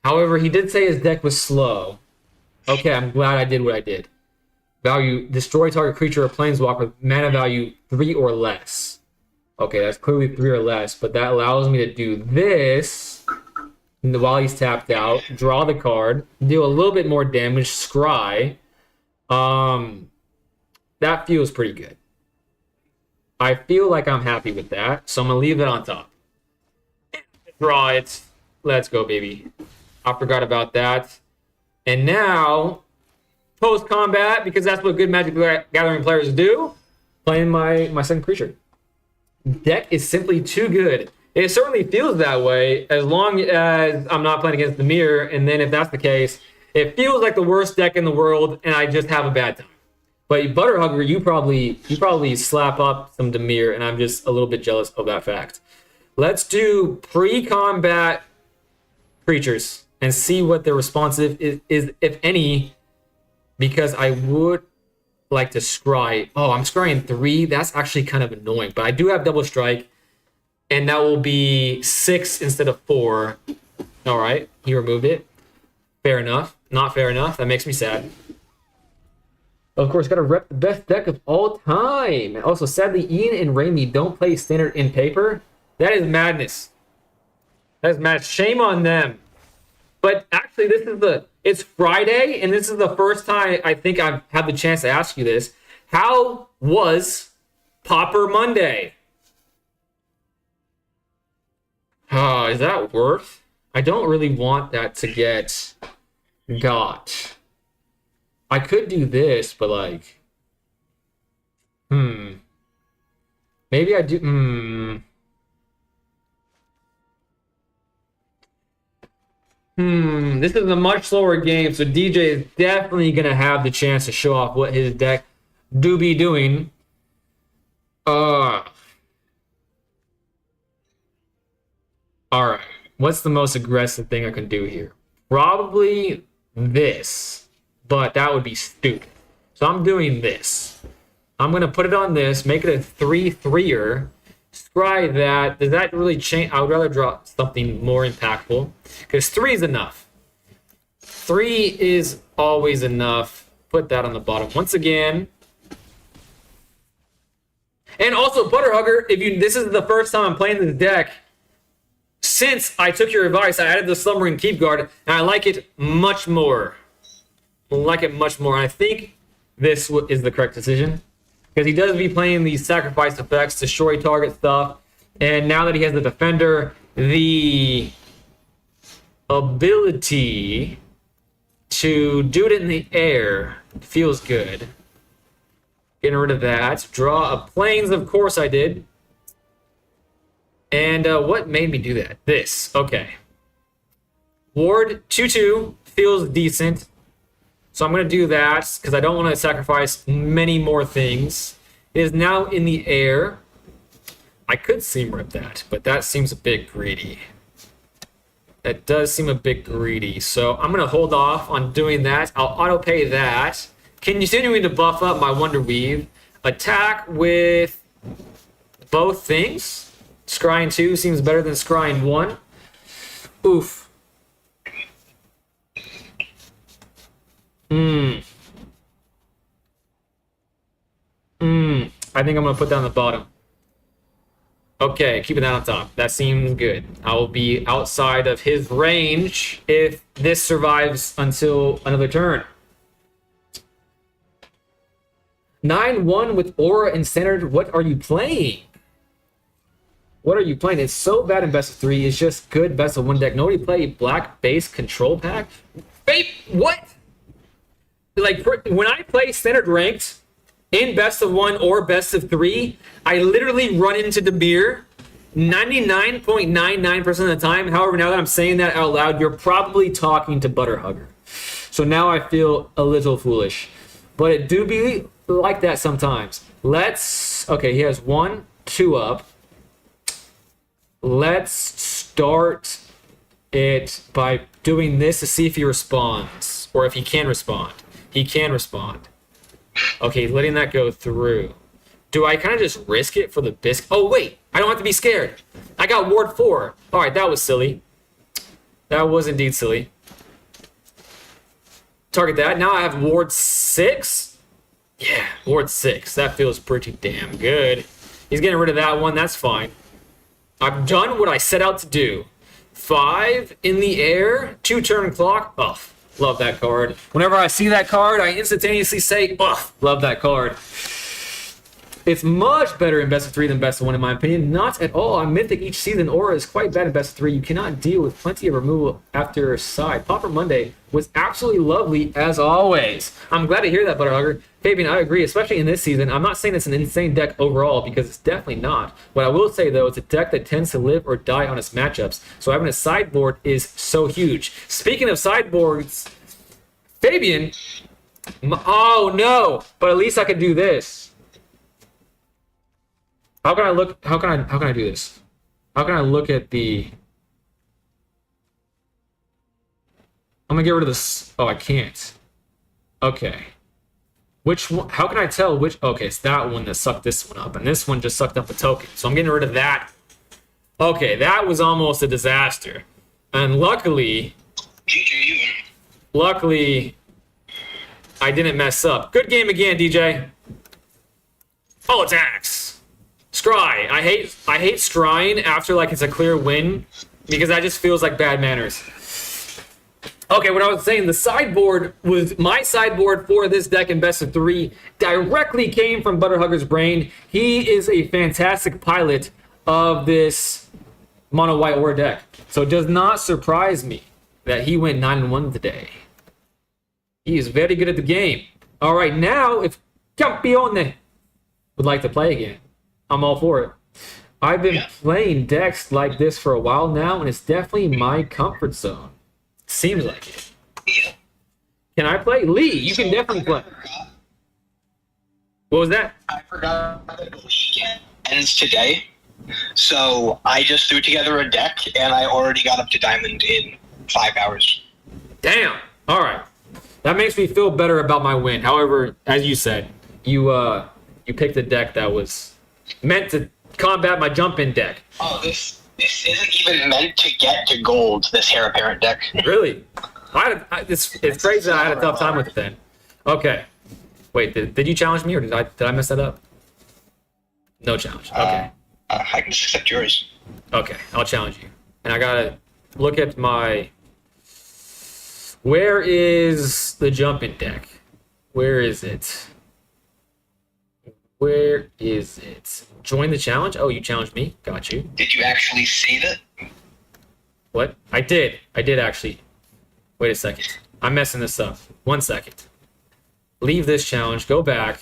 However, he did say his deck was slow. Okay, I'm glad I did what I did. Value, destroy target creature or planeswalker with mana value 3 or less. Okay, that's clearly 3 or less, but that allows me to do this while he's tapped out, draw the card, deal a little bit more damage, scry. That feels pretty good. I feel like I'm happy with that, so I'm gonna leave it on top. Draw it. Let's go, baby. I forgot about that. And now, post-combat, because that's what good Magic the Gathering players do, playing my second creature. Deck is simply too good. It certainly feels that way as long as I'm not playing against the mirror, and then if that's the case, it feels like the worst deck in the world, and I just have a bad time. But Butterhugger, you probably slap up some Demir, and I'm just a little bit jealous of that fact. Let's do pre-combat creatures and see what their responsive is, if any, because I would like to scry. Oh, I'm scrying 3. That's actually kind of annoying, but I do have double strike, and that will be 6 instead of 4. All right, he removed it. Fair enough. Not fair enough. That makes me sad. Of course, got to rep the best deck of all time. Also, sadly, Ian and Raimi don't play standard in paper. That is madness. That's match. Shame on them. But actually, it's Friday, and this is the first time I think I've had the chance to ask you this. How was Popper Monday? Is that worth? I don't really want that to get got. I could do this, but like, maybe I do. This is a much slower game, so DJ is definitely gonna have the chance to show off what his deck do be doing. Alright. What's the most aggressive thing I can do here? Probably this, but that would be stupid. So I'm doing this. I'm gonna put it on this, make it a 3/3er. Scry that. Does that really change? I would rather draw something more impactful because 3 is enough. 3 is always enough. Put that on the bottom once again. And also, Butterhugger, this is the first time I'm playing this deck since I took your advice. I added the Slumbering Keep Guard, and I like it much more. And I think this is the correct decision. Because he does be playing these sacrifice effects to shorty target stuff. And now that he has the defender, the ability to do it in the air feels good. Getting rid of that. Draw a planes, of course I did. And what made me do that? This. Okay. Ward 2/2 feels decent. So I'm going to do that because I don't want to sacrifice many more things. It is now in the air. I could seam rip that, but that seems a bit greedy. That does seem a bit greedy. So I'm going to hold off on doing that. I'll auto pay that. Continuing to buff up my Wonder Weave. Attack with both things. Scrying 2 seems better than Scrying 1. Oof. I think I'm going to put that on the bottom. Okay, keep it down on top. That seems good. I will be outside of his range if this survives until another turn. 9-1 with Aura and Standard. What are you playing? It's so bad in best of 3. It's just good best of 1 deck. Nobody play black base control pack. Wait, what? Like, when I play standard ranked in best of 1 or best of 3, I literally run into Demir 99.99% of the time. However, now that I'm saying that out loud, you're probably talking to Butterhugger. So now I feel a little foolish. But it do be like that sometimes. Okay, he has 1, 2 up. Let's start it by doing this to see if he responds. Or if he can respond. He can respond. Okay, letting that go through. Do I kind of just risk it for the biscuit? Oh, wait. I don't have to be scared. I got Ward 4. All right, that was silly. That was indeed silly. Target that. Now I have Ward 6. Yeah, Ward 6. That feels pretty damn good. He's getting rid of that one. That's fine. I've done what I set out to do. 5 in the air. 2-turn clock. Oh, love that card. Whenever I see that card, I instantaneously say, oh, love that card. It's much better in best of 3 than best of 1, in my opinion. Not at all. On Mythic, each season Aura is quite bad in best of 3. You cannot deal with plenty of removal after your side. Popper Monday was absolutely lovely as always. I'm glad to hear that, Butterhugger. Fabian, I agree, especially in this season. I'm not saying it's an insane deck overall, because it's definitely not. What I will say, though, it's a deck that tends to live or die on its matchups. So having a sideboard is so huge. Speaking of sideboards, Fabian, oh no, but at least I could do this. How can I do this? How can I look at the... I'm gonna get rid of this. Oh, I can't. Okay. Which one? How can I tell which? Okay, it's that one that sucked this one up, and this one just sucked up a token. So I'm getting rid of that. Okay, that was almost a disaster. And luckily, I didn't mess up. Good game again, DJ. All attacks. Scry. I hate scrying after like it's a clear win because that just feels like bad manners. Okay, what I was saying, the sideboard was my sideboard for this deck in Best of 3 directly came from Butterhugger's brain. He is a fantastic pilot of this mono white aura deck. So it does not surprise me that he went 9-1 today. He is very good at the game. All right, now if Campione would like to play again, I'm all for it. I've been playing decks like this for a while now, and it's definitely my comfort zone. Seems like it. Can I play? Lee, you can definitely play. What was that? I forgot that the league ends today. So I just threw together a deck, and I already got up to Diamond in 5 hours. Damn. All right. That makes me feel better about my win. However, as you said, you picked a deck that was meant to combat my jump-in deck. Oh, this isn't even meant to get to gold, this Heir Apparent deck. Really? It's crazy that I had a tough time with it then. Okay. Wait, did you challenge me or did I mess that up? No challenge. Okay. I can just accept yours. Okay, I'll challenge you. And I gotta look at my... Where is the jump-in deck? Where is it? Where is it? Join the challenge? Oh, you challenged me. Got you. Did you actually save it? What? I did actually. Wait a second. I'm messing this up. 1 second. Leave this challenge. Go back.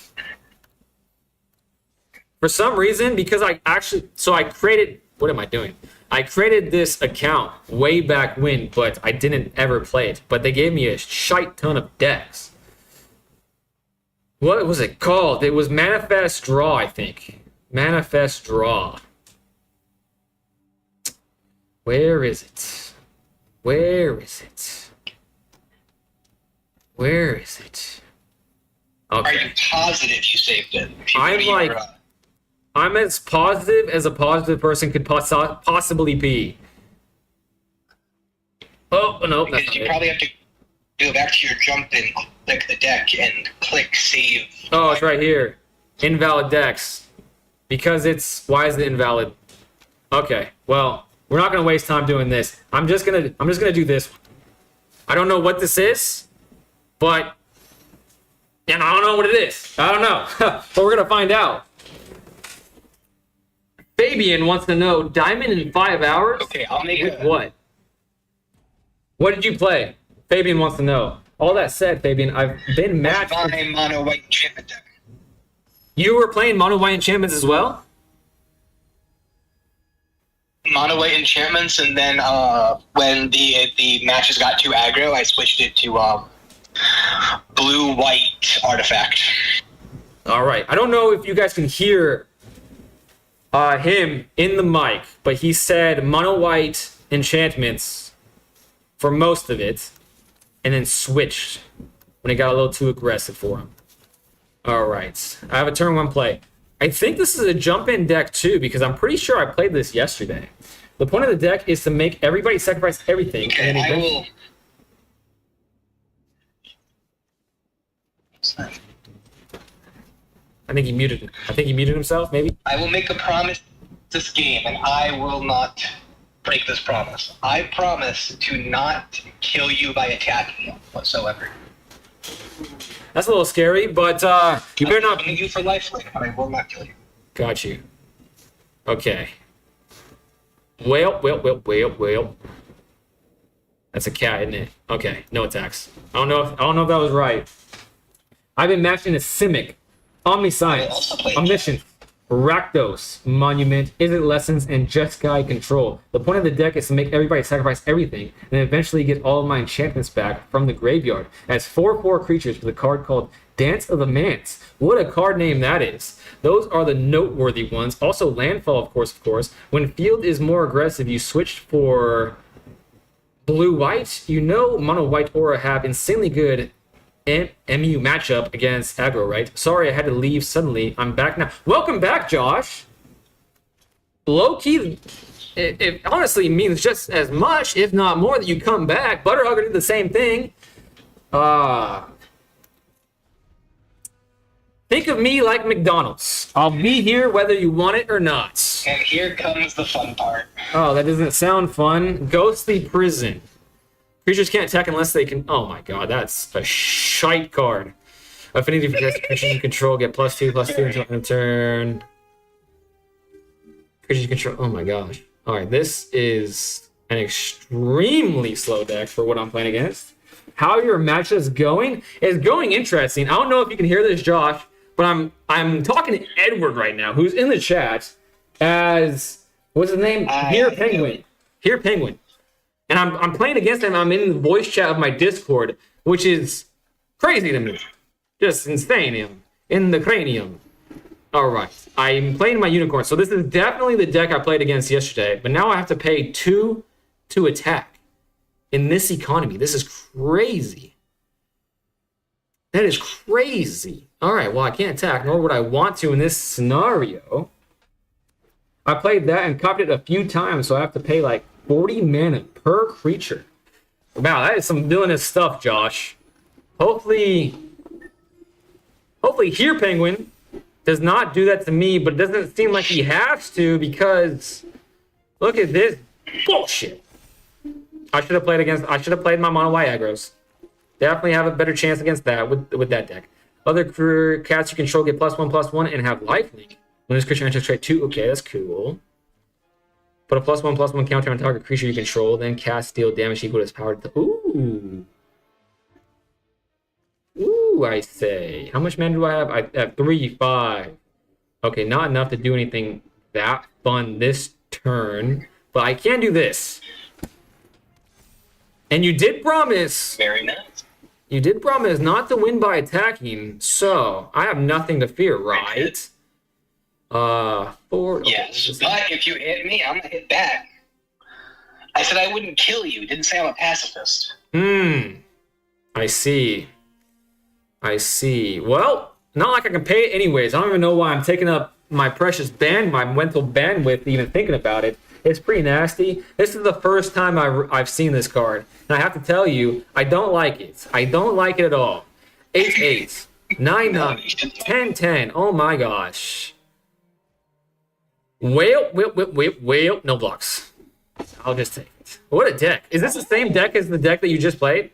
For some reason, because I created... What am I doing? I created this account way back when, but I didn't ever play it. But they gave me a shite ton of decks. What was it called? It was Manifest Draw, I think. Manifest Draw. Where is it? Where is it? Where is it? Okay. Are you positive you saved it? I'm as positive as a positive person could possibly be. Oh, no. Because you probably have to go back to your jump and click the deck and click save. Oh, it's right here. Invalid decks. Because it's... Why is it invalid? Okay, well, we're not going to waste time doing this. I'm just gonna do this one. I don't know what this is, but... And I don't know what it is. I don't know. But we're going to find out. Fabian wants to know, Diamond in 5 hours? Okay, I'll make it. What? What did you play? Fabian wants to know. All that said, Fabian, I've been matched... My mono white enchantment deck. You were playing mono white enchantments as well? Mono white enchantments, and then when the matches got too aggro, I switched it to blue white artifact. All right. I don't know if you guys can hear him in the mic, but he said mono white enchantments for most of it, and then switched when it got a little too aggressive for him. All right. I have a turn 1 play. I think this is a jump-in deck too, because I'm pretty sure I played this yesterday. The point of the deck is to make everybody sacrifice everything. Okay, and then I will... I think he muted himself, maybe? I will make a promise this game, and I will not break this promise. I promise to not kill you by attacking you whatsoever. That's a little scary, but you better not... I'm killing you for lifelink, but I will not kill you. Got you. Okay. Well. That's a cat, isn't it? Okay, no attacks. I don't know if that was right. I've been matching a Simic, Omniscience, Omniscience, Rakdos, Monument, Is It Lessons, and Jeskai Control. The point of the deck is to make everybody sacrifice everything, and then eventually get all of my enchantments back from the graveyard. As 4/4 creatures with a card called Dance of the Manse. What a card name that is. Those are the noteworthy ones. Also landfall, of course. When field is more aggressive, you switch for blue-white. You know mono white aura have insanely good MU matchup against aggro, right? Sorry I had to leave suddenly. I'm back now. Welcome back, Josh. Low-key, it honestly means just as much, if not more, that you come back. Butterhugger did the same thing. Think of me like McDonald's. I'll be here whether you want it or not. And here comes the fun part. Oh, that doesn't sound fun. Ghostly Prison. Creatures can't attack unless they can... Oh my god, that's a shite card. Affinity for creatures you control, get +2/+2 until end of turn. Creatures you control... Oh my gosh. Alright, this is an extremely slow deck for what I'm playing against. How your match is going interesting. I don't know if you can hear this, Josh, but I'm talking to Edward right now, who's in the chat as... What's his name? Here Penguin. Here Penguin. And I'm playing against him. I'm in the voice chat of my Discord, which is crazy to me. Just insane. In the cranium. All right. I'm playing my unicorn. So this is definitely the deck I played against yesterday. But now I have to pay 2 to attack. In this economy. This is crazy. That is crazy. All right. Well, I can't attack, nor would I want to in this scenario. I played that and copied it a few times, so I have to pay like 40 mana per creature. Wow, that is some villainous stuff, Josh. Hopefully Here Penguin does not do that to me, but it doesn't seem like he has to because look at this bullshit. I should have played my mono white aggros. Definitely have a better chance against that with that deck. Other cats you control get +1/+1 and have lifelink. When this creature enters trade 2, okay, that's cool. Put a +1/+1 counter on target creature you control, then cast deal damage equal to its power. Ooh. Ooh, I say. How much mana do I have? I have 3, 5. Okay, not enough to do anything that fun this turn, but I can do this. And you did promise. Very nice. You did promise not to win by attacking, so I have nothing to fear, right? 4. Yes, but if you hit me, I'm gonna hit back. I said I wouldn't kill you. Didn't say I'm a pacifist. I see. Well, not like I can pay it anyways. I don't even know why I'm taking up my precious my mental bandwidth even thinking about it. It's pretty nasty. This is the first time I've seen this card. And I have to tell you, I don't like it. I don't like it at all. 8/8, 9/9, 10/10. Oh my gosh. Well, no blocks. I'll just take it. What a deck. Is this the same deck as the deck that you just played?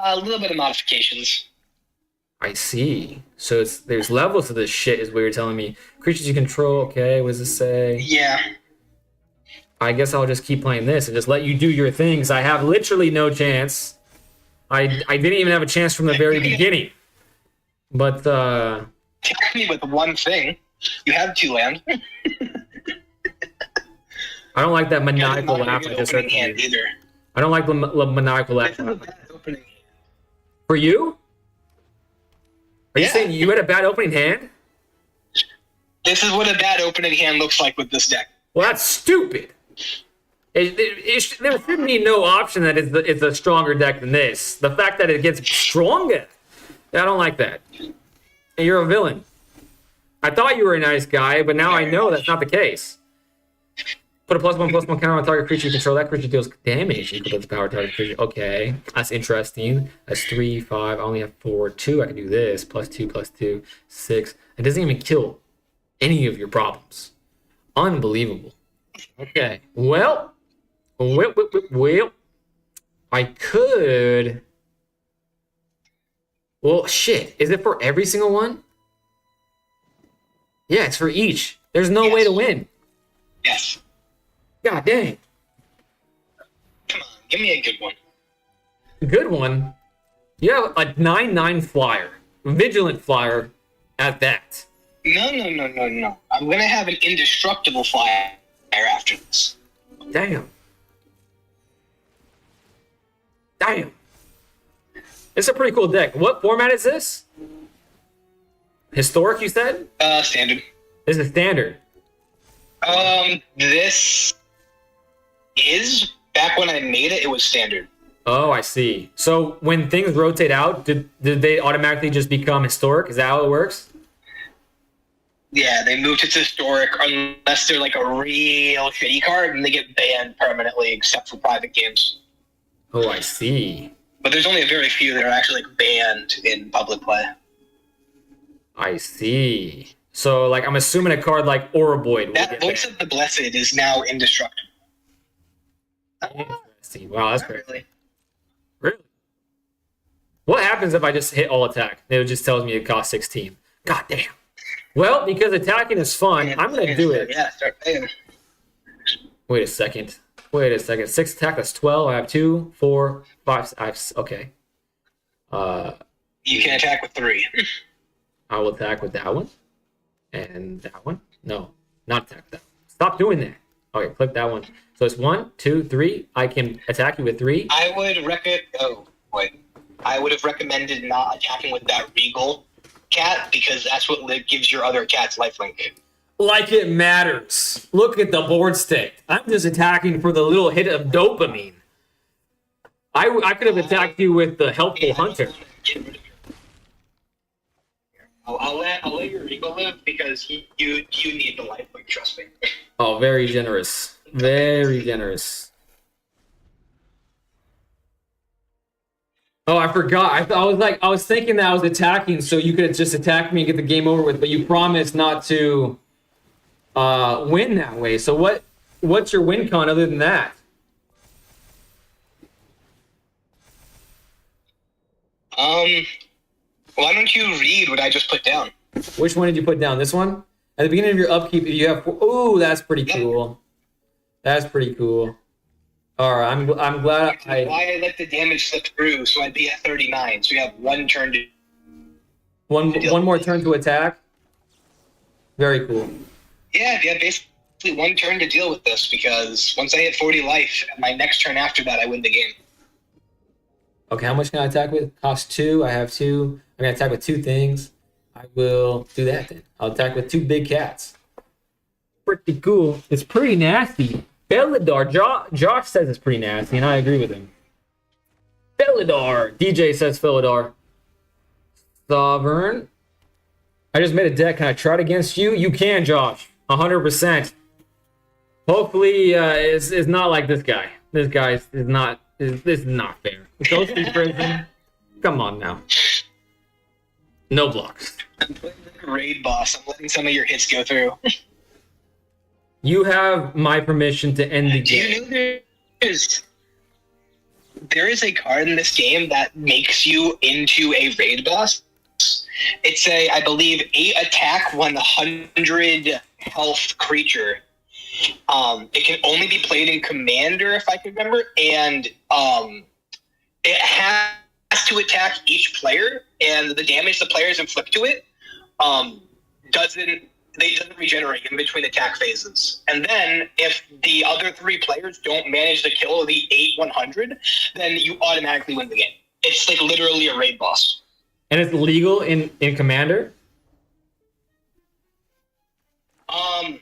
A little bit of modifications. I see. So there's levels to this shit is what you're telling me. Creatures you control, okay, what does this say? Yeah. I guess I'll just keep playing this and just let you do your things. I have literally no chance. I didn't even have a chance from the very beginning. But, Attack me with one thing. You have 2 land. I don't like that maniacal laugh I just heard from you. Either. I don't like the maniacal laugh. For you? Are you saying you had a bad opening hand? This is what a bad opening hand looks like with this deck. Well, that's stupid. There should be no option that it's a stronger deck than this. The fact that it gets stronger, I don't like that. And you're a villain. I thought you were a nice guy, but now I know that's not the case. Put a +1/+1 counter on target creature you control. That creature deals damage equal to the power of target creature. Okay, that's interesting. That's 3, 5. I only have 4, 2. I can do this. +2/+2, 6. It doesn't even kill any of your problems. Unbelievable. Okay, well, I could. Well, shit. Is it for every single one? Yeah, it's for each. There's no way to win. Yes. God dang. Come on, give me a good one. Good one. You have a 9/9 flyer. Vigilant flyer at that. No. I'm going to have an indestructible flyer after this. Damn. It's a pretty cool deck. What format is this? Historic, you said? Standard. This is standard. This is, back when I made it, it was standard. Oh, I see. So when things rotate out, did they automatically just become historic? Is that how it works? Yeah, they moved it to historic unless they're like a real shitty card and they get banned permanently except for private games. Oh, I see. But there's only a very few that are actually like banned in public play. I see. So, like, I'm assuming a card like Oroboid will That get Voice banned. of the Blessed is now indestructible. Interesting. Wow, that's Not great. really. Really? What happens if I just hit all attack? It just tells me it costs 16. God damn. Well, because attacking is fun, I'm going to do it. Yeah, start paying. Wait a second. 6 attack, that's 12. I have 2, 4, 5. Okay. You can attack with 3. I will attack with that one. And that one. No, not attack with that one. Stop doing that. Okay, click that one. So it's 1, 2, 3. I can attack you with 3. I would I would have recommended not attacking with that Regal cat because that's what gives your other cats lifelink. Like it matters. Look at the board state. I'm just attacking for the little hit of dopamine. I could have attacked you with the helpful hunter. I'll let your Regal live because you need the lifelink. Trust me. Oh, very generous. Very generous. Oh, I forgot. I was thinking that I was attacking, so you could just attack me and get the game over with. But you promised not to win that way. So what's your win con other than that? Why don't you read what I just put down? Which one did you put down? This one? At the beginning of your upkeep, if you have... Ooh, that's pretty cool. That's pretty cool. All right, I'm glad Why I let the damage slip through, so I'd be at 39. So you have one turn to... One more turn to attack? Very cool. Yeah, basically one turn to deal with this, because once I hit 40 life, my next turn after that, I win the game. Okay, how much can I attack with? Cost 2. I have 2. I'm going to attack with 2 things. I will do that then. I'll attack with 2 big cats. Pretty cool. It's pretty nasty. Belladar. Josh says it's pretty nasty, and I agree with him. Belladar. DJ says Philidar. Sovereign. I just made a deck. Can I try it against you? You can, Josh. 100%. Hopefully, it's not like this guy. This guy is not... This is not fair. Ghostly Prison. Come on now. No blocks. I'm playing like a raid boss. I'm letting some of your hits go through. You have my permission to end the Do game. you know there is a card in this game that makes you into a raid boss? It's I believe, 8 attack, 100 health creature. It can only be played in Commander, if I can remember, and it has to attack each player, and the damage the players inflict to it doesn't regenerate in between attack phases. And then, if the other 3 players don't manage to kill the 8/100, then you automatically win the game. It's like literally a raid boss. And it's legal in Commander? I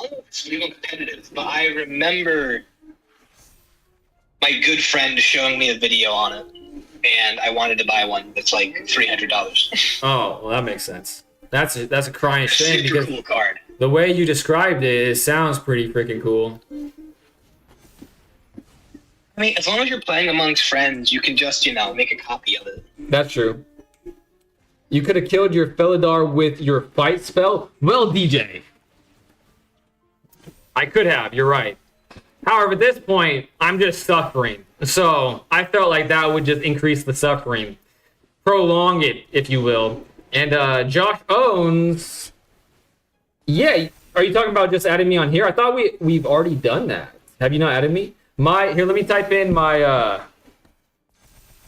don't know if it's legal competitive, but I remember my good friend showing me a video on it, and I wanted to buy one that's like $300. Oh, well, that makes sense. That's a crying shame Super because cool card. the way you described it sounds pretty freaking cool. I mean, as long as you're playing amongst friends, you can just, make a copy of it. That's true. You could have killed your Felidar with your fight spell? Well, DJ. I could have, you're right. However, at this point, I'm just suffering. So, I felt like that would just increase the suffering. Prolong it, if you will. And Josh owns... Yeah, are you talking about just adding me on here? I thought we've already done that. Have you not added me? Here, let me type in my...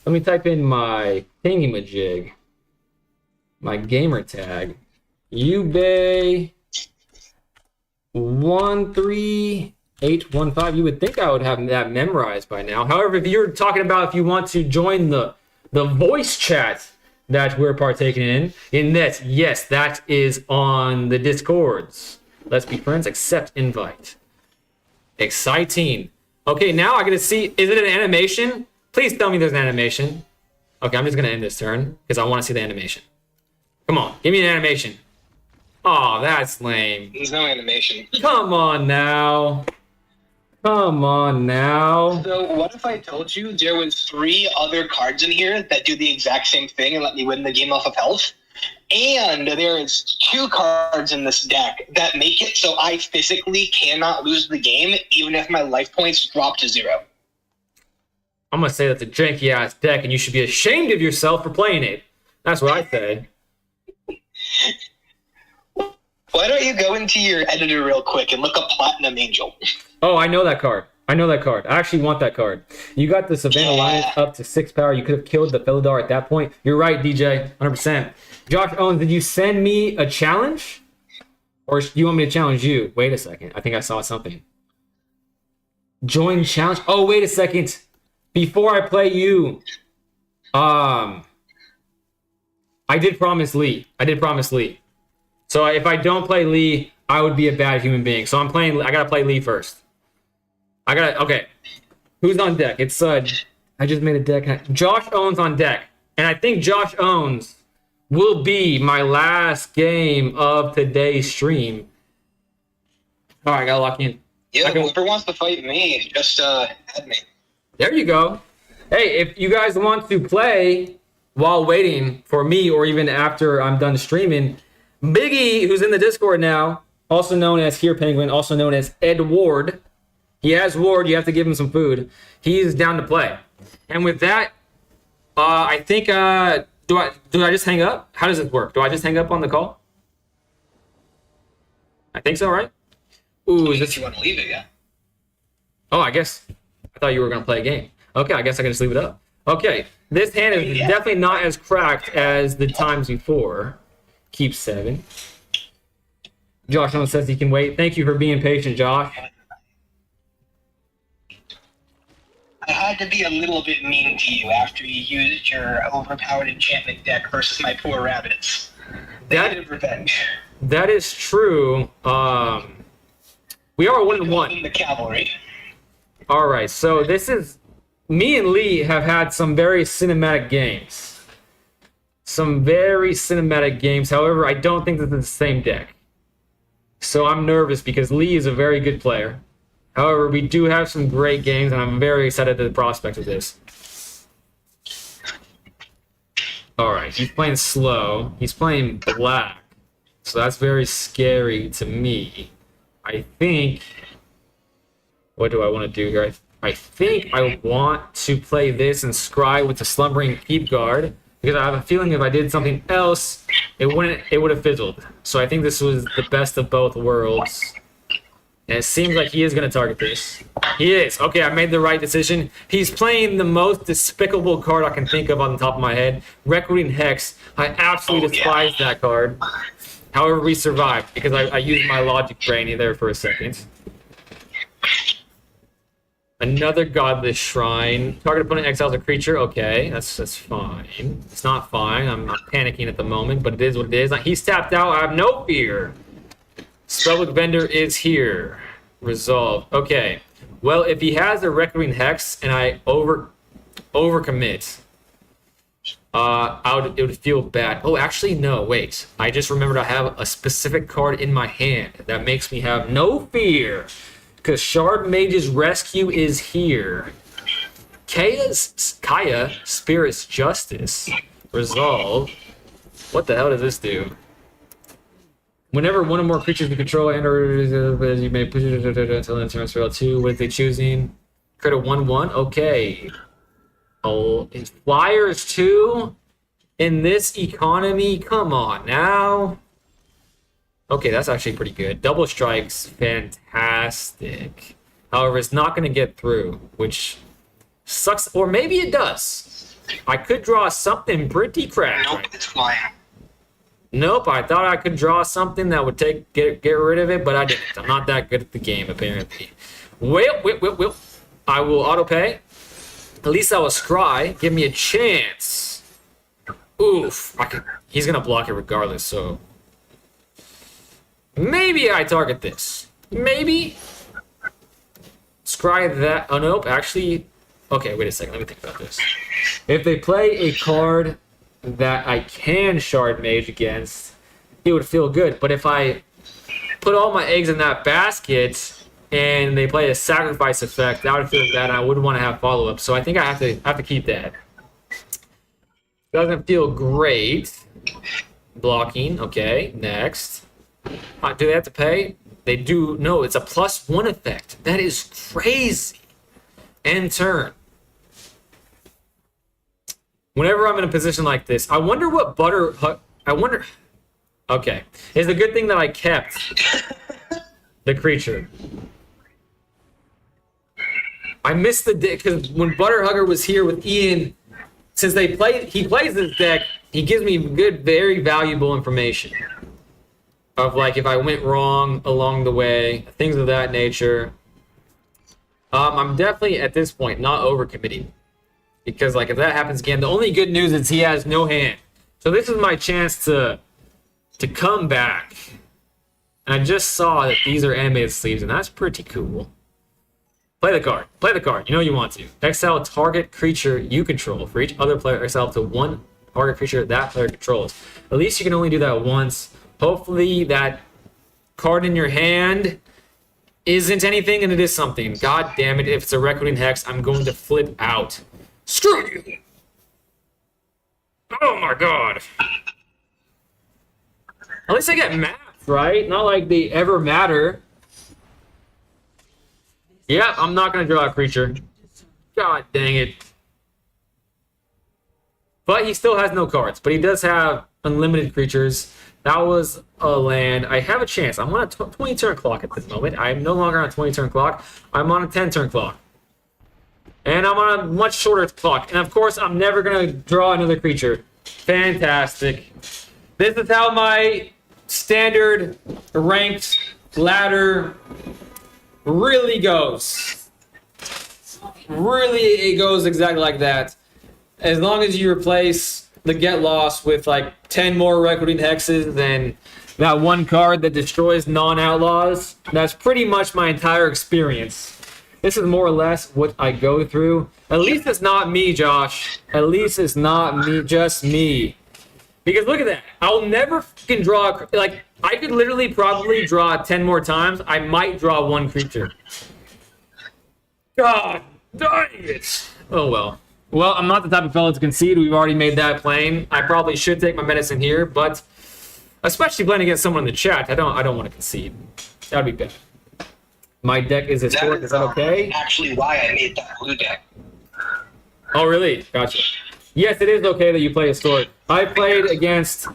Let me type in my thingamajig. My gamer tag. Ubay 13815. You would think I would have that memorized by now. However, if you're talking about if you want to join the voice chat that we're partaking in that, yes, that is on the Discords. Let's be friends. Accept invite. Exciting. Okay, now I gotta see. Is it an animation? Please tell me there's an animation. Okay, I'm just gonna end this turn because I want to see the animation. Come on, give me an animation. Oh, that's lame. There's no animation. Come on now. Come on now. So what if I told you there was 3 other cards in here that do the exact same thing and let me win the game off of health? And there is 2 cards in this deck that make it so I physically cannot lose the game, even if my life points drop to 0. I'm going to say that's a janky-ass deck, and you should be ashamed of yourself for playing it. That's what I say. Why don't you go into your editor real quick and look up Platinum Angel? Oh, I know that card. I actually want that card. You got the Savannah Lions up to 6 power. You could have killed the Felidar at that point. You're right, DJ. 100%. Josh Owens, did you send me a challenge? Or do you want me to challenge you? Wait a second. I think I saw something. Join challenge. Oh, wait a second. Before I play you, I did promise Lee. So if I don't play Lee, I would be a bad human being. So I gotta play Lee first. Okay. Who's on deck? It's I just made a deck. Josh Owens on deck. And I think Josh Owens will be my last game of today's stream. All right, I gotta lock in. Yeah, whoever wants to fight me, just add me. There you go. Hey, if you guys want to play while waiting for me or even after I'm done streaming, Biggie, who's in the Discord now, also known as Here Penguin, also known as Ed Ward. He has Ward. You have to give him some food. He's down to play. And with that, I think, do I just hang up? How does it work? Do I just hang up on the call? I think so, right? Ooh, is this... You want to leave it, yeah? Oh, I guess. I thought you were going to play a game. Okay, I guess I can just leave it up. Okay, this hand is definitely not as cracked as the times before. Keep 7. Josh Owens says he can wait. Thank you for being patient, Josh. I had to be a little bit mean to you after you used your overpowered enchantment deck versus my poor rabbits. Negative revenge. That is true. We are 1-1. The cavalry. All right, so this is... Me and Lee have had some very cinematic games. However, I don't think that it's the same deck. So I'm nervous because Lee is a very good player. However, we do have some great games, and I'm very excited at the prospect of this. All right, he's playing slow. He's playing black. So that's very scary to me. I think... What do I want to do here? I think I want to play this and scry with the Slumbering Keep Guard, because I have a feeling if I did something else, it would have fizzled. So I think this was the best of both worlds. And it seems like he is going to target this. He is. Okay, I made the right decision. He's playing the most despicable card I can think of on the top of my head. Recruiting Hex. I absolutely despise that card. However, we survived because I used my logic brain there for a second. Another Godless Shrine. Target opponent exiles a creature. Okay, that's fine. It's not fine. I'm not panicking at the moment, but it is what it is. He's tapped out. I have no fear. Spellbook Vendor is here. Resolve. Okay. Well, if he has a Reckoning Hex and I overcommit, it would feel bad. Oh, actually, no. Wait. I just remembered I have a specific card in my hand that makes me have no fear. Because Shard Mage's Rescue is here. Kaya, Spirit's Justice. Resolve. What the hell does this do? Whenever one or more creatures you control and/or you may push it until it turns for 2 with the choosing. Crit a 1/1. Okay. Oh, it's Flyers 2 in this economy. Come on now. Okay, that's actually pretty good. Double Strike's fantastic. However, it's not going to get through, which sucks. Or maybe it does. I could draw something pretty cracked. Nope, it's flying. Nope, I thought I could draw something that would get rid of it, but I didn't. I'm not that good at the game, apparently. Well. I will auto-pay. At least I will scry. Give me a chance. Oof. He's going to block it regardless, so... Maybe I target this. Maybe. Scry that. Oh, nope. Actually... Okay, wait a second. Let me think about this. If they play a card that I can Shard Mage against, it would feel good. But if I put all my eggs in that basket and they play a sacrifice effect, that would feel bad and I wouldn't want to have follow-up. So I think I have to keep that. Doesn't feel great. Blocking. Okay, next. Do they have to pay? They do. No, it's a +1 effect. That is crazy. End turn. Whenever I'm in a position like this, I wonder what I wonder. Okay, it's a good thing that I kept the creature. I missed the deck because when Butterhugger was here with Ian, since he plays this deck, he gives me good, very valuable information of like if I went wrong along the way, things of that nature. I'm definitely at this point not overcommitting because like if that happens again, the only good news is he has no hand. So this is my chance to come back. And I just saw that these are animated sleeves, and that's pretty cool. Play the card. Play the card. You know you want to. Exile target creature you control. For each other player, exile to one target creature that player controls. At least you can only do that once. Hopefully that card in your hand isn't anything, and it is something. God damn it, if it's a Reckoning Hex, I'm going to flip out. Screw you! Oh my god. At least I get math, right? Not like they ever matter. Yeah, I'm not going to draw a creature. God dang it. But he still has no cards. But he does have unlimited creatures. That was a land. I have a chance. I'm on a 20-turn clock at this moment. I'm no longer on a 20-turn clock. I'm on a 10-turn clock. And I'm on a much shorter clock. And of course, I'm never going to draw another creature. Fantastic. This is how my standard ranked ladder really goes. Really, it goes exactly like that. As long as you replace the Get Lost with like 10 more Reckoning Hexes and that one card that destroys non-outlaws, that's pretty much my entire experience. This is more or less what I go through. At least it's not me, Josh. At least it's not me, just me. Because look at that. I'll never fucking draw, like, I could literally probably draw 10 more times. I might draw one creature. God dang it. Oh, well. Well, I'm not the type of fellow to concede. We've already made that plain. I probably should take my medicine here, but especially playing against someone in the chat, I don't want to concede. That would be bad. My deck is historic. Is that okay? Actually, why I made that blue deck. Oh, really? Gotcha. Yes, it is okay that you play historic. I played against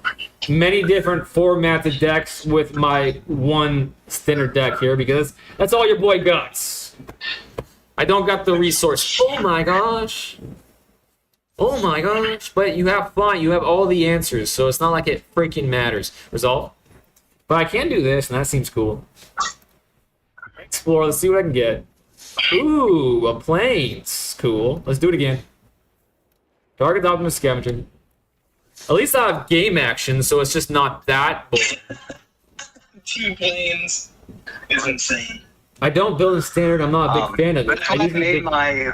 many different formatted decks with my one standard deck here because that's all your boy got. I don't got the resource. Oh my gosh. Oh my gosh. But you have fun. You have all the answers, so it's not like it freaking matters. Resolve. But I can do this, and that seems cool. Explore. Let's see what I can get. Ooh, a plains. Cool. Let's do it again. Target Optimus Scavenger. At least I have game action, so it's just not that boring. 2 planes is insane. I don't build in standard. I'm not a big fan of it. I made my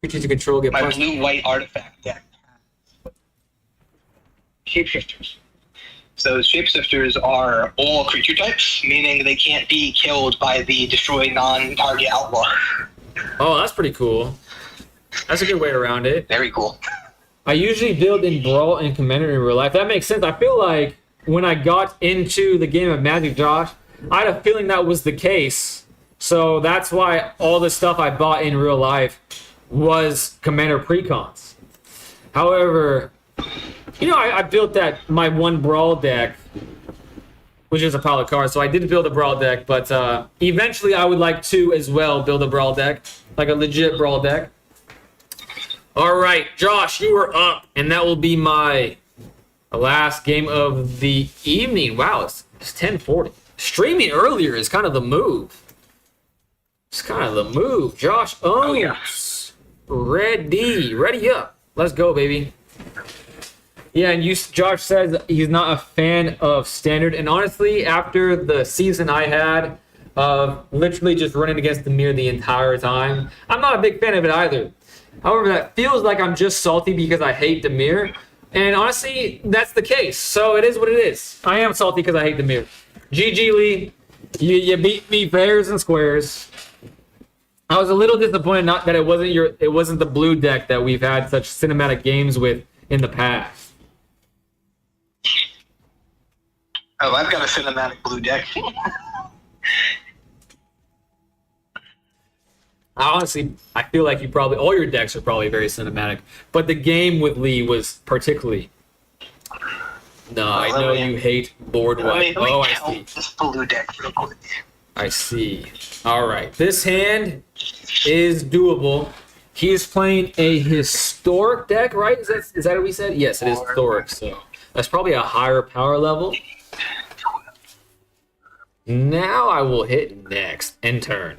creatures to control get punched. blue-white artifact deck. Shapeshifters. So shapeshifters are all creature types, meaning they can't be killed by the destroy non-target outlaw. Oh, that's pretty cool. That's a good way around it. Very cool. I usually build in Brawl and Commander in real life. That makes sense. I feel like when I got into the game of Magic, Josh, I had a feeling that was the case. So that's why all the stuff I bought in real life was Commander Precons. However, you know, I built my one Brawl deck, which is a pile of cards. So I did build a Brawl deck, but eventually I would like to as well build a Brawl deck, like a legit Brawl deck. All right, Josh, you are up, and that will be my last game of the evening. Wow, it's 10:40. Streaming earlier is kind of the move. It's kind of the move. Josh owns. Ready up. Let's go, baby. Yeah, and Josh says he's not a fan of standard. And honestly, after the season I had of literally just running against the mirror the entire time, I'm not a big fan of it either. However, that feels like I'm just salty because I hate Demir. And honestly, that's the case. So it is what it is. I am salty because I hate Demir. GG Lee, you beat me fairs and squares. I was a little disappointed not that it wasn't the blue deck that we've had such cinematic games with in the past. Oh, I've got a cinematic blue deck. Honestly, I feel like all your decks are probably very cinematic, but the game with Lee was particularly. No, I know you hate board wipe. Oh, I see. This blue deck real quick. I see. All right, this hand is doable. He is playing a historic deck, right? Is that what we said? Yes, it is historic. So that's probably a higher power level. Now I will hit next and turn.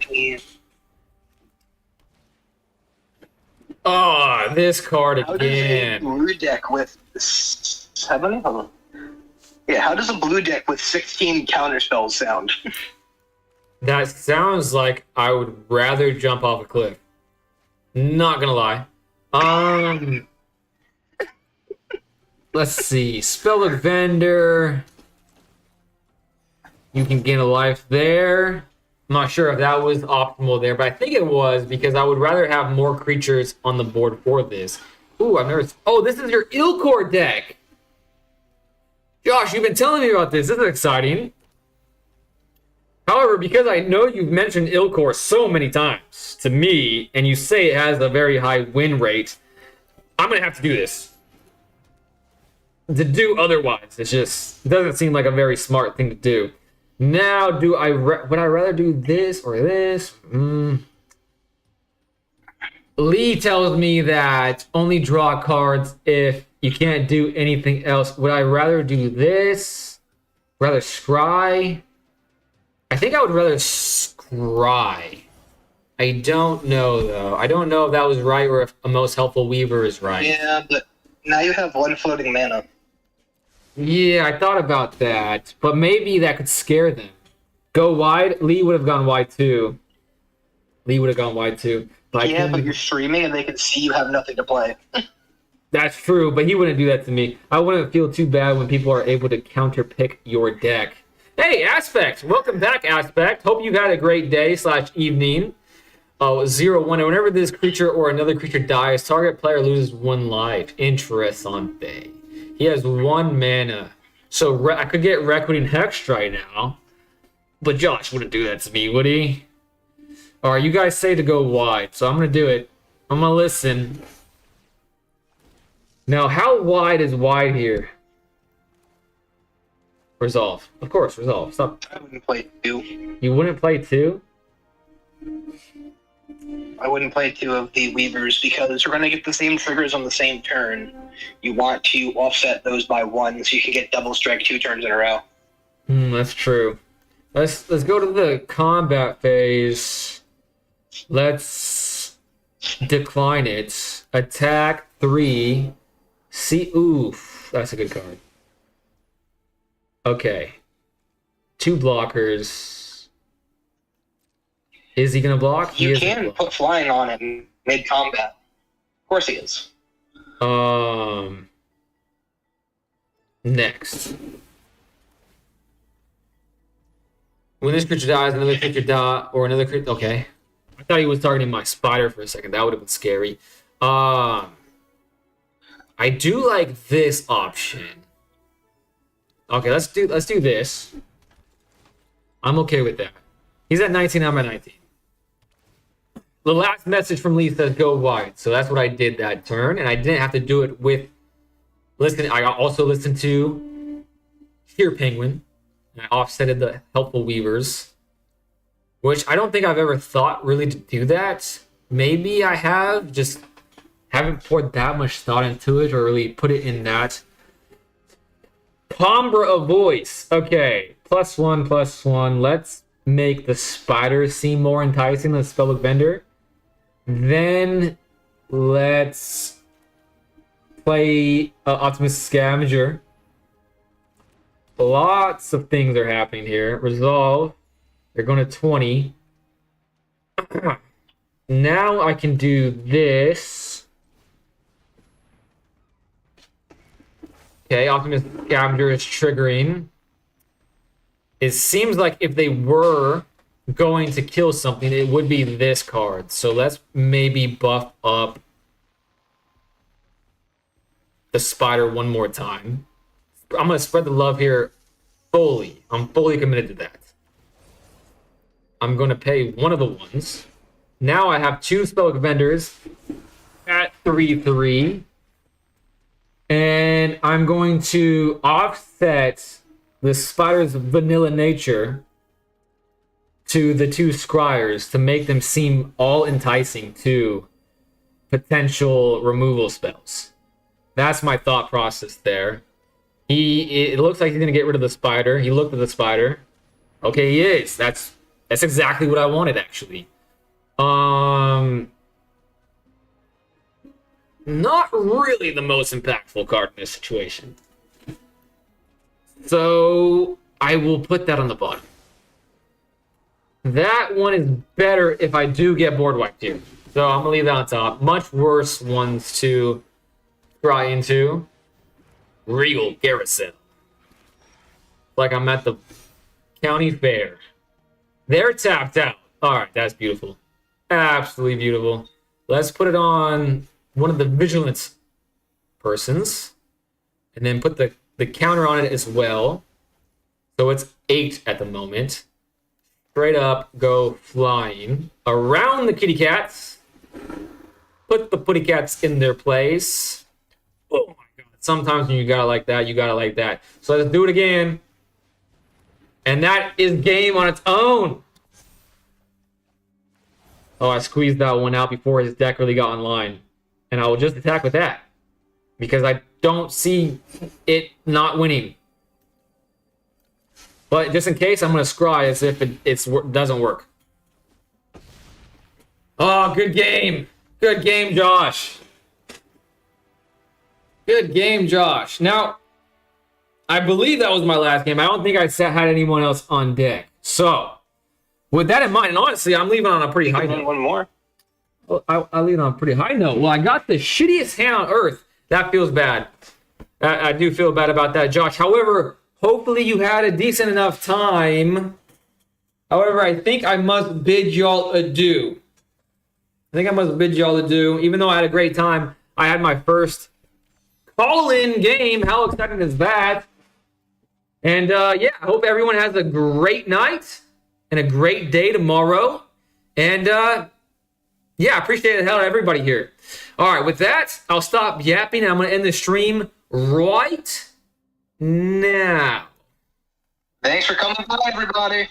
Oh, this card again. How does a blue deck with 7? Yeah, how does a blue deck with 16 counterspells sound? That sounds like I would rather jump off a cliff. Not gonna lie. Let's see. Spellbook Vendor. You can gain a life there. I'm not sure if that was optimal there, but I think it was because I would rather have more creatures on the board for this. Ooh, I've never. Oh, this is your Ilkor deck. Josh, you've been telling me about this. This is exciting. However, because I know you've mentioned Ilkor so many times to me, and you say it has a very high win rate, I'm going to have to do this. To do otherwise, it doesn't seem like a very smart thing to do. Now, would I rather do this or this? Lee tells me that only draw cards if you can't do anything else. Would I rather do this? Rather scry? I think I would rather scry. I don't know, though. I don't know if that was right or if a most helpful weaver is right. Yeah, but now you have 1 floating mana. Yeah, I thought about that. But maybe that could scare them. Go wide? Lee would have gone wide, too. But But you're streaming and they can see you have nothing to play. That's true, but he wouldn't do that to me. I wouldn't feel too bad when people are able to counterpick your deck. Hey, Aspect! Welcome back, Aspect. Hope you had a great day / evening. 0-1. Whenever this creature or another creature dies, target player loses 1 life. Interessante. He has 1 mana. So I could get Requiem Hex right now. But Josh wouldn't do that to me, would he? Alright, you guys say to go wide, so I'm going to do it. I'm going to listen. Now, how wide is wide here? Resolve. Of course, resolve. Stop. I wouldn't play 2. You wouldn't play 2? I wouldn't play 2 of the Weavers because we're going to get the same triggers on the same turn. You want to offset those by 1 so you can get double strike 2 turns in a row. That's true. Let's go to the combat phase. Let's decline it. Attack 3. See, oof, that's a good card. Okay. 2 blockers. Is he gonna block? You can put flying on it mid-combat. Of course he is. Next. When this creature dies, another creature dies, or another creature. Okay. I thought he was targeting my spider for a second. That would have been scary. I do like this option. Okay, let's do this. I'm okay with that. He's at 19, I'm at 19. The last message from Lee says go wide. So that's what I did that turn. And I didn't have to do it with... Listen, I also listened to Here Penguin. And I offsetted the helpful weavers. Which I don't think I've ever thought really to do that. Maybe I have. Just haven't poured that much thought into it or really put it in that. Pombra of Voice. Okay. +1/+1. Let's make the spider seem more enticing than the Spellbook Vendor. Then let's play Optimus Scavenger. Lots of things are happening here. Resolve. They're going to 20. Now I can do this. Okay, Optimus Scavenger is triggering. It seems like if they were going to kill something, it would be this card. So let's maybe buff up the spider one more time. I'm going to spread the love here I'm fully committed to that. I'm going to pay one of the ones. Now I have 2 spell vendors at 3/3. And I'm going to offset the spider's vanilla nature to the 2 scryers to make them seem all enticing to potential removal spells. That's my thought process there. It looks like he's gonna get rid of the spider. He looked at the spider. Okay, he is. That's exactly what I wanted, actually. Not really the most impactful card in this situation. So I will put that on the bottom. That one is better if I do get board wiped here. So I'm gonna leave that on top. Much worse ones to try into. Regal Garrison. Like I'm at the county fair. They're tapped out. Alright, that's beautiful. Absolutely beautiful. Let's put it on one of the vigilance persons. And then put the counter on it as well. So it's 8 at the moment. Straight up, go flying. Around the kitty cats. Put the putty cats in their place. Oh my god. Sometimes when you got it like that, you got it like that. So let's do it again. And that is game on its own. Oh, I squeezed that one out before his deck really got online. And I will just attack with that. Because I don't see it not winning. But just in case, I'm going to scry as if it doesn't work. Oh, good game. Good game, Josh. Good game, Josh. Now, I believe that was my last game. I don't think I had anyone else on deck. So, with that in mind, and honestly, I'm leaving on a pretty high note. One more. Well, I leave on a pretty high note. Well, I got the shittiest hand on earth. That feels bad. I do feel bad about that, Josh. However, hopefully you had a decent enough time. However, I think I must bid y'all adieu. Even though I had a great time, I had my first call-in game. How exciting is that? And yeah, I hope everyone has a great night and a great day tomorrow. And yeah, I appreciate the hell out of everybody here. All right, with that, I'll stop yapping. I'm going to end the stream right now. Thanks for coming by, everybody.